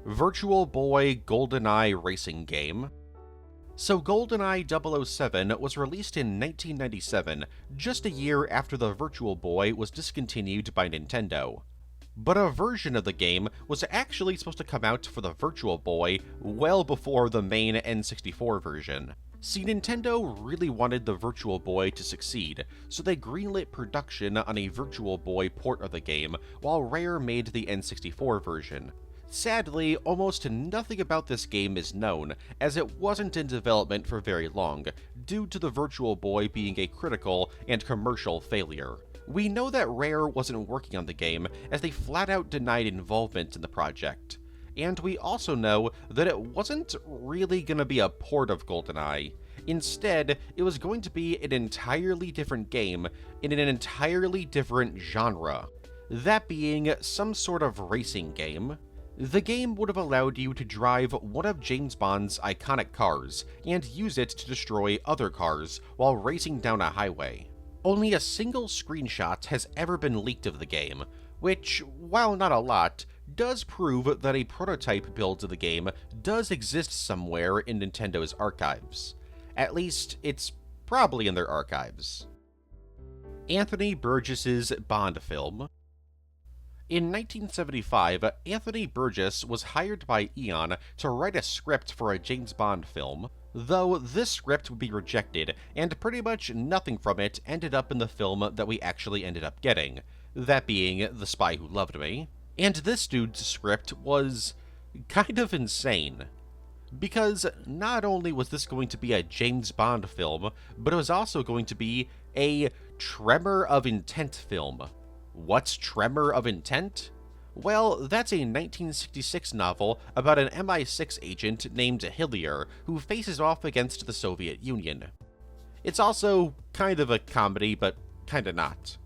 Speaker 1: Virtual Boy GoldenEye racing game. So GoldenEye 007 was released in 1997, just a year after the Virtual Boy was discontinued by Nintendo. But a version of the game was actually supposed to come out for the Virtual Boy well before the main N64 version. See, Nintendo really wanted the Virtual Boy to succeed, so they greenlit production on a Virtual Boy port of the game, while Rare made the N64 version. Sadly, almost nothing about this game is known, as it wasn't in development for very long, due to the Virtual Boy being a critical and commercial failure. We know that Rare wasn't working on the game, as they flat out denied involvement in the project. And we also know that it wasn't really going to be a port of GoldenEye. Instead, it was going to be an entirely different game in an entirely different genre. That being some sort of racing game. The game would have allowed you to drive one of James Bond's iconic cars and use it to destroy other cars while racing down a highway. Only a single screenshot has ever been leaked of the game, which, while not a lot, does prove that a prototype build of the game does exist somewhere in Nintendo's archives. At least, it's probably in their archives. Anthony Burgess's Bond film. In 1975, Anthony Burgess was hired by Eon to write a script for a James Bond film, though this script would be rejected, and pretty much nothing from it ended up in the film that we actually ended up getting, that being The Spy Who Loved Me. And this dude's script was kind of insane. Because not only was this going to be a James Bond film, but it was also going to be a Tremor of Intent film. What's Tremor of Intent? Well, that's a 1966 novel about an MI6 agent named Hillier who faces off against the Soviet Union. It's also kind of a comedy, but kinda not.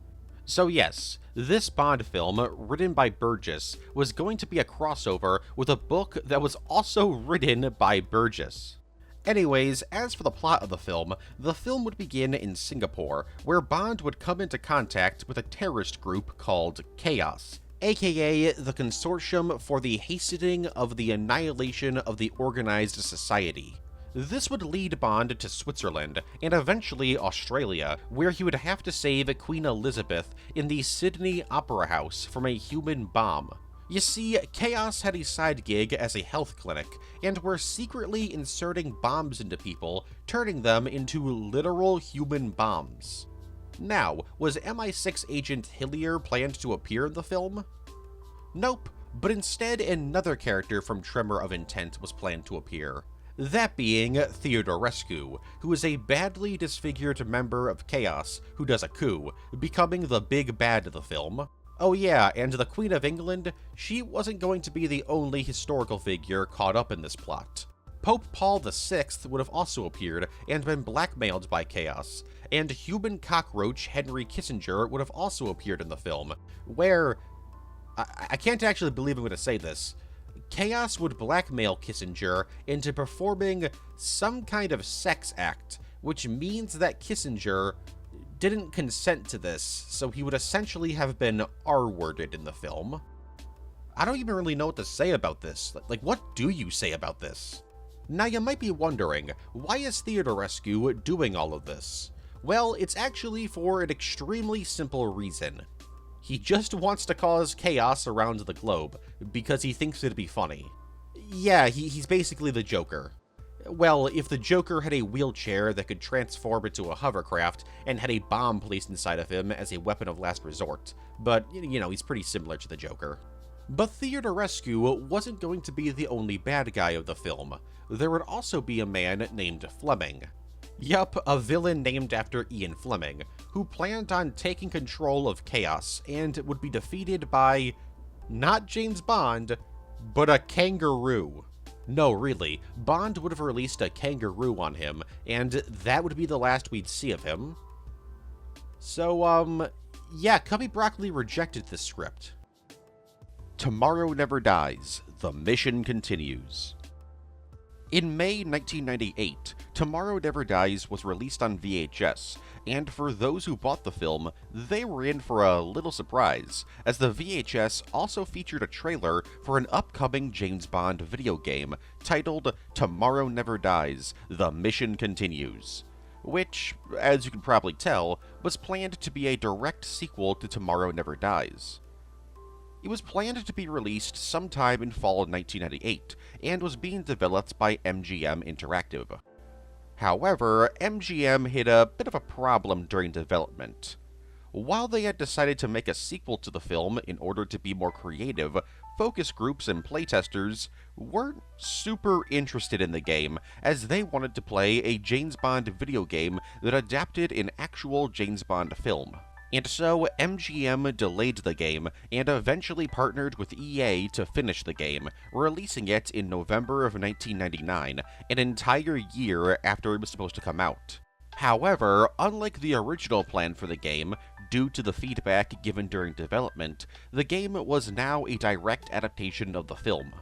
Speaker 1: So yes, this Bond film, written by Burgess, was going to be a crossover with a book that was also written by Burgess. Anyways, as for the plot of the film would begin in Singapore, where Bond would come into contact with a terrorist group called Chaos, aka the Consortium for the Hastening of the Annihilation of the Organized Society. This would lead Bond to Switzerland, and eventually Australia, where he would have to save Queen Elizabeth in the Sydney Opera House from a human bomb. You see, Chaos had a side gig as a health clinic, and were secretly inserting bombs into people, turning them into literal human bombs. Now, was MI6 agent Hillier planned to appear in the film? Nope, but instead another character from Tremor of Intent was planned to appear. That being Theodorescu, who is a badly disfigured member of Chaos who does a coup, becoming the big bad of the film. Oh yeah, and the Queen of England, she wasn't going to be the only historical figure caught up in this plot. Pope Paul VI would have also appeared and been blackmailed by Chaos, and human cockroach Henry Kissinger would have also appeared in the film, where... I can't actually believe I'm going to say this. Chaos would blackmail Kissinger into performing some kind of sex act, which means that Kissinger didn't consent to this, so he would essentially have been R-worded in the film. I don't even really know what to say about this. Like, what do you say about this? Now, you might be wondering, why is Theodorescu doing all of this? Well, it's actually for an extremely simple reason. He just wants to cause chaos around the globe, because he thinks it'd be funny. Yeah, he's basically the Joker. Well, if the Joker had a wheelchair that could transform into a hovercraft, and had a bomb placed inside of him as a weapon of last resort. But, you know, he's pretty similar to the Joker. But Theodorescu wasn't going to be the only bad guy of the film. There would also be a man named Fleming. Yup, a villain named after Ian Fleming, who planned on taking control of Chaos and would be defeated by, not James Bond, but a kangaroo. No, really, Bond would have released a kangaroo on him, and that would be the last we'd see of him. So, yeah, Cubby Broccoli rejected this script. Tomorrow Never Dies, the mission continues. In May 1998, Tomorrow Never Dies was released on VHS, and for those who bought the film, they were in for a little surprise, as the VHS also featured a trailer for an upcoming James Bond video game titled Tomorrow Never Dies, The Mission Continues, which, as you can probably tell, was planned to be a direct sequel to Tomorrow Never Dies. It was planned to be released sometime in fall of 1998, and was being developed by MGM Interactive. However, MGM hit a bit of a problem during development. While they had decided to make a sequel to the film in order to be more creative, focus groups and playtesters weren't super interested in the game, as they wanted to play a James Bond video game that adapted an actual James Bond film. And so MGM delayed the game and eventually partnered with EA to finish the game, releasing it in November of 1999, an entire year after it was supposed to come out. However, unlike the original plan for the game, due to the feedback given during development, the game was now a direct adaptation of the film.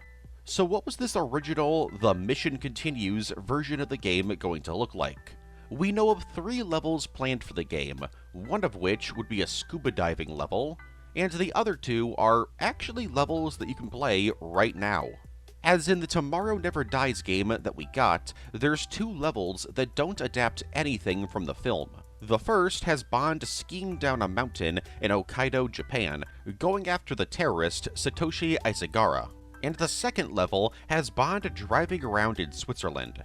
Speaker 1: So what was this original The Mission Continues version of the game going to look like? We know of 3 levels planned for the game, one of which would be a scuba diving level, and the other 2 are actually levels that you can play right now. As in the Tomorrow Never Dies game that we got, there's 2 levels that don't adapt anything from the film. The first has Bond skiing down a mountain in Hokkaido, Japan, going after the terrorist Satoshi Isagara, and the second level has Bond driving around in Switzerland.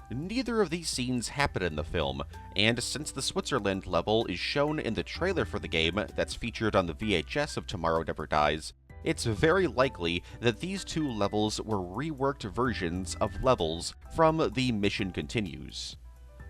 Speaker 1: Neither of these scenes happen in the film, and since the Switzerland level is shown in the trailer for the game that's featured on the VHS of Tomorrow Never Dies, it's very likely that these 2 levels were reworked versions of levels from The Mission Continues.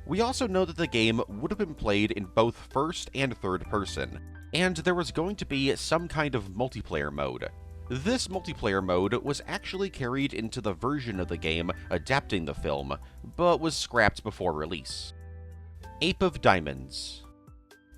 Speaker 1: We also know that the game would have been played in both first and third person, and there was going to be some kind of multiplayer mode. This multiplayer mode was actually carried into the version of the game adapting the film, but was scrapped before release. Ape of Diamonds.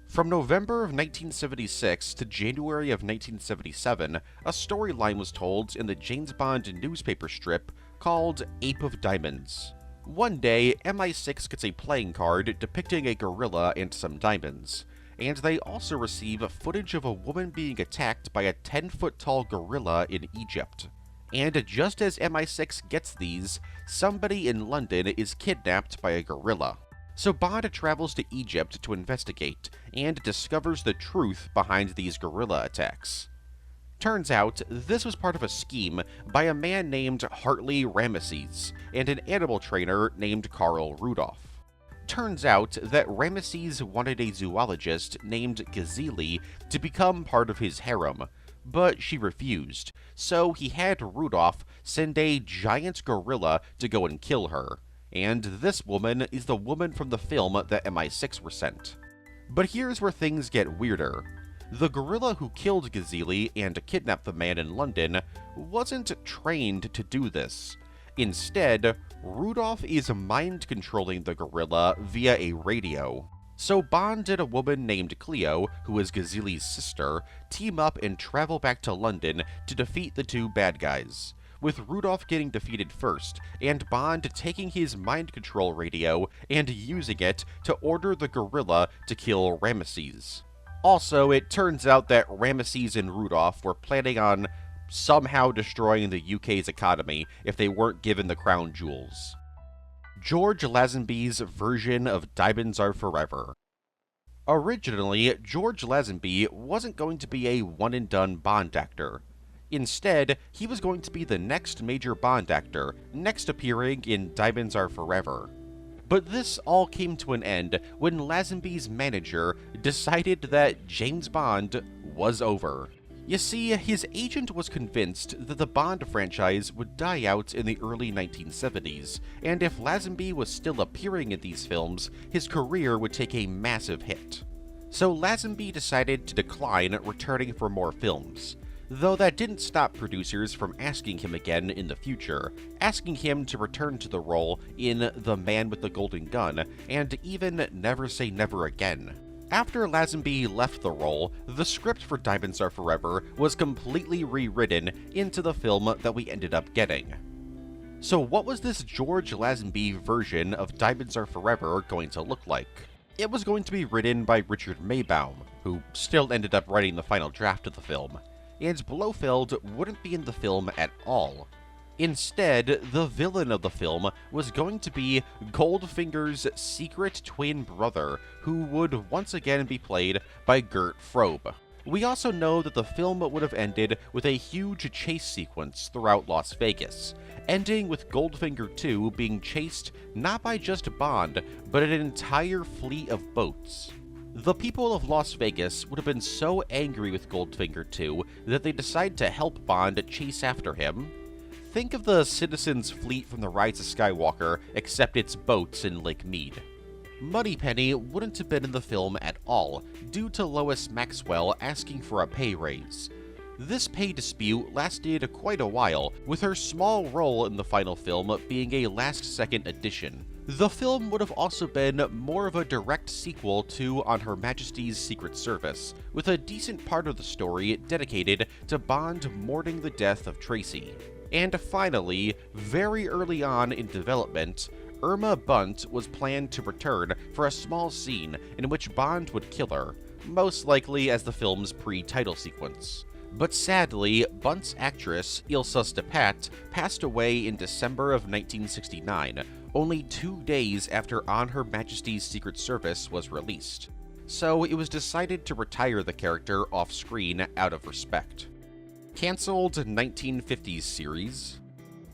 Speaker 1: From November of 1976 to January of 1977, a storyline was told in the James Bond newspaper strip called Ape of Diamonds. One day, MI6 gets a playing card depicting a gorilla and some diamonds, and they also receive footage of a woman being attacked by a 10-foot-tall gorilla in Egypt. And just as MI6 gets these, somebody in London is kidnapped by a gorilla. So Bond travels to Egypt to investigate, and discovers the truth behind these gorilla attacks. Turns out, this was part of a scheme by a man named Hartley Ramesses, and an animal trainer named Karl Rudolph. Turns out that Ramesses wanted a zoologist named Gazili to become part of his harem, but she refused, so he had Rudolph send a giant gorilla to go and kill her. And this woman is the woman from the film that MI6 were sent. But here's where things get weirder. The gorilla who killed Gazili and kidnapped the man in London wasn't trained to do this. Instead, Rudolph is mind-controlling the gorilla via a radio. So Bond and a woman named Cleo, who is Gazili's sister, team up and travel back to London to defeat the 2 bad guys, with Rudolph getting defeated first, and Bond taking his mind control radio and using it to order the gorilla to kill Ramesses. Also, it turns out that Ramesses and Rudolph were planning on somehow destroying the UK's economy if they weren't given the crown jewels. George Lazenby's version of Diamonds Are Forever. Originally, George Lazenby wasn't going to be a one-and-done Bond actor. Instead, he was going to be the next major Bond actor, next appearing in Diamonds Are Forever. But this all came to an end when Lazenby's manager decided that James Bond was over. You see, his agent was convinced that the Bond franchise would die out in the early 1970s, and if Lazenby was still appearing in these films, his career would take a massive hit. So Lazenby decided to decline returning for more films. Though that didn't stop producers from asking him again in the future, asking him to return to the role in The Man with the Golden Gun, and even Never Say Never Again. After Lazenby left the role, the script for Diamonds Are Forever was completely rewritten into the film that we ended up getting. So what was this George Lazenby version of Diamonds Are Forever going to look like? It was going to be written by Richard Maybaum, who still ended up writing the final draft of the film, and Blofeld wouldn't be in the film at all. Instead, the villain of the film was going to be Goldfinger's secret twin brother, who would once again be played by Gert Frobe. We also know that the film would have ended with a huge chase sequence throughout Las Vegas, ending with Goldfinger 2 being chased not by just Bond, but an entire fleet of boats. The people of Las Vegas would have been so angry with Goldfinger 2 that they decide to help Bond chase after him. Think of the Citizens fleet from The Rise of Skywalker, except it's boats in Lake Mead. Moneypenny wouldn't have been in the film at all, due to Lois Maxwell asking for a pay raise. This pay dispute lasted quite a while, with her small role in the final film being a last-second addition. The film would have also been more of a direct sequel to On Her Majesty's Secret Service, with a decent part of the story dedicated to Bond mourning the death of Tracy. And finally, very early on in development, Irma Bunt was planned to return for a small scene in which Bond would kill her, most likely as the film's pre-title sequence. But sadly, Bunt's actress, Ilsa Stepat, passed away in December of 1969, only 2 days after On Her Majesty's Secret Service was released. So it was decided to retire the character off-screen out of respect. Cancelled 1950s series.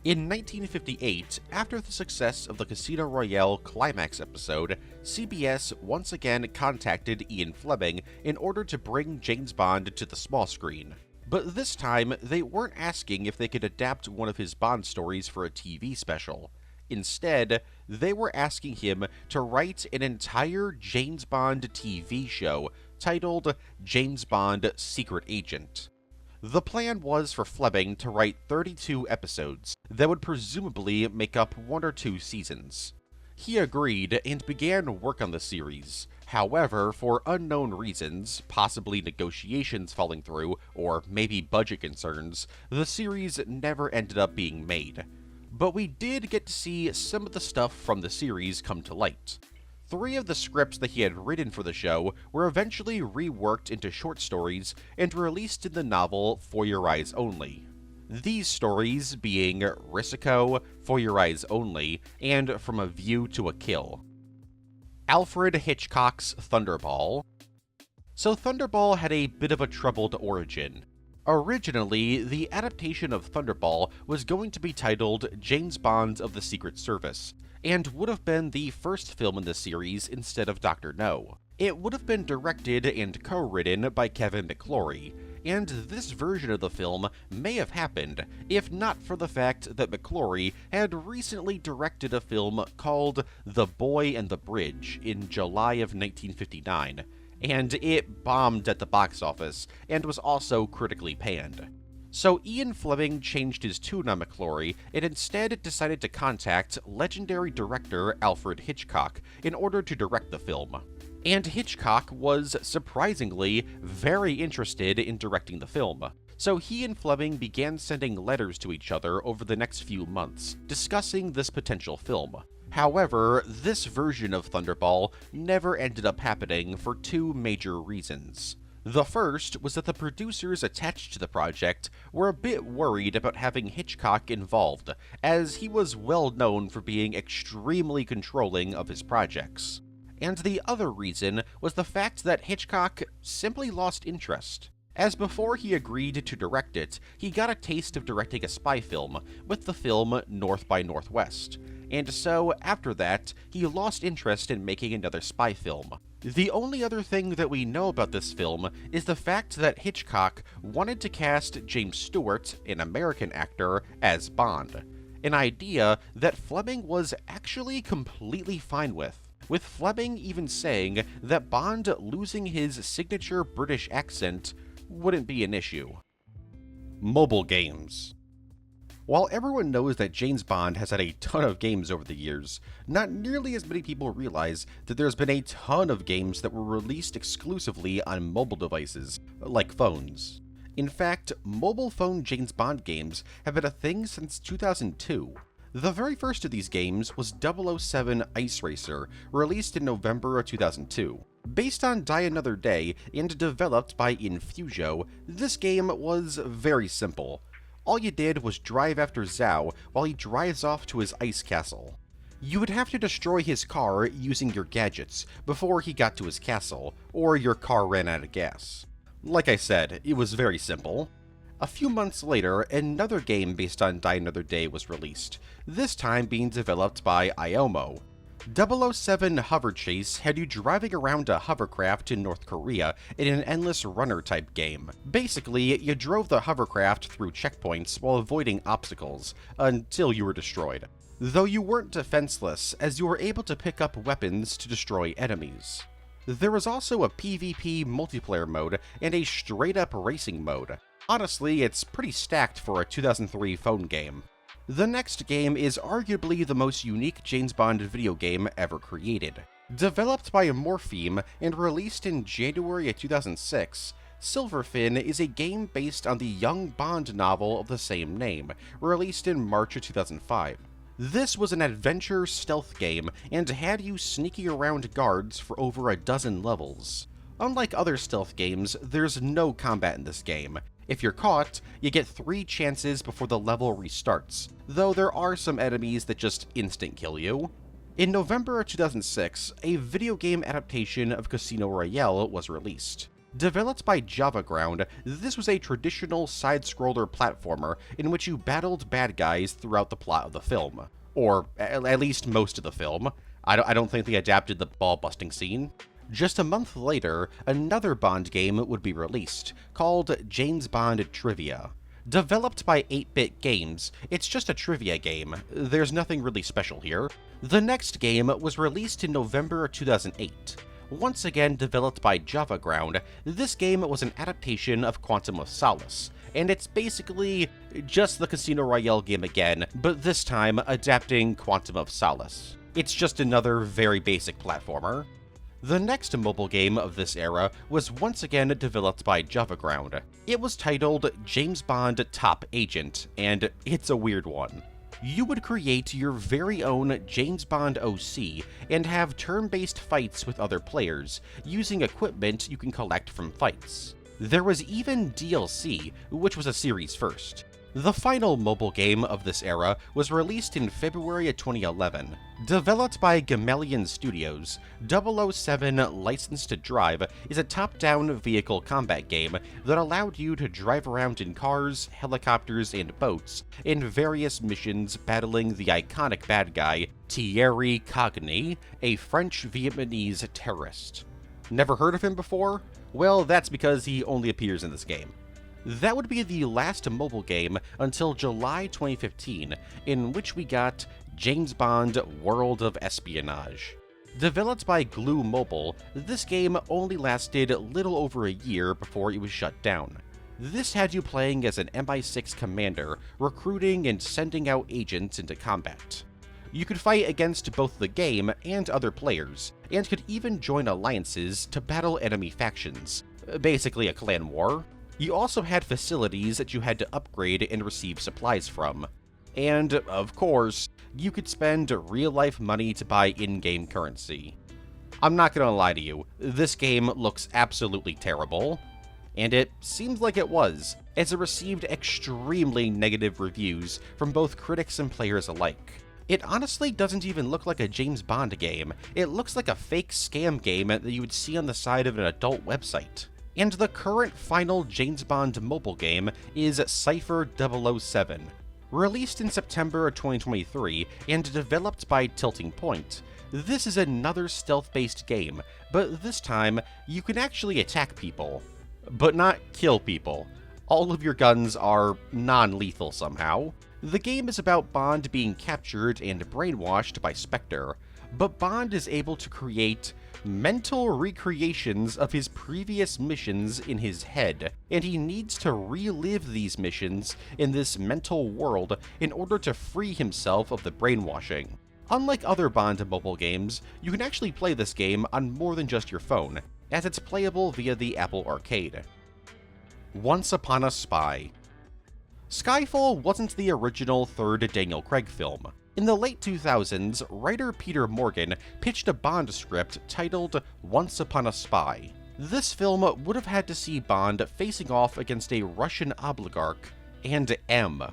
Speaker 1: In 1958, after the success of the Casino Royale climax episode, CBS once again contacted Ian Fleming in order to bring James Bond to the small screen. But this time, they weren't asking if they could adapt one of his Bond stories for a TV special. Instead, they were asking him to write an entire James Bond TV show titled James Bond Secret Agent. The plan was for Fleming to write 32 episodes that would presumably make up 1 or 2 seasons. He agreed and began work on the series. However, for unknown reasons, possibly negotiations falling through, or maybe budget concerns, the series never ended up being made. But we did get to see some of the stuff from the series come to light. 3 of the scripts that he had written for the show were eventually reworked into short stories and released in the novel For Your Eyes Only. These stories being Risico, For Your Eyes Only, and From a View to a Kill. Alfred Hitchcock's Thunderball. So Thunderball had a bit of a troubled origin. Originally, the adaptation of Thunderball was going to be titled James Bond of the Secret Service, and would have been the first film in the series instead of Dr. No. It would have been directed and co-written by Kevin McClory, and this version of the film may have happened if not for the fact that McClory had recently directed a film called The Boy and the Bridge in July of 1959, and it bombed at the box office and was also critically panned. So Ian Fleming changed his tune on McClory and instead decided to contact legendary director Alfred Hitchcock in order to direct the film. And Hitchcock was, surprisingly, very interested in directing the film. So he and Fleming began sending letters to each other over the next few months, discussing this potential film. However, this version of Thunderball never ended up happening for 2 major reasons. The first was that the producers attached to the project were a bit worried about having Hitchcock involved, as he was well known for being extremely controlling of his projects. And the other reason was the fact that Hitchcock simply lost interest. As before he agreed to direct it, he got a taste of directing a spy film with the film North by Northwest, and so after that, he lost interest in making another spy film. The only other thing that we know about this film is the fact that Hitchcock wanted to cast James Stewart, an American actor, as Bond, an idea that Fleming was actually completely fine with Fleming even saying that Bond losing his signature British accent wouldn't be an issue. Mobile games. While everyone knows that James Bond has had a ton of games over the years, not nearly as many people realize that there's been a ton of games that were released exclusively on mobile devices, like phones. In fact, mobile phone James Bond games have been a thing since 2002. The very first of these games was 007 Ice Racer, released in November of 2002. Based on Die Another Day and developed by Infusio, this game was very simple. All you did was drive after Zhao while he drives off to his ice castle. You would have to destroy his car using your gadgets before he got to his castle, or your car ran out of gas. Like I said, it was very simple. A few months later, another game based on Die Another Day was released, this time being developed by Iomo. 007 Hover Chase had you driving around a hovercraft in North Korea in an endless runner type game. Basically, you drove the hovercraft through checkpoints while avoiding obstacles, until you were destroyed. though you weren't defenseless, as you were able to pick up weapons to destroy enemies. There was also a PvP multiplayer mode and a straight-up racing mode. Honestly, it's pretty stacked for a 2003 phone game. The next game is arguably the most unique James Bond video game ever created. Developed by Morpheme and released in January of 2006, Silverfin is a game based on the young Bond novel of the same name, released in March of 2005. This was an adventure stealth game and had you sneaking around guards for over a dozen levels. Unlike other stealth games, there's no combat in this game. If you're caught, you get 3 chances before the level restarts, though there are some enemies that just instant kill you. In November of 2006, a video game adaptation of Casino Royale was released. Developed by JavaGround, this was a traditional side-scroller platformer in which you battled bad guys throughout the plot of the film. Or at least most of the film. I don't think they adapted the ball-busting scene. Just a month later, another Bond game would be released, called James Bond Trivia. Developed by 8-Bit Games, it's just a trivia game. There's nothing really special here. The next game was released in November 2008. Once again developed by JavaGround, this game was an adaptation of Quantum of Solace, and it's basically just the Casino Royale game again, but this time adapting Quantum of Solace. It's just another very basic platformer. The next mobile game of this era was once again developed by JavaGround. It was titled James Bond Top Agent, and it's a weird one. You would create your very own James Bond OC and have turn-based fights with other players, using equipment you can collect from fights. There was even DLC, which was a series first. The final mobile game of this era was released in February of 2011. Developed by Gamalion Studios, 007 License to Drive is a top-down vehicle combat game that allowed you to drive around in cars, helicopters, and boats in various missions battling the iconic bad guy, Thierry Cogny, a French-Vietnamese terrorist. Never heard of him before? Well, that's because he only appears in this game. That would be the last mobile game until July 2015, in which we got James Bond World of Espionage. Developed by Glue Mobile, this game only lasted little over a year before it was shut down. This had you playing as an MI6 commander, recruiting and sending out agents into combat. You could fight against both the game and other players, and could even join alliances to battle enemy factions, basically a clan war. You also had facilities that you had to upgrade and receive supplies from. And, of course, you could spend real-life money to buy in-game currency. I'm not gonna lie to you, this game looks absolutely terrible. And it seems like it was, as it received extremely negative reviews from both critics and players alike. It honestly doesn't even look like a James Bond game. It looks like a fake scam game that you would see on the side of an adult website. And the current final James Bond mobile game is Cypher 007. Released in September of 2023 and developed by Tilting Point, this is another stealth-based game, but this time you can actually attack people, but not kill people. All of your guns are non-lethal somehow. The game is about Bond being captured and brainwashed by Spectre, but Bond is able to create mental recreations of his previous missions in his head, and he needs to relive these missions in this mental world in order to free himself of the brainwashing. Unlike other Bond mobile games, you can actually play this game on more than just your phone, as it's playable via the Apple Arcade. Once Upon a Spy. Skyfall wasn't the original third Daniel Craig film. In the late 2000s, writer Peter Morgan pitched a Bond script titled Once Upon a Spy. This film would have had to see Bond facing off against a Russian oligarch and M.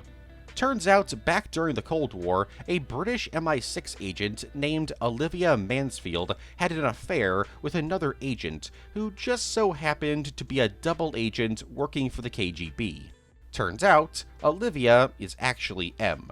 Speaker 1: Turns out, back during the Cold War, a British MI6 agent named Olivia Mansfield had an affair with another agent who just so happened to be a double agent working for the KGB. Turns out, Olivia is actually M.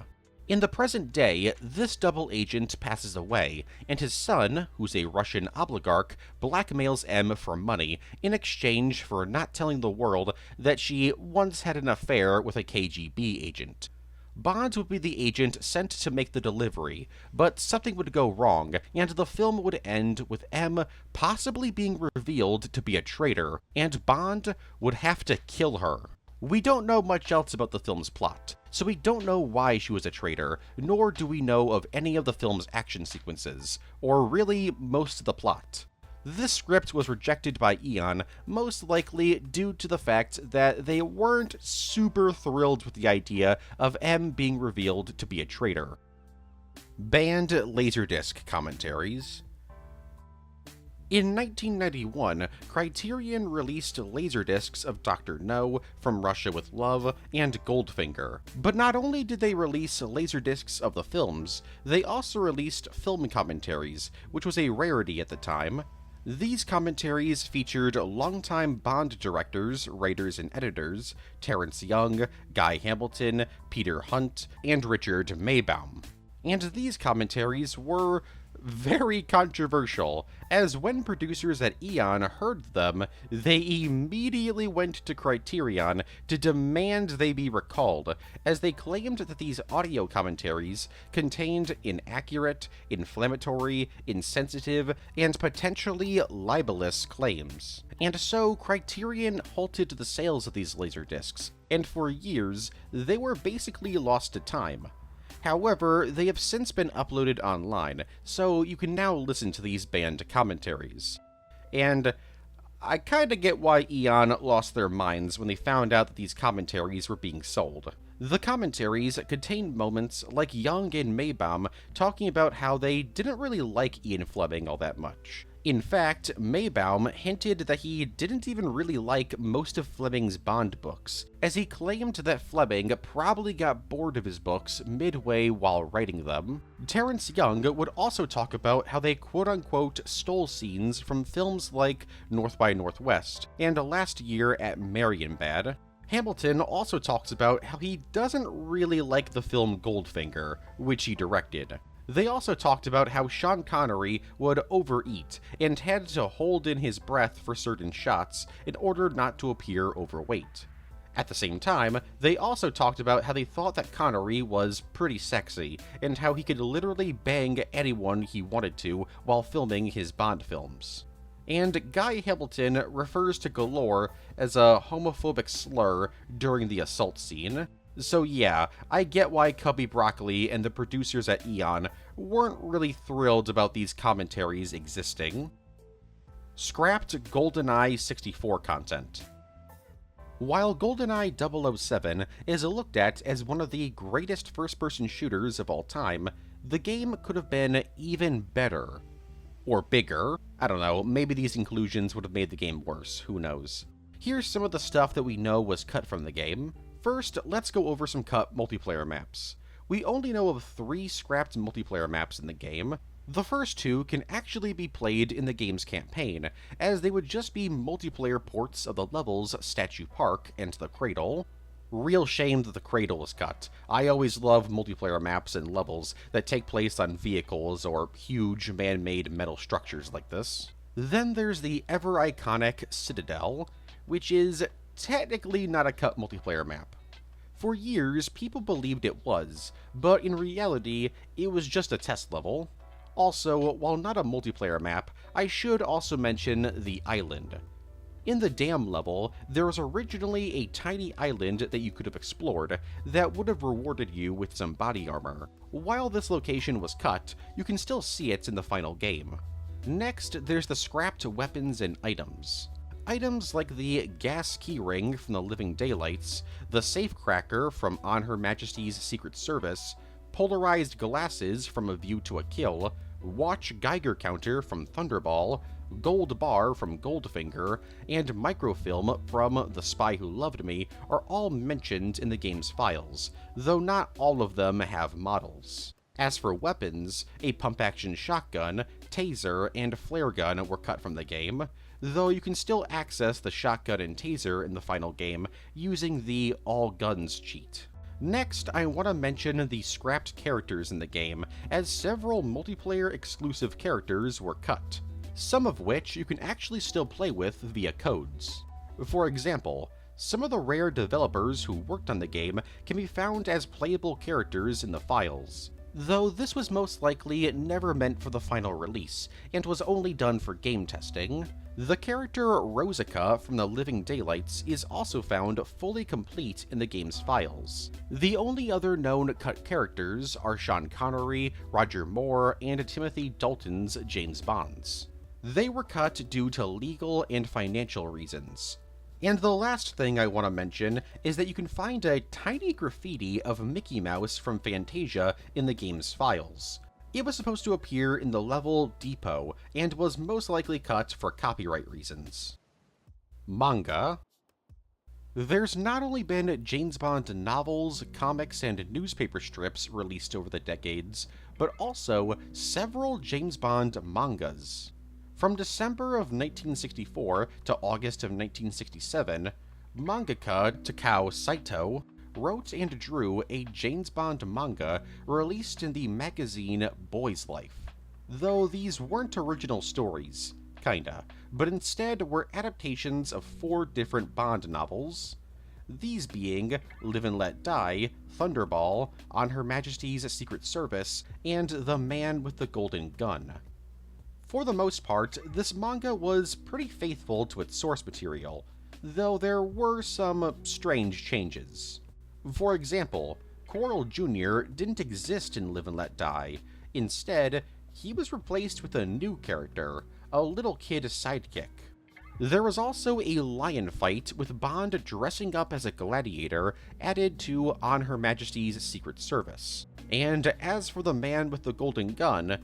Speaker 1: In the present day, this double agent passes away, and his son, who's a Russian oligarch, blackmails M for money in exchange for not telling the world that she once had an affair with a KGB agent. Bond would be the agent sent to make the delivery, but something would go wrong, and the film would end with M possibly being revealed to be a traitor, and Bond would have to kill her. We don't know much else about the film's plot, so we don't know why she was a traitor, nor do we know of any of the film's action sequences, or really most of the plot. This script was rejected by Eon, most likely due to the fact that they weren't super thrilled with the idea of M being revealed to be a traitor. Banned Laserdisc commentaries. In 1991, Criterion released laserdiscs of Dr. No, From Russia with Love, and Goldfinger. But not only did they release laserdiscs of the films, they also released film commentaries, which was a rarity at the time. These commentaries featured longtime Bond directors, writers, and editors Terence Young, Guy Hamilton, Peter Hunt, and Richard Maybaum. And these commentaries were very controversial, as when producers at Eon heard them, they immediately went to Criterion to demand they be recalled, as they claimed that these audio commentaries contained inaccurate, inflammatory, insensitive, and potentially libelous claims. And so Criterion halted the sales of these laserdiscs, and for years, they were basically lost to time. However, they have since been uploaded online, so you can now listen to these banned commentaries. And I kinda get why Eon lost their minds when they found out that these commentaries were being sold. The commentaries contained moments like Young and Maybaum talking about how they didn't really like Ian Fleming all that much. In fact, Maybaum hinted that he didn't even really like most of Fleming's Bond books, as he claimed that Fleming probably got bored of his books midway while writing them. Terence Young would also talk about how they quote-unquote stole scenes from films like North by Northwest and Last Year at Marienbad. Hamilton also talks about how he doesn't really like the film Goldfinger, which he directed. They also talked about how Sean Connery would overeat and had to hold in his breath for certain shots in order not to appear overweight. At the same time, they also talked about how they thought that Connery was pretty sexy, and how he could literally bang anyone he wanted to while filming his Bond films. And Guy Hamilton refers to Galore as a homophobic slur during the assault scene. So yeah, I get why Cubby Broccoli and the producers at Eon weren't really thrilled about these commentaries existing. Scrapped GoldenEye 64 content. While GoldenEye 007 is looked at as one of the greatest first-person shooters of all time, the game could have been even better. Or bigger. I don't know, maybe these inclusions would have made the game worse, who knows. Here's some of the stuff that we know was cut from the game. First, let's go over some cut multiplayer maps. We only know of 3 scrapped multiplayer maps in the game. The first 2 can actually be played in the game's campaign, as they would just be multiplayer ports of the levels Statue Park and The Cradle. Real shame that The Cradle is cut. I always love multiplayer maps and levels that take place on vehicles or huge man-made metal structures like this. Then there's the ever-iconic Citadel, which is technically not a cut multiplayer map. For years, people believed it was, but in reality, it was just a test level. Also, while not a multiplayer map, I should also mention the island. In the dam level, there was originally a tiny island that you could have explored that would have rewarded you with some body armor. While this location was cut, you can still see it in the final game. Next, there's the scrapped weapons and items. Items like the gas keyring from the Living Daylights, the safecracker from On Her Majesty's Secret Service, polarized glasses from A View to a Kill, watch Geiger counter from Thunderball, gold bar from Goldfinger, and microfilm from The Spy Who Loved Me are all mentioned in the game's files, though not all of them have models. As for weapons, a pump-action shotgun, taser, and flare gun were cut from the game, though you can still access the shotgun and taser in the final game using the All Guns cheat. Next, I want to mention the scrapped characters in the game, as several multiplayer exclusive characters were cut, some of which you can actually still play with via codes. For example, Some of the rare developers who worked on the game can be found as playable characters in the files, though this was most likely never meant for the final release, and was only done for game testing. The character Rosica from the Living Daylights is also found fully complete in the game's files. The only other known cut characters are Sean Connery, Roger Moore, and Timothy Dalton's James Bonds. They were cut due to legal and financial reasons. And the last thing I want to mention is that you can find a tiny graffiti of Mickey Mouse from Fantasia in the game's files. It was supposed to appear in the level Depot, and was most likely cut for copyright reasons. Manga. There's not only been James Bond novels, comics, and newspaper strips released over the decades, but also several James Bond mangas. From December of 1964 to August of 1967, mangaka Takao Saito wrote and drew a James Bond manga released in the magazine Boy's Life. Though these weren't original stories, kinda, but instead were adaptations of 4 different Bond novels, these being Live and Let Die, Thunderball, On Her Majesty's Secret Service, and The Man with the Golden Gun. For the most part, this manga was pretty faithful to its source material, though there were some strange changes. For example, Coral Jr. didn't exist in Live and Let Die. Instead, he was replaced with a new character, a little kid sidekick. There was also a lion fight with Bond dressing up as a gladiator added to On Her Majesty's Secret Service. And as for the Man with the Golden Gun,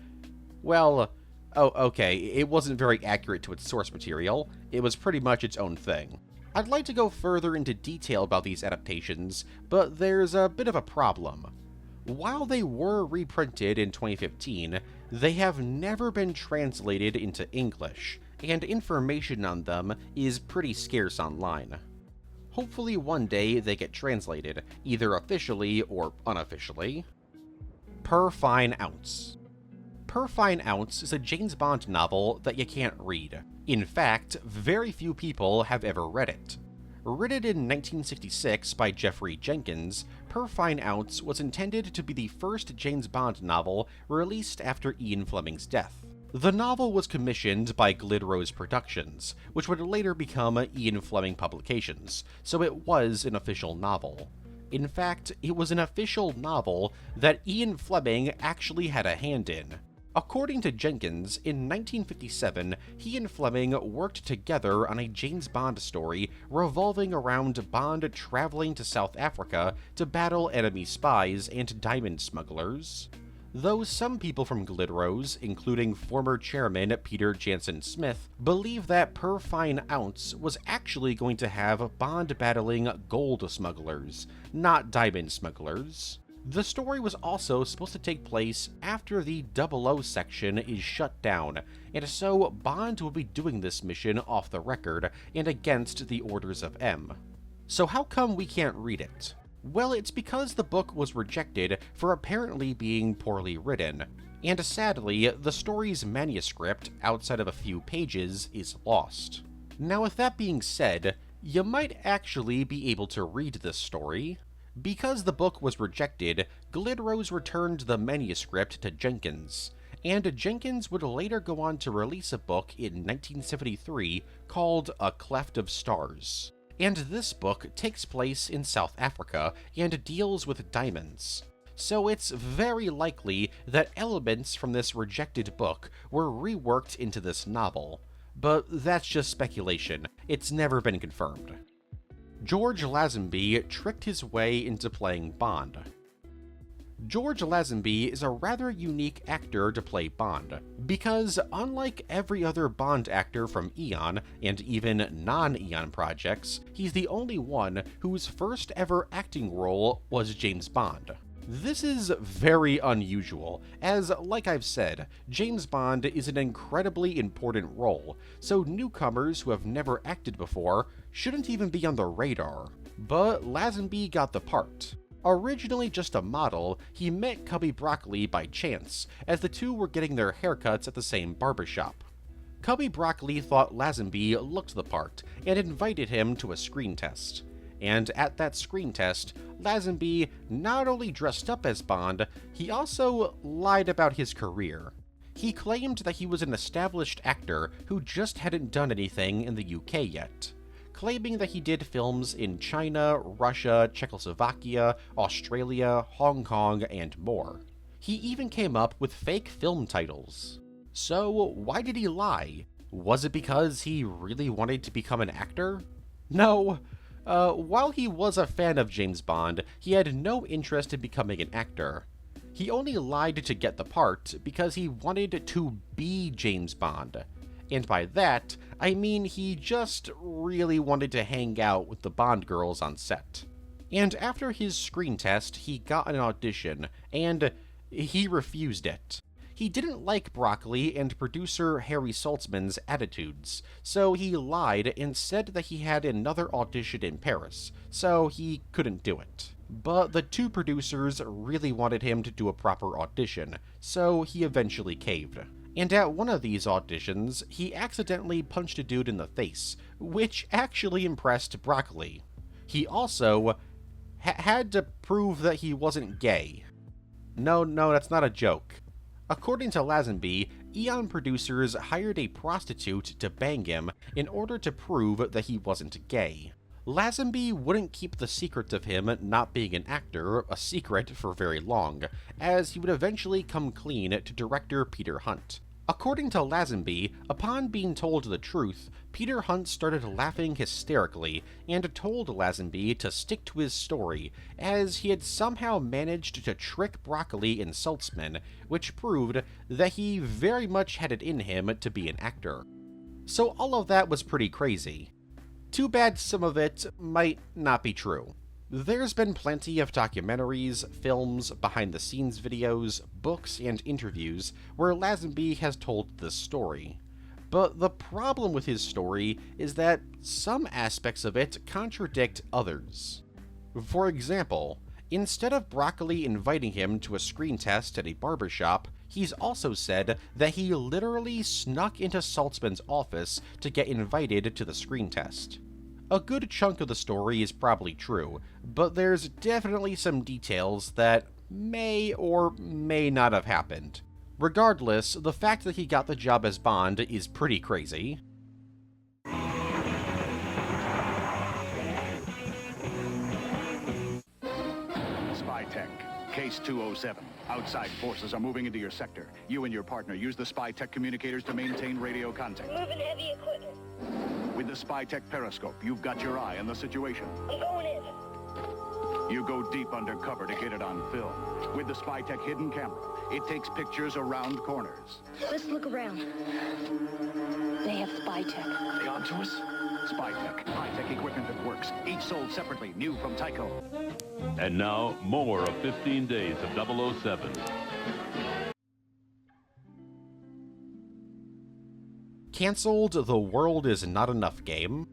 Speaker 1: well, oh, okay, it wasn't very accurate to its source material. It was pretty much its own thing. I'd like to go further into detail about these adaptations, but there's a bit of a problem. While they were reprinted in 2015, they have never been translated into English, and information on them is pretty scarce online. Hopefully one day they get translated, either officially or unofficially. Per Fine Ounce. Per Fine Ounce is a James Bond novel that you can't read. In fact, very few people have ever read it. Written in 1966 by Geoffrey Jenkins, Per Fine Ounce was intended to be the first James Bond novel released after Ian Fleming's death. The novel was commissioned by Glidrose Productions, which would later become Ian Fleming Publications, so it was an official novel. In fact, it was an official novel that Ian Fleming actually had a hand in. According to Jenkins, in 1957, he and Fleming worked together on a James Bond story revolving around Bond traveling to South Africa to battle enemy spies and diamond smugglers. Though some people from Glidrose, including former chairman Peter Jansen Smith, believe that Per Fine Ounce was actually going to have Bond battling gold smugglers, not diamond smugglers. The story was also supposed to take place after the 00 section is shut down, and so Bond will be doing this mission off the record and against the orders of M. So how come we can't read it? Well, it's because the book was rejected for apparently being poorly written, and sadly, the story's manuscript, outside of a few pages, is lost. Now with that being said, you might actually be able to read this story. Because the book was rejected, Glidrose returned the manuscript to Jenkins, and Jenkins would later go on to release a book in 1973 called A Cleft of Stars. And this book takes place in South Africa and deals with diamonds. So it's very likely that elements from this rejected book were reworked into this novel. But that's just speculation. It's never been confirmed. George Lazenby tricked his way into playing Bond. George Lazenby is a rather unique actor to play Bond, because unlike every other Bond actor from Eon, and even non-Eon projects, he's the only one whose first ever acting role was James Bond. This is very unusual, as, like I've said, James Bond is an incredibly important role, so newcomers who have never acted before shouldn't even be on the radar. But Lazenby got the part. Originally just a model, he met Cubby Broccoli by chance, as the two were getting their haircuts at the same barbershop. Cubby Broccoli thought Lazenby looked the part and invited him to a screen test. And at that screen test, Lazenby not only dressed up as Bond, he also lied about his career. He claimed that he was an established actor who just hadn't done anything in the UK yet, claiming that he did films in China, Russia, Czechoslovakia, Australia, Hong Kong, and more. He even came up with fake film titles. So why did he lie? Was it because he really wanted to become an actor? No. While he was a fan of James Bond, he had no interest in becoming an actor. He only lied to get the part because he wanted to be James Bond. And by that, I mean he just really wanted to hang out with the Bond girls on set. And after his screen test, he got an audition, and he refused it. He didn't like Broccoli and producer Harry Saltzman's attitudes, so he lied and said that he had another audition in Paris, so he couldn't do it. But the two producers really wanted him to do a proper audition, so he eventually caved. And at one of these auditions, he accidentally punched a dude in the face, which actually impressed Broccoli. He also had to prove that he wasn't gay. No, that's not a joke. According to Lazenby, Eon producers hired a prostitute to bang him in order to prove that he wasn't gay. Lazenby wouldn't keep the secret of him not being an actor a secret for very long, as he would eventually come clean to director Peter Hunt. According to Lazenby, upon being told the truth, Peter Hunt started laughing hysterically and told Lazenby to stick to his story, as he had somehow managed to trick Broccoli and Saltzman, which proved that he very much had it in him to be an actor. So all of that was pretty crazy. Too bad some of it might not be true. There's been plenty of documentaries, films, behind-the-scenes videos, books, and interviews where Lazenby has told this story. But the problem with his story is that some aspects of it contradict others. For example, instead of Broccoli inviting him to a screen test at a barbershop, he's also said that he literally snuck into Saltzman's office to get invited to the screen test. A good chunk of the story is probably true, but there's definitely some details that may or may not have happened. Regardless, the fact that he got the job as Bond is pretty crazy.
Speaker 4: Spy Tech, Case 207. Outside forces are moving into your sector. You and your partner use the Spy Tech communicators to maintain radio contact.
Speaker 5: Moving heavy equipment.
Speaker 4: With the Spy Tech periscope, you've got your eye on the situation.
Speaker 5: I'm going in.
Speaker 4: You go deep undercover to get it on film. With the Spy Tech hidden camera, it takes pictures around corners.
Speaker 5: Let's look around. They have spy tech.
Speaker 4: They on to us? Spy Tech, high-tech equipment that works. Each sold separately, new from Tyco.
Speaker 7: And now, more of 15 Days of 007.
Speaker 1: Cancelled The World Is Not Enough game.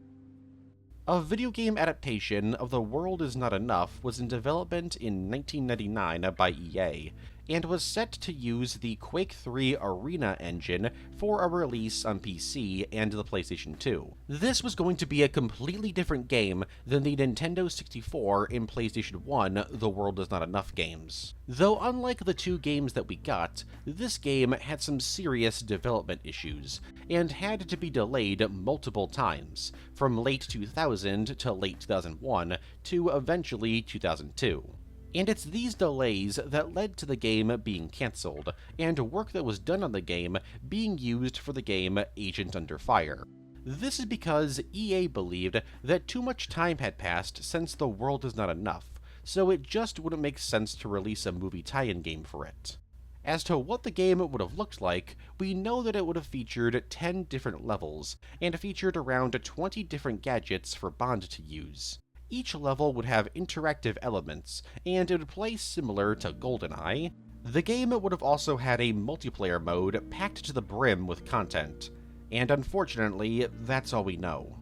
Speaker 1: A video game adaptation of The World Is Not Enough was in development in 1999 by EA, and was set to use the Quake 3 Arena engine for a release on PC and the PlayStation 2. This was going to be a completely different game than the Nintendo 64 and PlayStation 1 The World Is Not Enough games. Though unlike the two games that we got, this game had some serious development issues, and had to be delayed multiple times, from late 2000 to late 2001 to eventually 2002. And it's these delays that led to the game being cancelled, and work that was done on the game being used for the game Agent Under Fire. This is because EA believed that too much time had passed since The World Is Not Enough, so it just wouldn't make sense to release a movie tie-in game for it. As to what the game would have looked like, we know that it would have featured 10 different levels, and featured around 20 different gadgets for Bond to use. Each level would have interactive elements, and it would play similar to GoldenEye. The game would have also had a multiplayer mode packed to the brim with content, and unfortunately, that's all we know.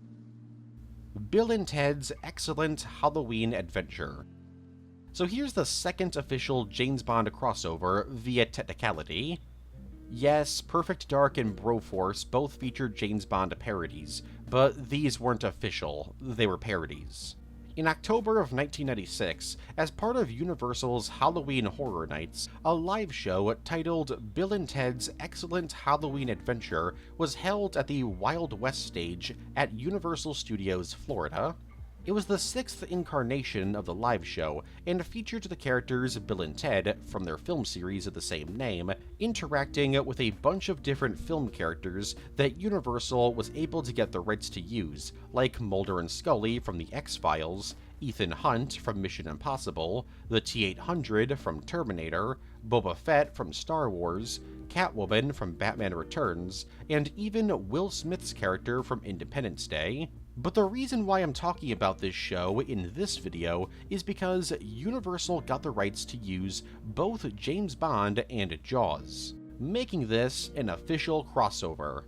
Speaker 1: Bill and Ted's Excellent Halloween Adventure. So here's the second official James Bond crossover via technicality. Yes, Perfect Dark and Broforce both featured James Bond parodies, but these weren't official, they were parodies. In October of 1996, as part of Universal's Halloween Horror Nights, a live show titled Bill and Ted's Excellent Halloween Adventure was held at the Wild West stage at Universal Studios, Florida. It was the 6th incarnation of the live show, and featured the characters Bill and Ted, from their film series of the same name, interacting with a bunch of different film characters that Universal was able to get the rights to use, like Mulder and Scully from The X-Files, Ethan Hunt from Mission Impossible, the T-800 from Terminator, Boba Fett from Star Wars, Catwoman from Batman Returns, and even Will Smith's character from Independence Day. But the reason why I'm talking about this show in this video is because Universal got the rights to use both James Bond and Jaws, making this an official crossover.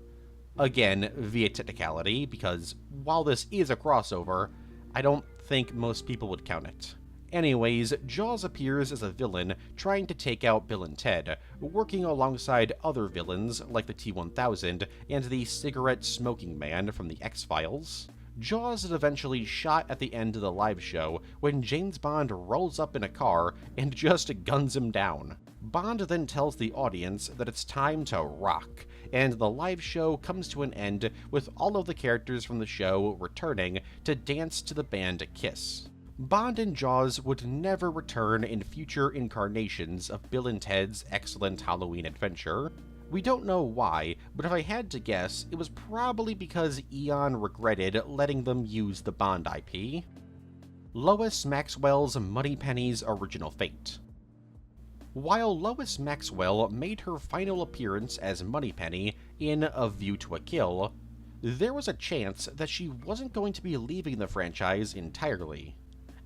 Speaker 1: Again, via technicality, because while this is a crossover, I don't think most people would count it. Anyways, Jaws appears as a villain trying to take out Bill and Ted, working alongside other villains like the T-1000 and the cigarette-smoking man from the X-Files. Jaws is eventually shot at the end of the live show when James Bond rolls up in a car and just guns him down. Bond then tells the audience that it's time to rock, and the live show comes to an end with all of the characters from the show returning to dance to the band Kiss. Bond and Jaws would never return in future incarnations of Bill and Ted's Excellent Halloween Adventure. We don't know why, but if I had to guess, it was probably because Eon regretted letting them use the Bond IP. Lois Maxwell's Moneypenny's Original Fate. While Lois Maxwell made her final appearance as Moneypenny in A View to a Kill, there was a chance that she wasn't going to be leaving the franchise entirely.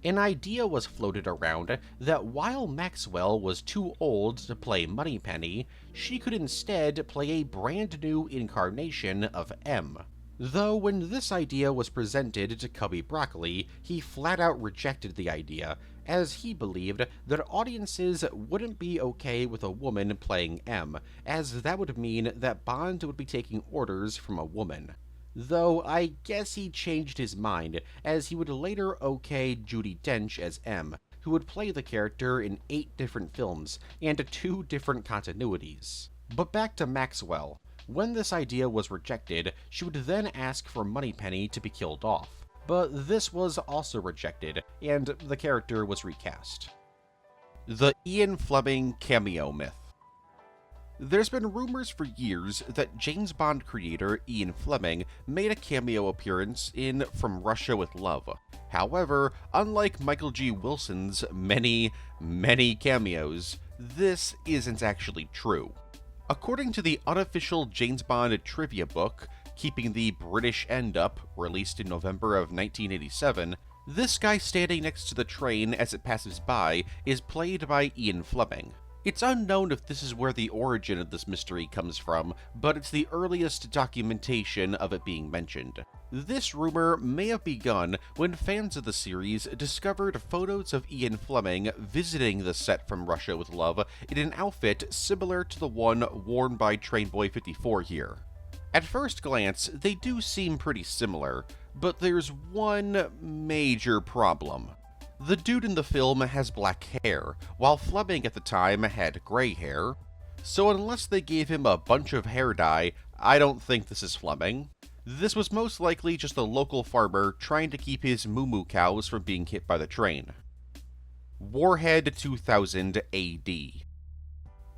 Speaker 1: An idea was floated around that while Maxwell was too old to play Moneypenny, she could instead play a brand new incarnation of M. Though when this idea was presented to Cubby Broccoli, he flat out rejected the idea, as he believed that audiences wouldn't be okay with a woman playing M, as that would mean that Bond would be taking orders from a woman. Though I guess he changed his mind, as he would later okay Judi Dench as M, who would play the character in 8 different films and 2 different continuities. But back to Maxwell. When this idea was rejected, she would then ask for Moneypenny to be killed off. But this was also rejected, and the character was recast. The Ian Fleming cameo myth. There's been rumors for years that James Bond creator Ian Fleming made a cameo appearance in From Russia with Love. However, unlike Michael G. Wilson's many cameos, this isn't actually true. According to the unofficial James Bond trivia book, Keeping the British End Up, released in November of 1987, this guy standing next to the train as it passes by is played by Ian Fleming. It's unknown if this is where the origin of this mystery comes from, but it's the earliest documentation of it being mentioned. This rumor may have begun when fans of the series discovered photos of Ian Fleming visiting the set From Russia with Love in an outfit similar to the one worn by Trainboy 54 here. At first glance, they do seem pretty similar, but there's one major problem. The dude in the film has black hair, while Fleming at the time had gray hair. So unless they gave him a bunch of hair dye, I don't think this is Fleming. This was most likely just a local farmer trying to keep his moo-moo cows from being hit by the train. Warhead 2000 AD.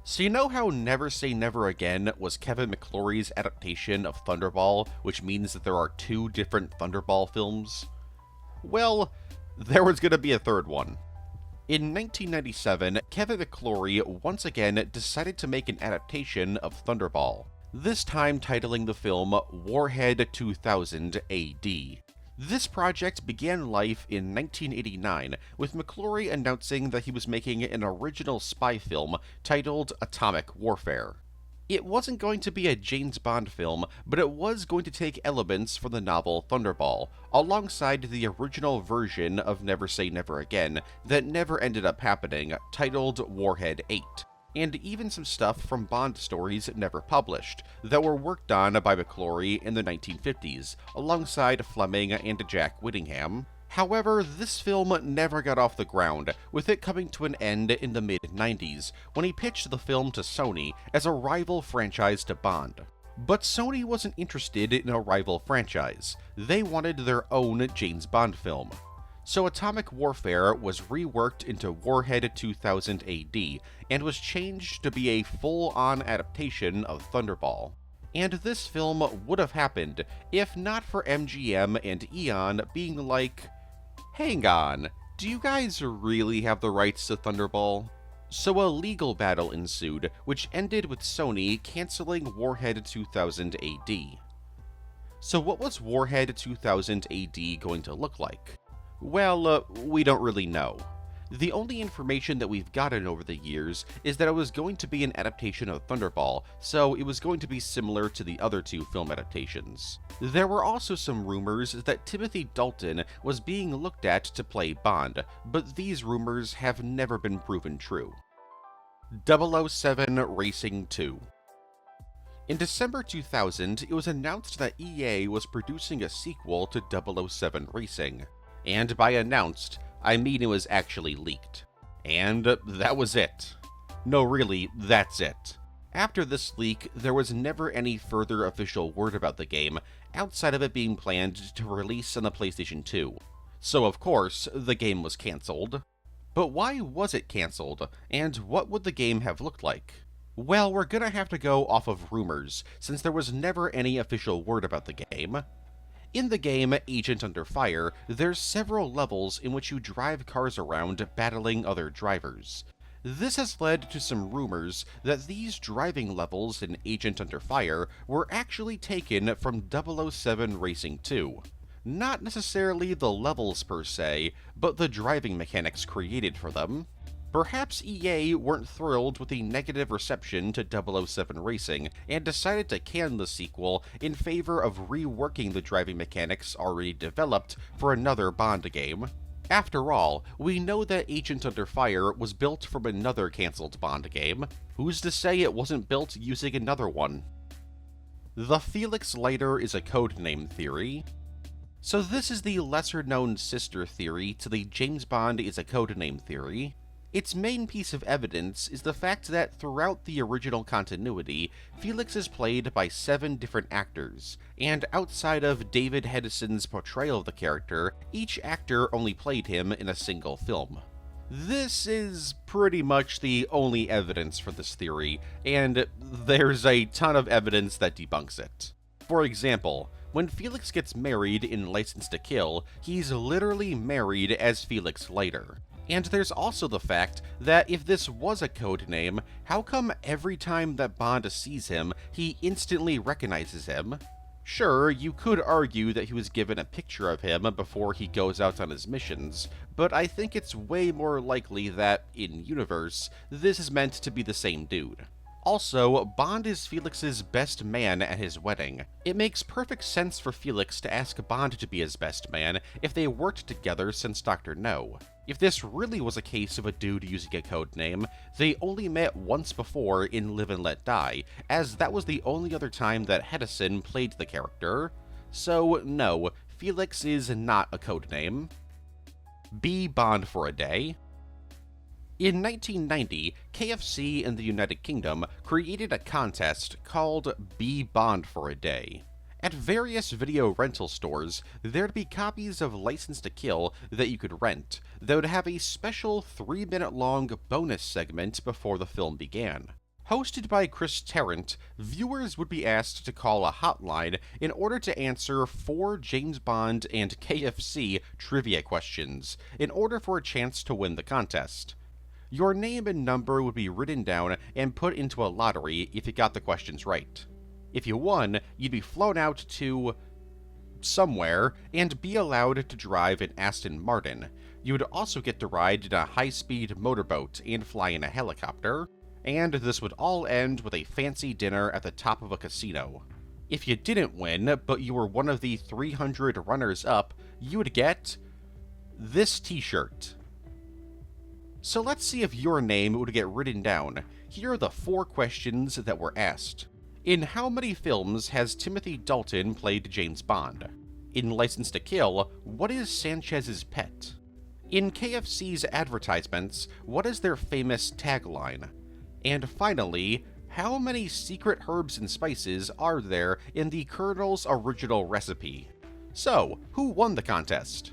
Speaker 1: So you know how Never Say Never Again was Kevin McClory's adaptation of Thunderball, which means that there are 2 different Thunderball films? Well, there was going to be a third one. In 1997, Kevin McClory once again decided to make an adaptation of Thunderball, this time titling the film Warhead 2000 AD. This project began life in 1989, with McClory announcing that he was making an original spy film titled Atomic Warfare. It wasn't going to be a James Bond film, but it was going to take elements from the novel Thunderball, alongside the original version of Never Say Never Again that never ended up happening, titled Warhead 8. and even some stuff from Bond stories never published, that were worked on by McClory in the 1950s, alongside Fleming and Jack Whittingham. However, this film never got off the ground, with it coming to an end in the mid-90s, when he pitched the film to Sony as a rival franchise to Bond. But Sony wasn't interested in a rival franchise. They wanted their own James Bond film. So Atomic Warfare was reworked into Warhead 2000 AD, and was changed to be a full-on adaptation of Thunderball. And this film would have happened if not for MGM and Eon being like, hang on, do you guys really have the rights to Thunderball? So a legal battle ensued, which ended with Sony canceling Warhead 2000 AD. So what was Warhead 2000 AD going to look like? Well, we don't really know. The only information that we've gotten over the years is that it was going to be an adaptation of Thunderball, so it was going to be similar to the other two film adaptations. There were also some rumors that Timothy Dalton was being looked at to play Bond, but these rumors have never been proven true. 007 Racing 2. In December 2000, it was announced that EA was producing a sequel to 007 Racing. And by announced, I mean it was actually leaked. And that was it. No, really, that's it. After this leak, there was never any further official word about the game, outside of it being planned to release on the PlayStation 2. So of course, the game was cancelled. But why was it cancelled, and what would the game have looked like? Well, we're gonna have to go off of rumors, since there was never any official word about the game. In the game Agent Under Fire, there's several levels in which you drive cars around battling other drivers. This has led to some rumors that these driving levels in Agent Under Fire were actually taken from 007 Racing 2. Not necessarily the levels per se, but the driving mechanics created for them. Perhaps EA weren't thrilled with the negative reception to 007 Racing, and decided to can the sequel in favor of reworking the driving mechanics already developed for another Bond game. After all, we know that Agent Under Fire was built from another cancelled Bond game. Who's to say it wasn't built using another one? The Felix Leiter is a codename theory. So this is the lesser-known sister theory to the James Bond is a codename theory. Its main piece of evidence is the fact that throughout the original continuity, Felix is played by 7 different actors, and outside of David Hedison's portrayal of the character, each actor only played him in a single film. This is pretty much the only evidence for this theory, and there's a ton of evidence that debunks it. For example, when Felix gets married in License to Kill, he's literally married as Felix Leiter. And there's also the fact that if this was a code name, how come every time that Bond sees him, he instantly recognizes him? Sure, you could argue that he was given a picture of him before he goes out on his missions, but I think it's way more likely that, in universe, this is meant to be the same dude. Also, Bond is Felix's best man at his wedding. It makes perfect sense for Felix to ask Bond to be his best man if they worked together since Dr. No. If this really was a case of a dude using a code name, they only met once before in Live and Let Die, as that was the only other time that Hedison played the character. So no, Felix is not a code name. Be Bond for a day. In 1990, KFC in the United Kingdom created a contest called Be Bond for a Day. At various video rental stores, there'd be copies of License to Kill that you could rent, that would have a special 3-minute-long bonus segment before the film began. Hosted by Chris Tarrant, viewers would be asked to call a hotline in order to answer 4 James Bond and KFC trivia questions, in order for a chance to win the contest. Your name and number would be written down and put into a lottery if you got the questions right. If you won, you'd be flown out to somewhere and be allowed to drive an Aston Martin. You would also get to ride in a high-speed motorboat and fly in a helicopter. And this would all end with a fancy dinner at the top of a casino. If you didn't win, but you were one of the 300 runners-up, you would get this t-shirt. So let's see if your name would get written down. Here are the 4 questions that were asked. In how many films has Timothy Dalton played James Bond? In License to Kill, what is Sanchez's pet? In KFC's advertisements, what is their famous tagline? And finally, how many secret herbs and spices are there in the Colonel's original recipe? So, who won the contest?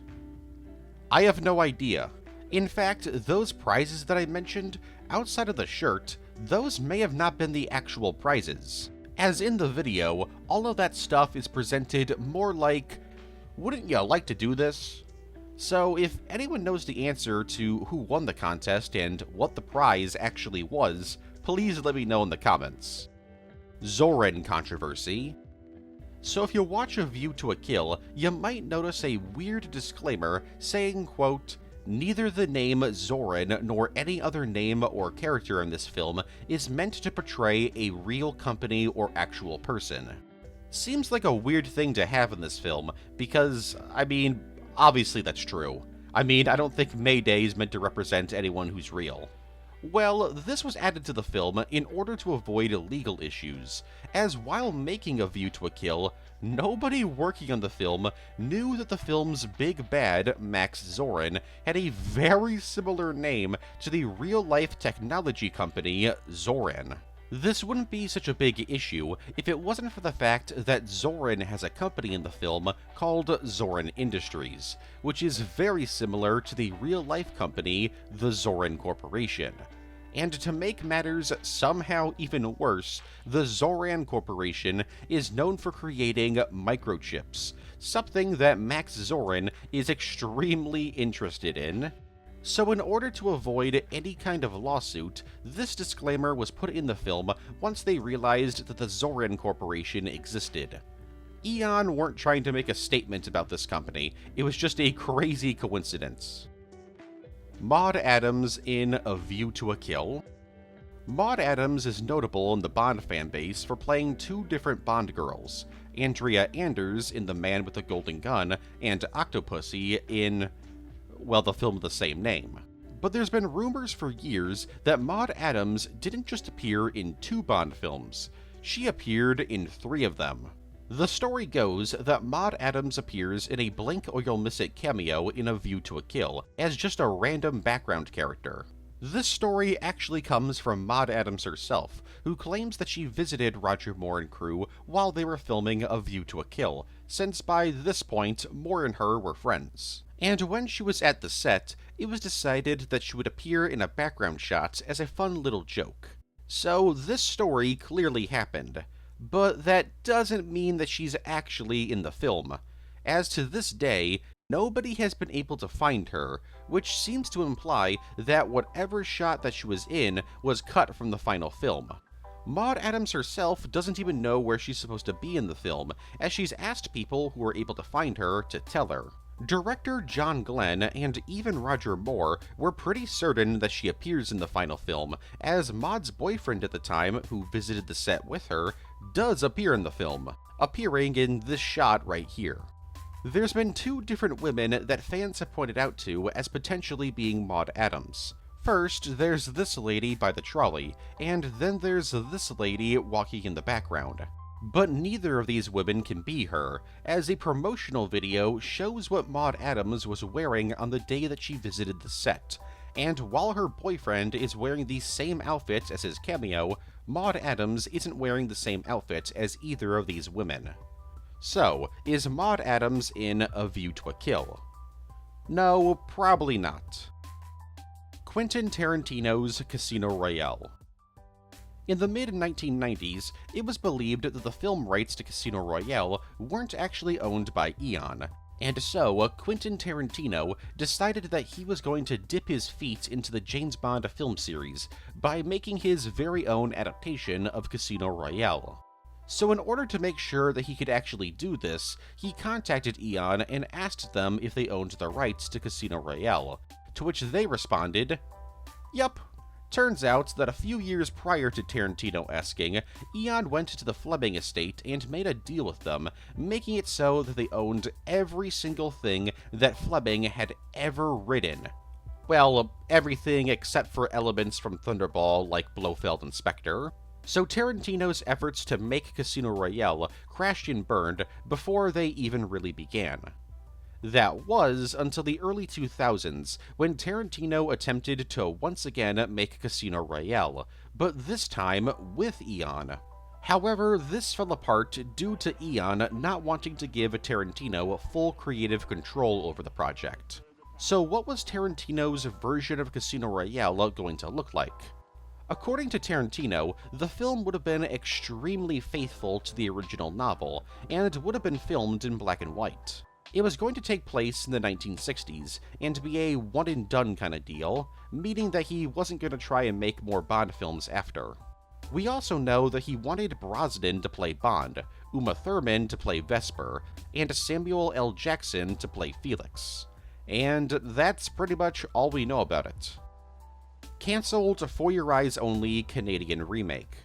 Speaker 1: I have no idea. In fact, those prizes that I mentioned, outside of the shirt, those may have not been the actual prizes. As in the video, all of that stuff is presented more like, wouldn't you like to do this? So if anyone knows the answer to who won the contest and what the prize actually was, please let me know in the comments. Zorin controversy. So if you watch A View to a Kill, you might notice a weird disclaimer saying, quote, "Neither the name Zorin nor any other name or character in this film is meant to portray a real company or actual person." Seems like a weird thing to have in this film, because, I mean, obviously that's true. I don't think Mayday is meant to represent anyone who's real. Well, this was added to the film in order to avoid legal issues, as while making A View to a Kill, nobody working on the film knew that the film's big bad, Max Zorin, had a very similar name to the real-life technology company Zorin. This wouldn't be such a big issue if it wasn't for the fact that Zorin has a company in the film called Zorin Industries, which is very similar to the real-life company, the Zorin Corporation. And to make matters somehow even worse, the Zoran Corporation is known for creating microchips, something that Max Zorin is extremely interested in. So in order to avoid any kind of lawsuit, this disclaimer was put in the film once they realized that the Zorin Corporation existed. Eon weren't trying to make a statement about this company, it was just a crazy coincidence. Maud Adams in A View to a Kill. Maud Adams is notable in the Bond fanbase for playing 2 different Bond girls, Andrea Anders in The Man with the Golden Gun, and Octopussy in, well, the film of the same name. But there's been rumors for years that Maud Adams didn't just appear in 2 Bond films, she appeared in 3 of them. The story goes that Maud Adams appears in a Blink or You'll Miss It cameo in A View to a Kill, as just a random background character. This story actually comes from Maud Adams herself, who claims that she visited Roger Moore and crew while they were filming A View to a Kill, since by this point, Moore and her were friends. And when she was at the set, it was decided that she would appear in a background shot as a fun little joke. So this story clearly happened, but that doesn't mean that she's actually in the film. As to this day, nobody has been able to find her, which seems to imply that whatever shot that she was in was cut from the final film. Maud Adams herself doesn't even know where she's supposed to be in the film, as she's asked people who were able to find her to tell her. Director John Glenn and even Roger Moore were pretty certain that she appears in the final film, as Maud's boyfriend at the time, who visited the set with her, does appear in the film, appearing in this shot right here. There's been 2 different women that fans have pointed out to as potentially being Maud Adams. First, there's this lady by the trolley, and then there's this lady walking in the background. But neither of these women can be her, as a promotional video shows what Maud Adams was wearing on the day that she visited the set, and while her boyfriend is wearing the same outfit as his cameo, Maud Adams isn't wearing the same outfit as either of these women. So, is Maud Adams in A View to a Kill? No, probably not. Quentin Tarantino's Casino Royale. In the mid-1990s, it was believed that the film rights to Casino Royale weren't actually owned by Eon, and so Quentin Tarantino decided that he was going to dip his feet into the James Bond film series by making his very own adaptation of Casino Royale. So in order to make sure that he could actually do this, he contacted Eon and asked them if they owned the rights to Casino Royale, to which they responded, "Yup." Turns out that a few years prior to Tarantino asking, Eon went to the Fleming estate and made a deal with them, making it so that they owned every single thing that Fleming had ever written. Well, everything except for elements from Thunderball like Blofeld and Spectre. So Tarantino's efforts to make Casino Royale crashed and burned before they even really began. That was until the early 2000s, when Tarantino attempted to once again make Casino Royale, but this time with Eon. However, this fell apart due to Eon not wanting to give Tarantino full creative control over the project. So what was Tarantino's version of Casino Royale going to look like? According to Tarantino, the film would have been extremely faithful to the original novel, and would have been filmed in black and white. It was going to take place in the 1960s, and be a one-and-done kind of deal, meaning that he wasn't going to try and make more Bond films after. We also know that he wanted Brosnan to play Bond, Uma Thurman to play Vesper, and Samuel L. Jackson to play Felix. And that's pretty much all we know about it. Cancelled For Your Eyes Only Canadian remake.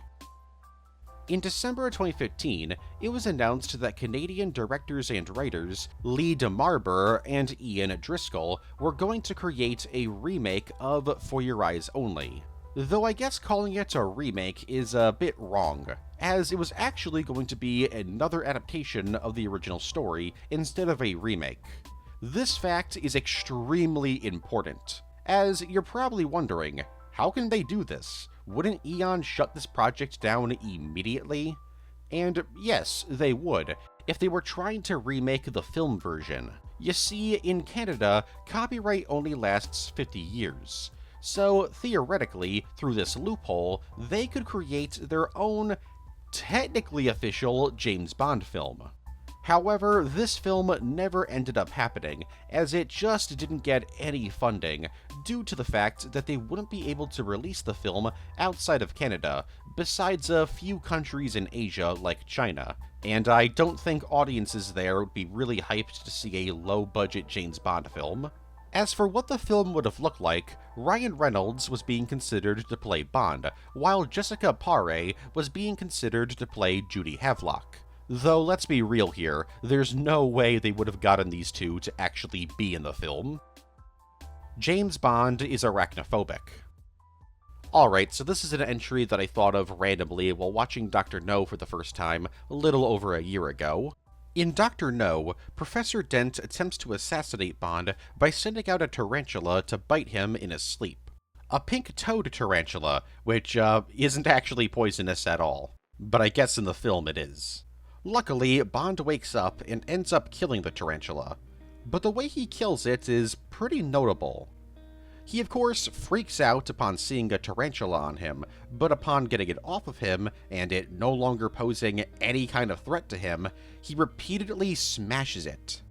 Speaker 1: In December 2015, it was announced that Canadian directors and writers Lee DeMarber and Ian Driscoll were going to create a remake of For Your Eyes Only. Though I guess calling it a remake is a bit wrong, as it was actually going to be another adaptation of the original story instead of a remake. This fact is extremely important, as you're probably wondering, how can they do this? Wouldn't Eon shut this project down immediately? And yes, they would, if they were trying to remake the film version. You see, in Canada, copyright only lasts 50 years. So, theoretically, through this loophole, they could create their own, technically official James Bond film. However, this film never ended up happening, as it just didn't get any funding, due to the fact that they wouldn't be able to release the film outside of Canada, besides a few countries in Asia like China, and I don't think audiences there would be really hyped to see a low-budget James Bond film. As for what the film would have looked like, Ryan Reynolds was being considered to play Bond, while Jessica Paré was being considered to play Judy Havelock. Though, let's be real here, there's no way they would have gotten these two to actually be in the film. James Bond is arachnophobic. Alright, so this is an entry that I thought of randomly while watching Dr. No for the first time a little over a year ago. In Dr. No, Professor Dent attempts to assassinate Bond by sending out a tarantula to bite him in his sleep. A pink-toed tarantula, which isn't actually poisonous at all. But I guess in the film it is. Luckily, Bond wakes up and ends up killing the tarantula, but the way he kills it is pretty notable. He of course freaks out upon seeing a tarantula on him, but upon getting it off of him, and it no longer posing any kind of threat to him, he repeatedly smashes it.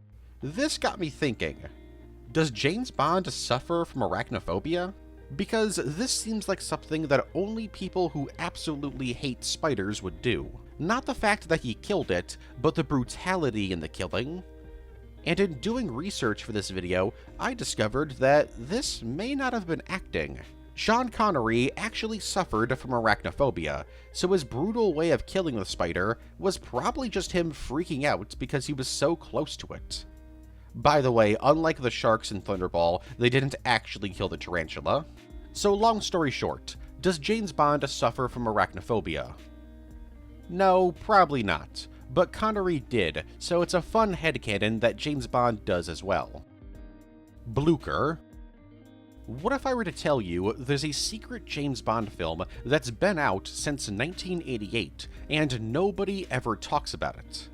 Speaker 1: This got me thinking, does James Bond suffer from arachnophobia? Because this seems like something that only people who absolutely hate spiders would do. Not the fact that he killed it, but the brutality in the killing. And in doing research for this video, I discovered that this may not have been acting. Sean Connery actually suffered from arachnophobia, so his brutal way of killing the spider was probably just him freaking out because he was so close to it. By the way, unlike the sharks in Thunderball, they didn't actually kill the tarantula. So long story short, does James Bond suffer from arachnophobia? No, probably not, but Connery did, so it's a fun headcanon that James Bond does as well. Blucher. What if I were to tell you there's a secret James Bond film that's been out since 1988, and nobody ever talks about it?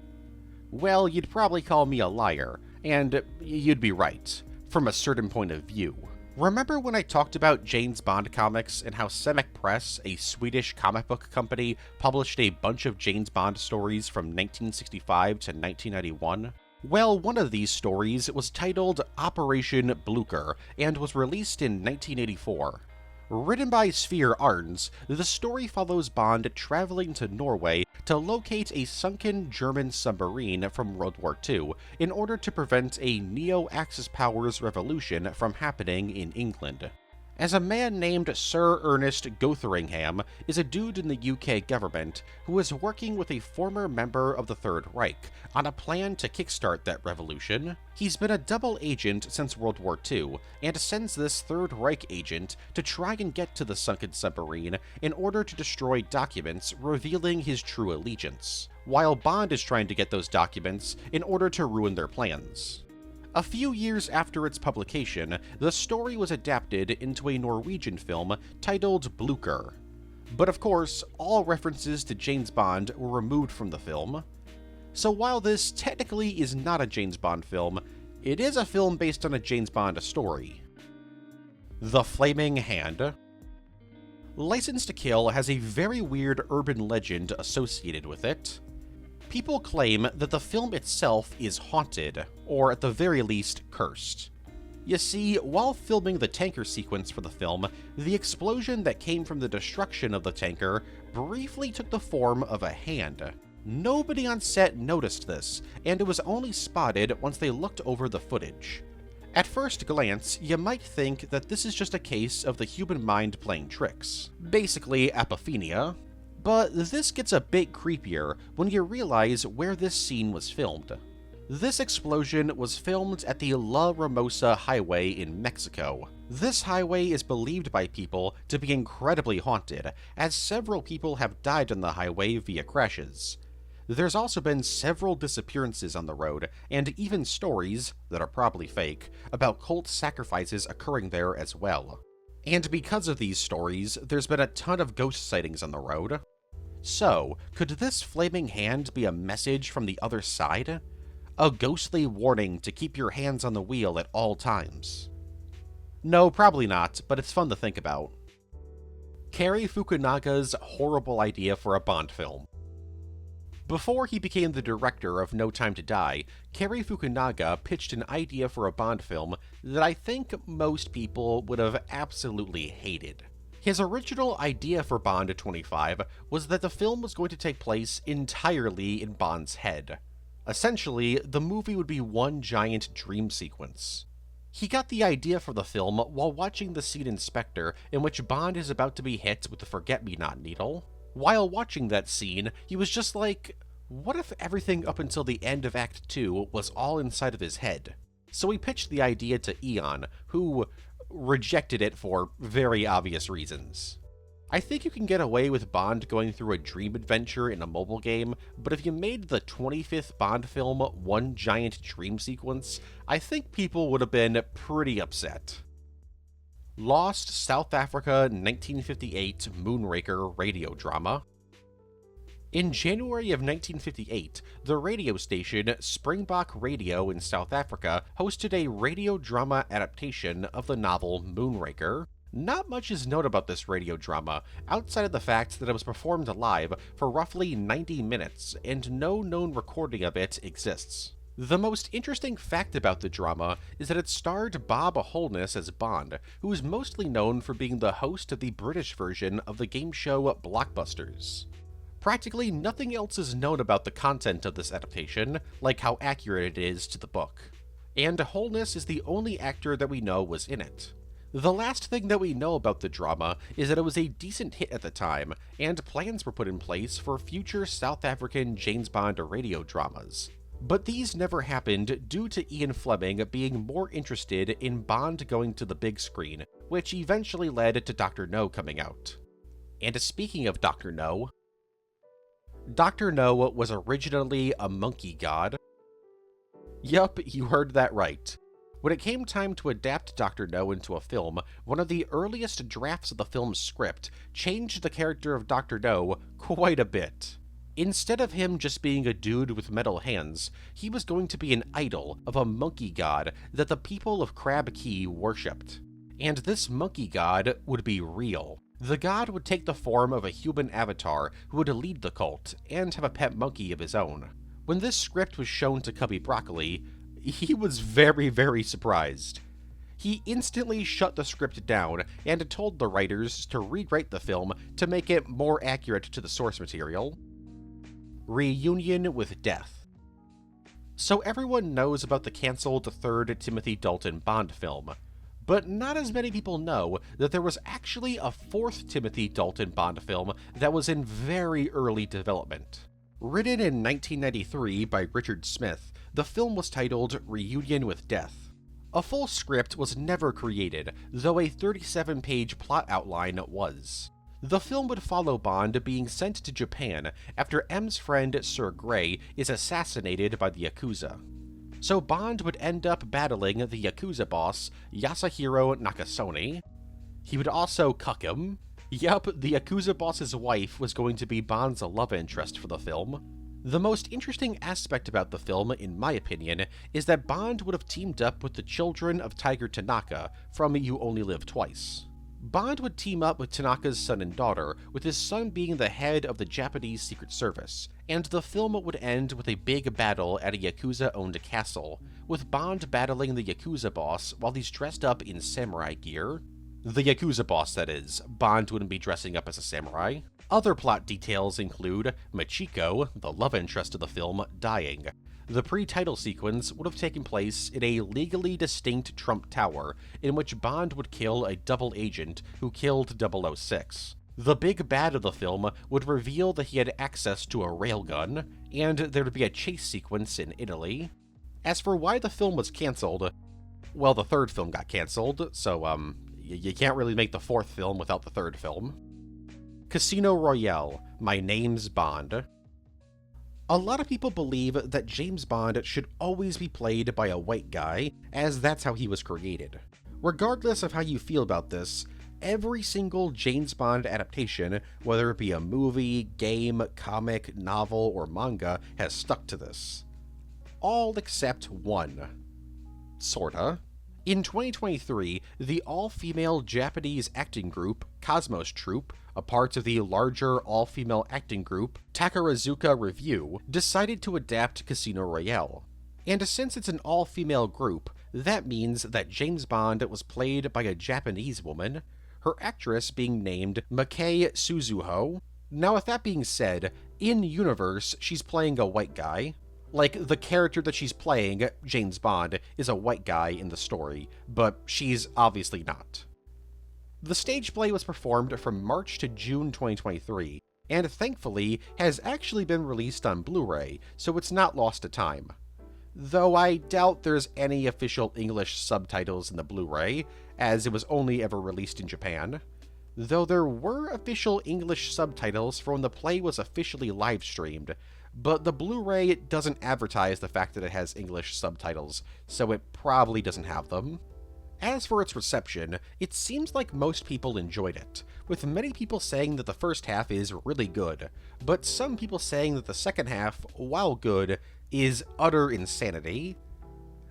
Speaker 1: Well, you'd probably call me a liar, and you'd be right, from a certain point of view. Remember when I talked about James Bond comics and how Semic Press, a Swedish comic book company, published a bunch of James Bond stories from 1965 to 1991? Well, one of these stories was titled Operation Blucher and was released in 1984. Written by Sverre Arns, the story follows Bond traveling to Norway to locate a sunken German submarine from World War II in order to prevent a Neo-Axis powers revolution from happening in England. as a man named Sir Ernest Gotheringham is a dude in the UK government who is working with a former member of the Third Reich on a plan to kickstart that revolution. He's been a double agent since World War II, and sends this Third Reich agent to try and get to the sunken submarine in order to destroy documents revealing his true allegiance, while Bond is trying to get those documents in order to ruin their plans. A few years after its publication, the story was adapted into a Norwegian film titled Blucher. But of course, all references to James Bond were removed from the film. So while this technically is not a James Bond film, it is a film based on a James Bond story. The Flaming Hand. License to Kill has a very weird urban legend associated with it. People claim that the film itself is haunted, or at the very least, cursed. You see, while filming the tanker sequence for the film, the explosion that came from the destruction of the tanker briefly took the form of a hand. Nobody on set noticed this, and it was only spotted once they looked over the footage. At first glance, you might think that this is just a case of the human mind playing tricks, basically apophenia. But this gets a bit creepier when you realize where this scene was filmed. This explosion was filmed at the La Ramosa Highway in Mexico. This highway is believed by people to be incredibly haunted, as several people have died on the highway via crashes. There's also been several disappearances on the road, and even stories, that are probably fake, about cult sacrifices occurring there as well. And because of these stories, there's been a ton of ghost sightings on the road. So, could this flaming hand be a message from the other side? A ghostly warning to keep your hands on the wheel at all times? No, probably not, but it's fun to think about. Cary Fukunaga's horrible idea for a Bond film. Before he became the director of No Time to Die, Cary Fukunaga pitched an idea for a Bond film that I think most people would have absolutely hated. His original idea for Bond 25 was that the film was going to take place entirely in Bond's head. Essentially, the movie would be one giant dream sequence. He got the idea for the film while watching the scene in Spectre in which Bond is about to be hit with the Forget-Me-Not needle. While watching that scene, he was just like, what if everything up until the end of Act 2 was all inside of his head? So he pitched the idea to Eon, who rejected it for very obvious reasons. I think you can get away with Bond going through a dream adventure in a mobile game, but if you made the 25th Bond film one giant dream sequence, I think people would have been pretty upset. Lost South Africa 1958 Moonraker radio drama. In January of 1958, the radio station Springbok Radio in South Africa hosted a radio drama adaptation of the novel Moonraker. Not much is known about this radio drama, outside of the fact that it was performed live for roughly 90 minutes, and no known recording of it exists. The most interesting fact about the drama is that it starred Bob Holness as Bond, who is mostly known for being the host of the British version of the game show Blockbusters. Practically nothing else is known about the content of this adaptation, like how accurate it is to the book. And Holness is the only actor that we know was in it. The last thing that we know about the drama is that it was a decent hit at the time, and plans were put in place for future South African James Bond radio dramas. But these never happened due to Ian Fleming being more interested in Bond going to the big screen, which eventually led to Dr. No coming out. And speaking of Dr. No, Dr. No was originally a monkey god. Yup, you heard that right. When it came time to adapt Dr. No into a film, one of the earliest drafts of the film's script changed the character of Dr. No quite a bit. Instead of him just being a dude with metal hands, he was going to be an idol of a monkey god that the people of Crab Key worshipped. And this monkey god would be real. The god would take the form of a human avatar who would lead the cult and have a pet monkey of his own. When this script was shown to Cubby Broccoli, he was very, very surprised. He instantly shut the script down and told the writers to rewrite the film to make it more accurate to the source material. Reunion with Death. So everyone knows about the cancelled third Timothy Dalton Bond film, But not as many people know that there was actually a fourth Timothy Dalton Bond film that was in very early development. Written in 1993 by Richard Smith, the film was titled Reunion with Death. A full script was never created, though a 37-page plot outline was. The film would follow Bond being sent to Japan after M's friend Sir Grey is assassinated by the Yakuza. So Bond would end up battling the Yakuza boss, Yasuhiro Nakasone. He would also cuck him. Yup, the Yakuza boss's wife was going to be Bond's love interest for the film. The most interesting aspect about the film, in my opinion, is that Bond would have teamed up with the children of Tiger Tanaka from You Only Live Twice. Bond would team up with Tanaka's son and daughter, with his son being the head of the Japanese Secret Service, and the film would end with a big battle at a Yakuza-owned castle, with Bond battling the Yakuza boss while he's dressed up in samurai gear. The Yakuza boss, that is. Bond wouldn't be dressing up as a samurai. Other plot details include Machiko, the love interest of the film, dying. The pre-title sequence would have taken place in a legally distinct Trump Tower, in which Bond would kill a double agent who killed 006. The big bad of the film would reveal that he had access to a railgun, and there would be a chase sequence in Italy. As for why the film was cancelled, well, the third film got cancelled, so, you can't really make the fourth film without the third film. Casino Royale, My Name's Bond. A lot of people believe that James Bond should always be played by a white guy, as that's how he was created. Regardless of how you feel about this, every single James Bond adaptation, whether it be a movie, game, comic, novel, or manga, has stuck to this. All except one. Sorta. In 2023, the all-female Japanese acting group, Cosmos Troupe, a part of the larger all-female acting group, Takarazuka Review, decided to adapt Casino Royale. And since it's an all-female group, that means that James Bond was played by a Japanese woman, her actress being named Makei Suzuho. Now, with that being said, in-universe, she's playing a white guy. Like, the character that she's playing, James Bond, is a white guy in the story, but she's obviously not. The stage play was performed from March to June 2023, and thankfully has actually been released on Blu-ray, so it's not lost to time. Though I doubt there's any official English subtitles in the Blu-ray, as it was only ever released in Japan. Though there were official English subtitles for when the play was officially live-streamed, but the Blu-ray doesn't advertise the fact that it has English subtitles, so it probably doesn't have them. As for its reception, it seems like most people enjoyed it, with many people saying that the first half is really good, but some people saying that the second half, while good, is utter insanity.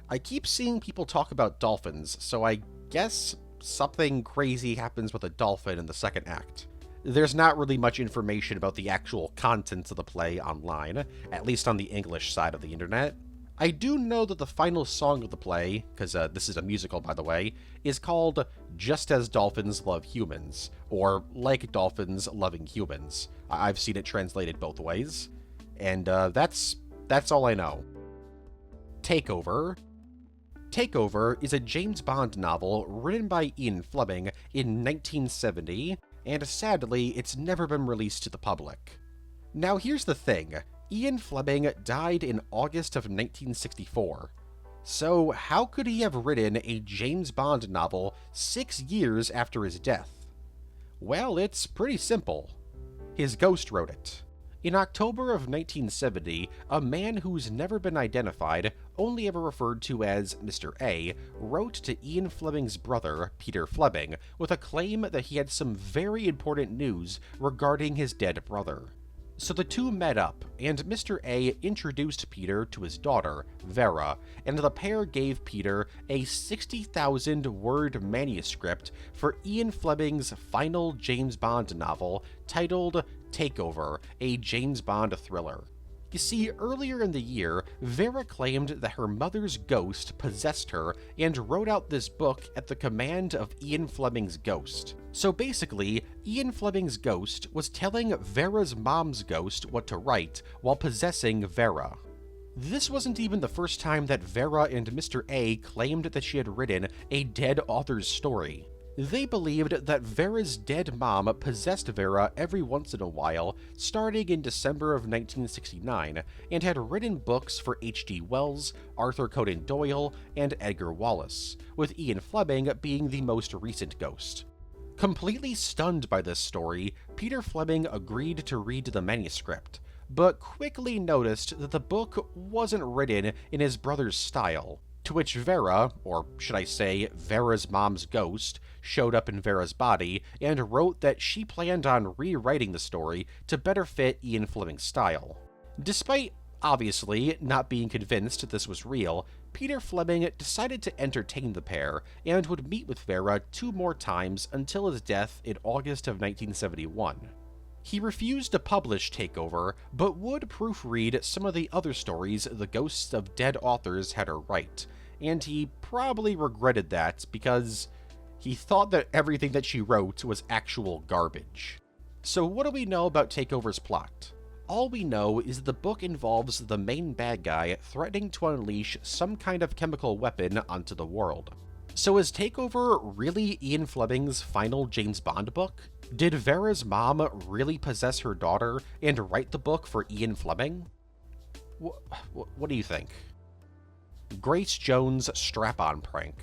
Speaker 1: I keep seeing people talk about dolphins, so I guess something crazy happens with a dolphin in the second act. There's not really much information about the actual contents of the play online, at least on the English side of the internet. I do know that the final song of the play, because this is a musical by the way, is called Just as Dolphins Love Humans, or Like Dolphins Loving Humans. I've seen it translated both ways, and that's all I know. Takeover. Takeover is a James Bond novel written by Ian Fleming in 1970, and sadly, it's never been released to the public. Now here's the thing, Ian Fleming died in August of 1964. So how could he have written a James Bond novel 6 years after his death? Well, it's pretty simple. His ghost wrote it. In October of 1970, a man who's never been identified, only ever referred to as Mr. A, wrote to Ian Fleming's brother, Peter Fleming, with a claim that he had some very important news regarding his dead brother. So the two met up, and Mr. A introduced Peter to his daughter, Vera, and the pair gave Peter a 60,000-word manuscript for Ian Fleming's final James Bond novel titled Takeover, a James Bond thriller. You see, earlier in the year, Vera claimed that her mother's ghost possessed her and wrote out this book at the command of Ian Fleming's ghost. So basically, Ian Fleming's ghost was telling Vera's mom's ghost what to write while possessing Vera. This wasn't even the first time that Vera and Mr. A claimed that she had written a dead author's story. They believed that Vera's dead mom possessed Vera every once in a while, starting in December of 1969, and had written books for H.G. Wells, Arthur Conan Doyle, and Edgar Wallace, with Ian Fleming being the most recent ghost. Completely stunned by this story, Peter Fleming agreed to read the manuscript, but quickly noticed that the book wasn't written in his brother's style, to which Vera, or should I say Vera's mom's ghost, showed up in Vera's body and wrote that she planned on rewriting the story to better fit Ian Fleming's style. Despite obviously not being convinced this was real, Peter Fleming decided to entertain the pair and would meet with Vera 2 more times until his death in August of 1971. He refused to publish Takeover, but would proofread some of the other stories the ghosts of dead authors had her write, and he probably regretted that because he thought that everything that she wrote was actual garbage. So what do we know about Takeover's plot? All we know is that the book involves the main bad guy threatening to unleash some kind of chemical weapon onto the world. So is Takeover really Ian Fleming's final James Bond book? Did Vera's mom really possess her daughter and write the book for Ian Fleming? What do you think? Grace Jones' strap-on prank.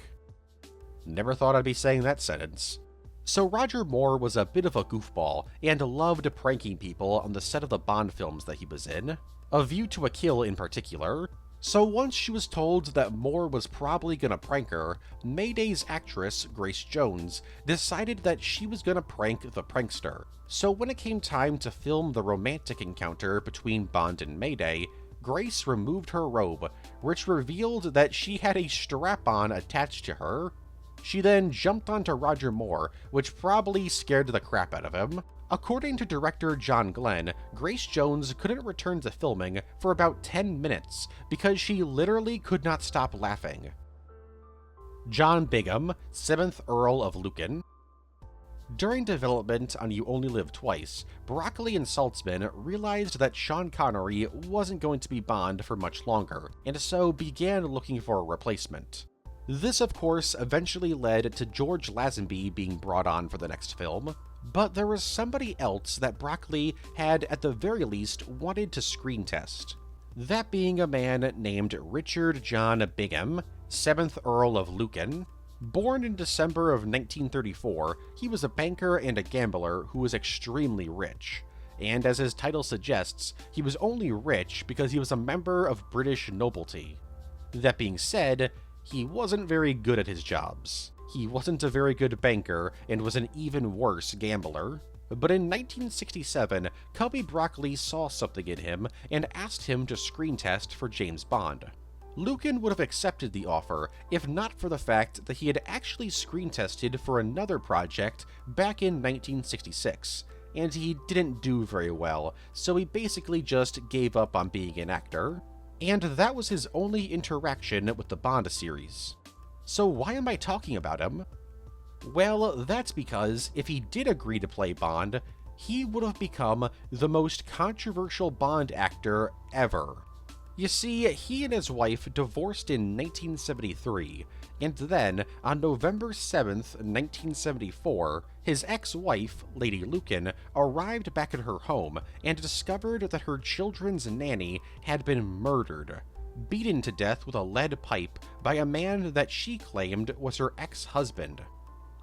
Speaker 1: Never thought I'd be saying that sentence. So Roger Moore was a bit of a goofball and loved pranking people on the set of the Bond films that he was in, A View to a Kill in particular. So once she was told that Moore was probably gonna prank her, Mayday's actress, Grace Jones, decided that she was gonna prank the prankster. So when it came time to film the romantic encounter between Bond and Mayday, Grace removed her robe, which revealed that she had a strap-on attached to her. She then jumped onto Roger Moore, which probably scared the crap out of him. According to director John Glenn, Grace Jones couldn't return to filming for about 10 minutes because she literally could not stop laughing. John Bingham, 7th Earl of Lucan. During development on You Only Live Twice, Broccoli and Saltzman realized that Sean Connery wasn't going to be Bond for much longer, and so began looking for a replacement. This, of course, eventually led to George Lazenby being brought on for the next film, but there was somebody else that Broccoli had at the very least wanted to screen test. That being a man named Richard John Bingham, 7th Earl of Lucan. Born in December of 1934, he was a banker and a gambler who was extremely rich. And as his title suggests, he was only rich because he was a member of British nobility. That being said, he wasn't very good at his jobs. He wasn't a very good banker and was an even worse gambler. But in 1967, Cubby Broccoli saw something in him and asked him to screen test for James Bond. Lucan would have accepted the offer if not for the fact that he had actually screen tested for another project back in 1966, and he didn't do very well, so he basically just gave up on being an actor. And that was his only interaction with the Bond series. So why am I talking about him? Well, that's because if he did agree to play Bond, he would have become the most controversial Bond actor ever. You see, he and his wife divorced in 1973, and then, on November 7th, 1974, his ex-wife, Lady Lucan, arrived back at her home and discovered that her children's nanny had been murdered, beaten to death with a lead pipe by a man that she claimed was her ex-husband.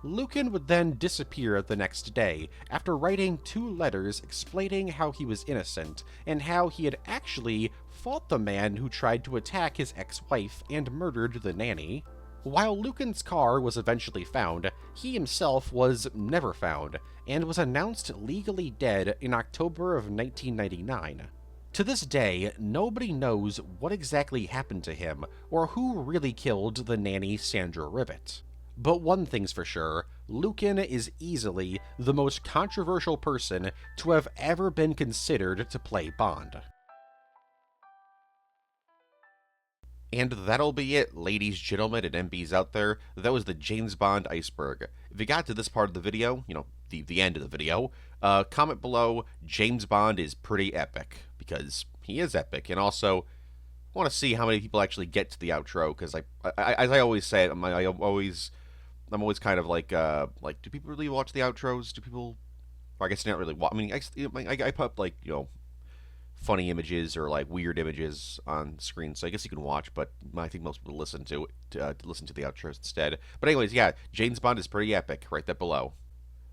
Speaker 1: Lucan would then disappear the next day after writing 2 letters explaining how he was innocent and how he had actually fought the man who tried to attack his ex-wife and murdered the nanny. While Lucan's car was eventually found, he himself was never found and was announced legally dead in October of 1999. To this day, nobody knows what exactly happened to him or who really killed the nanny Sandra Rivet. But one thing's for sure, Lucan is easily the most controversial person to have ever been considered to play Bond. And that'll be it, ladies, gentlemen, and MBs out there. That was the James Bond Iceberg. If you got to this part of the video, the end of the video, comment below, James Bond is pretty epic, because he is epic, and also, want to see how many people actually get to the outro, because as I always say, I'm always kind of like, do people really watch the outros? Do people? Or I guess they not really watch. I mean, I put up, like, funny images or like weird images on screen, so I guess you can watch, but I think most people listen to the outros instead. But anyways, yeah, James Bond is pretty epic. Right there below.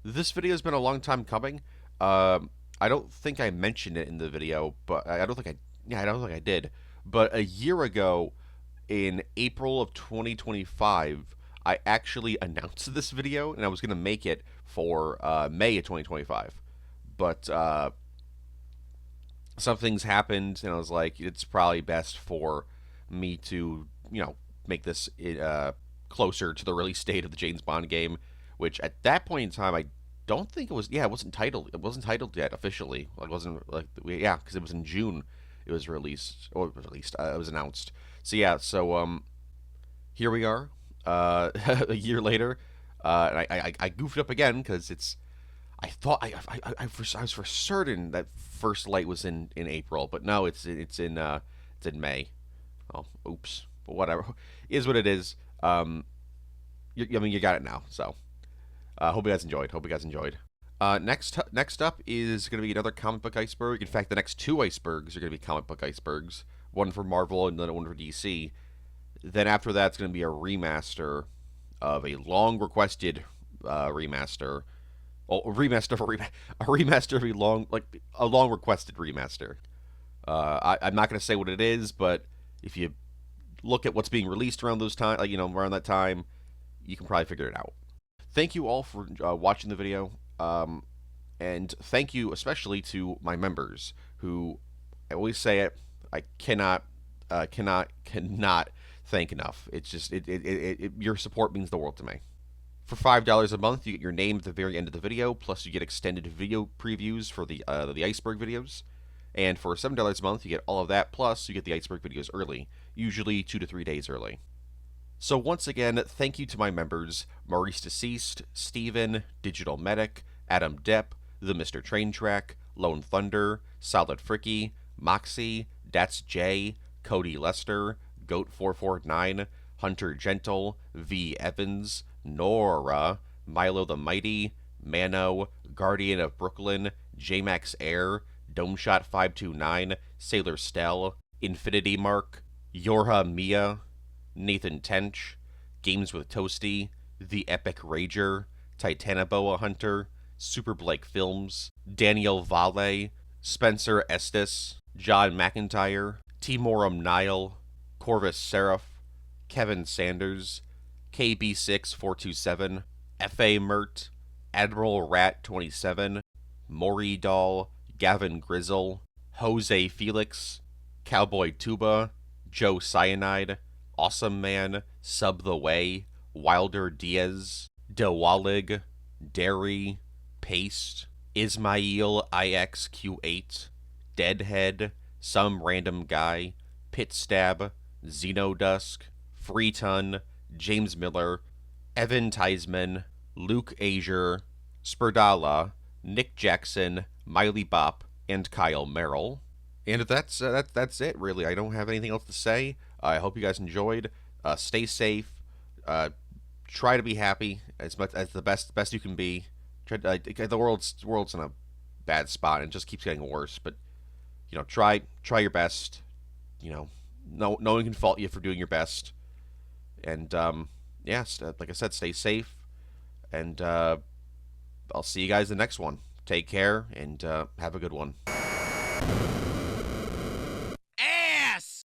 Speaker 1: This video has been a long time coming. I don't think I mentioned it in the video, but I don't think I did. But a year ago, in April of 2025, I actually announced this video, and I was going to make it for May of 2025. But some things happened, and I was like, it's probably best for me to, make this closer to the release date of the James Bond game, which at that point in time, I don't think it was. Yeah, it wasn't titled. It wasn't titled yet officially. It wasn't because it was in June. It was released, or it was announced. So yeah, here we are, a year later, and I goofed up again because it's. I thought I was for certain that first light was in April, but no, it's in May. Oh, oops. But whatever, is what it is. You got it now. So, hope you guys enjoyed. Next up is going to be another comic book iceberg. In fact, the next two icebergs are going to be comic book icebergs. One for Marvel and then one for DC. Then after that, it's going to be a remaster of a long requested remaster. Oh, a remaster of a long requested remaster. I'm not going to say what it is, but if you look at what's being released around those time, around that time, you can probably figure it out. Thank you all for watching the video, and thank you especially to my members, who, I always say it, I cannot thank enough. It's just your support means the world to me. For $5 a month, you get your name at the very end of the video, plus you get extended video previews for the Iceberg videos. And for $7 a month, you get all of that, plus you get the Iceberg videos early, usually 2 to 3 days early. So once again, thank you to my members, Maurice Deceased, Steven, Digital Medic, Adam Depp, The Mr. Train Track, Lone Thunder, Solid Fricky, Moxie, That's Jay, Cody Lester, Goat449, Hunter Gentle, V. Evans, Nora, Milo the Mighty, Mano, Guardian of Brooklyn, J-Max Air, Domeshot 529, Sailor Stell, Infinity Mark, Yorha Mia, Nathan Tench, Games with Toasty, The Epic Rager, Titanoboa Hunter, Super Blake Films, Daniel Vale, Spencer Estes, John McIntyre, Timorum Nile, Corvus Seraph, Kevin Sanders, KB6427, F.A. Mert, Admiral Rat 27, Maury Doll, Gavin Grizzle, Jose Felix, Cowboy Tuba, Joe Cyanide, Awesome Man, Sub the Way, Wilder Diaz, Dewalig, Derry, Paste, Ismail IXQ8, Deadhead, Some Random Guy, Pitstab, Xenodusk, Freeton, James Miller, Evan Teisman, Luke Azier, Sperdala, Nick Jackson, Miley Bop, and Kyle Merrill. And that's it, really. I don't have anything else to say. I hope you guys enjoyed. Stay safe. Try to be happy as much as the best you can be. The world's in a bad spot and it just keeps getting worse. But try your best. No one can fault you for doing your best. And like I said, stay safe. And I'll see you guys in the next one. Take care and have a good one.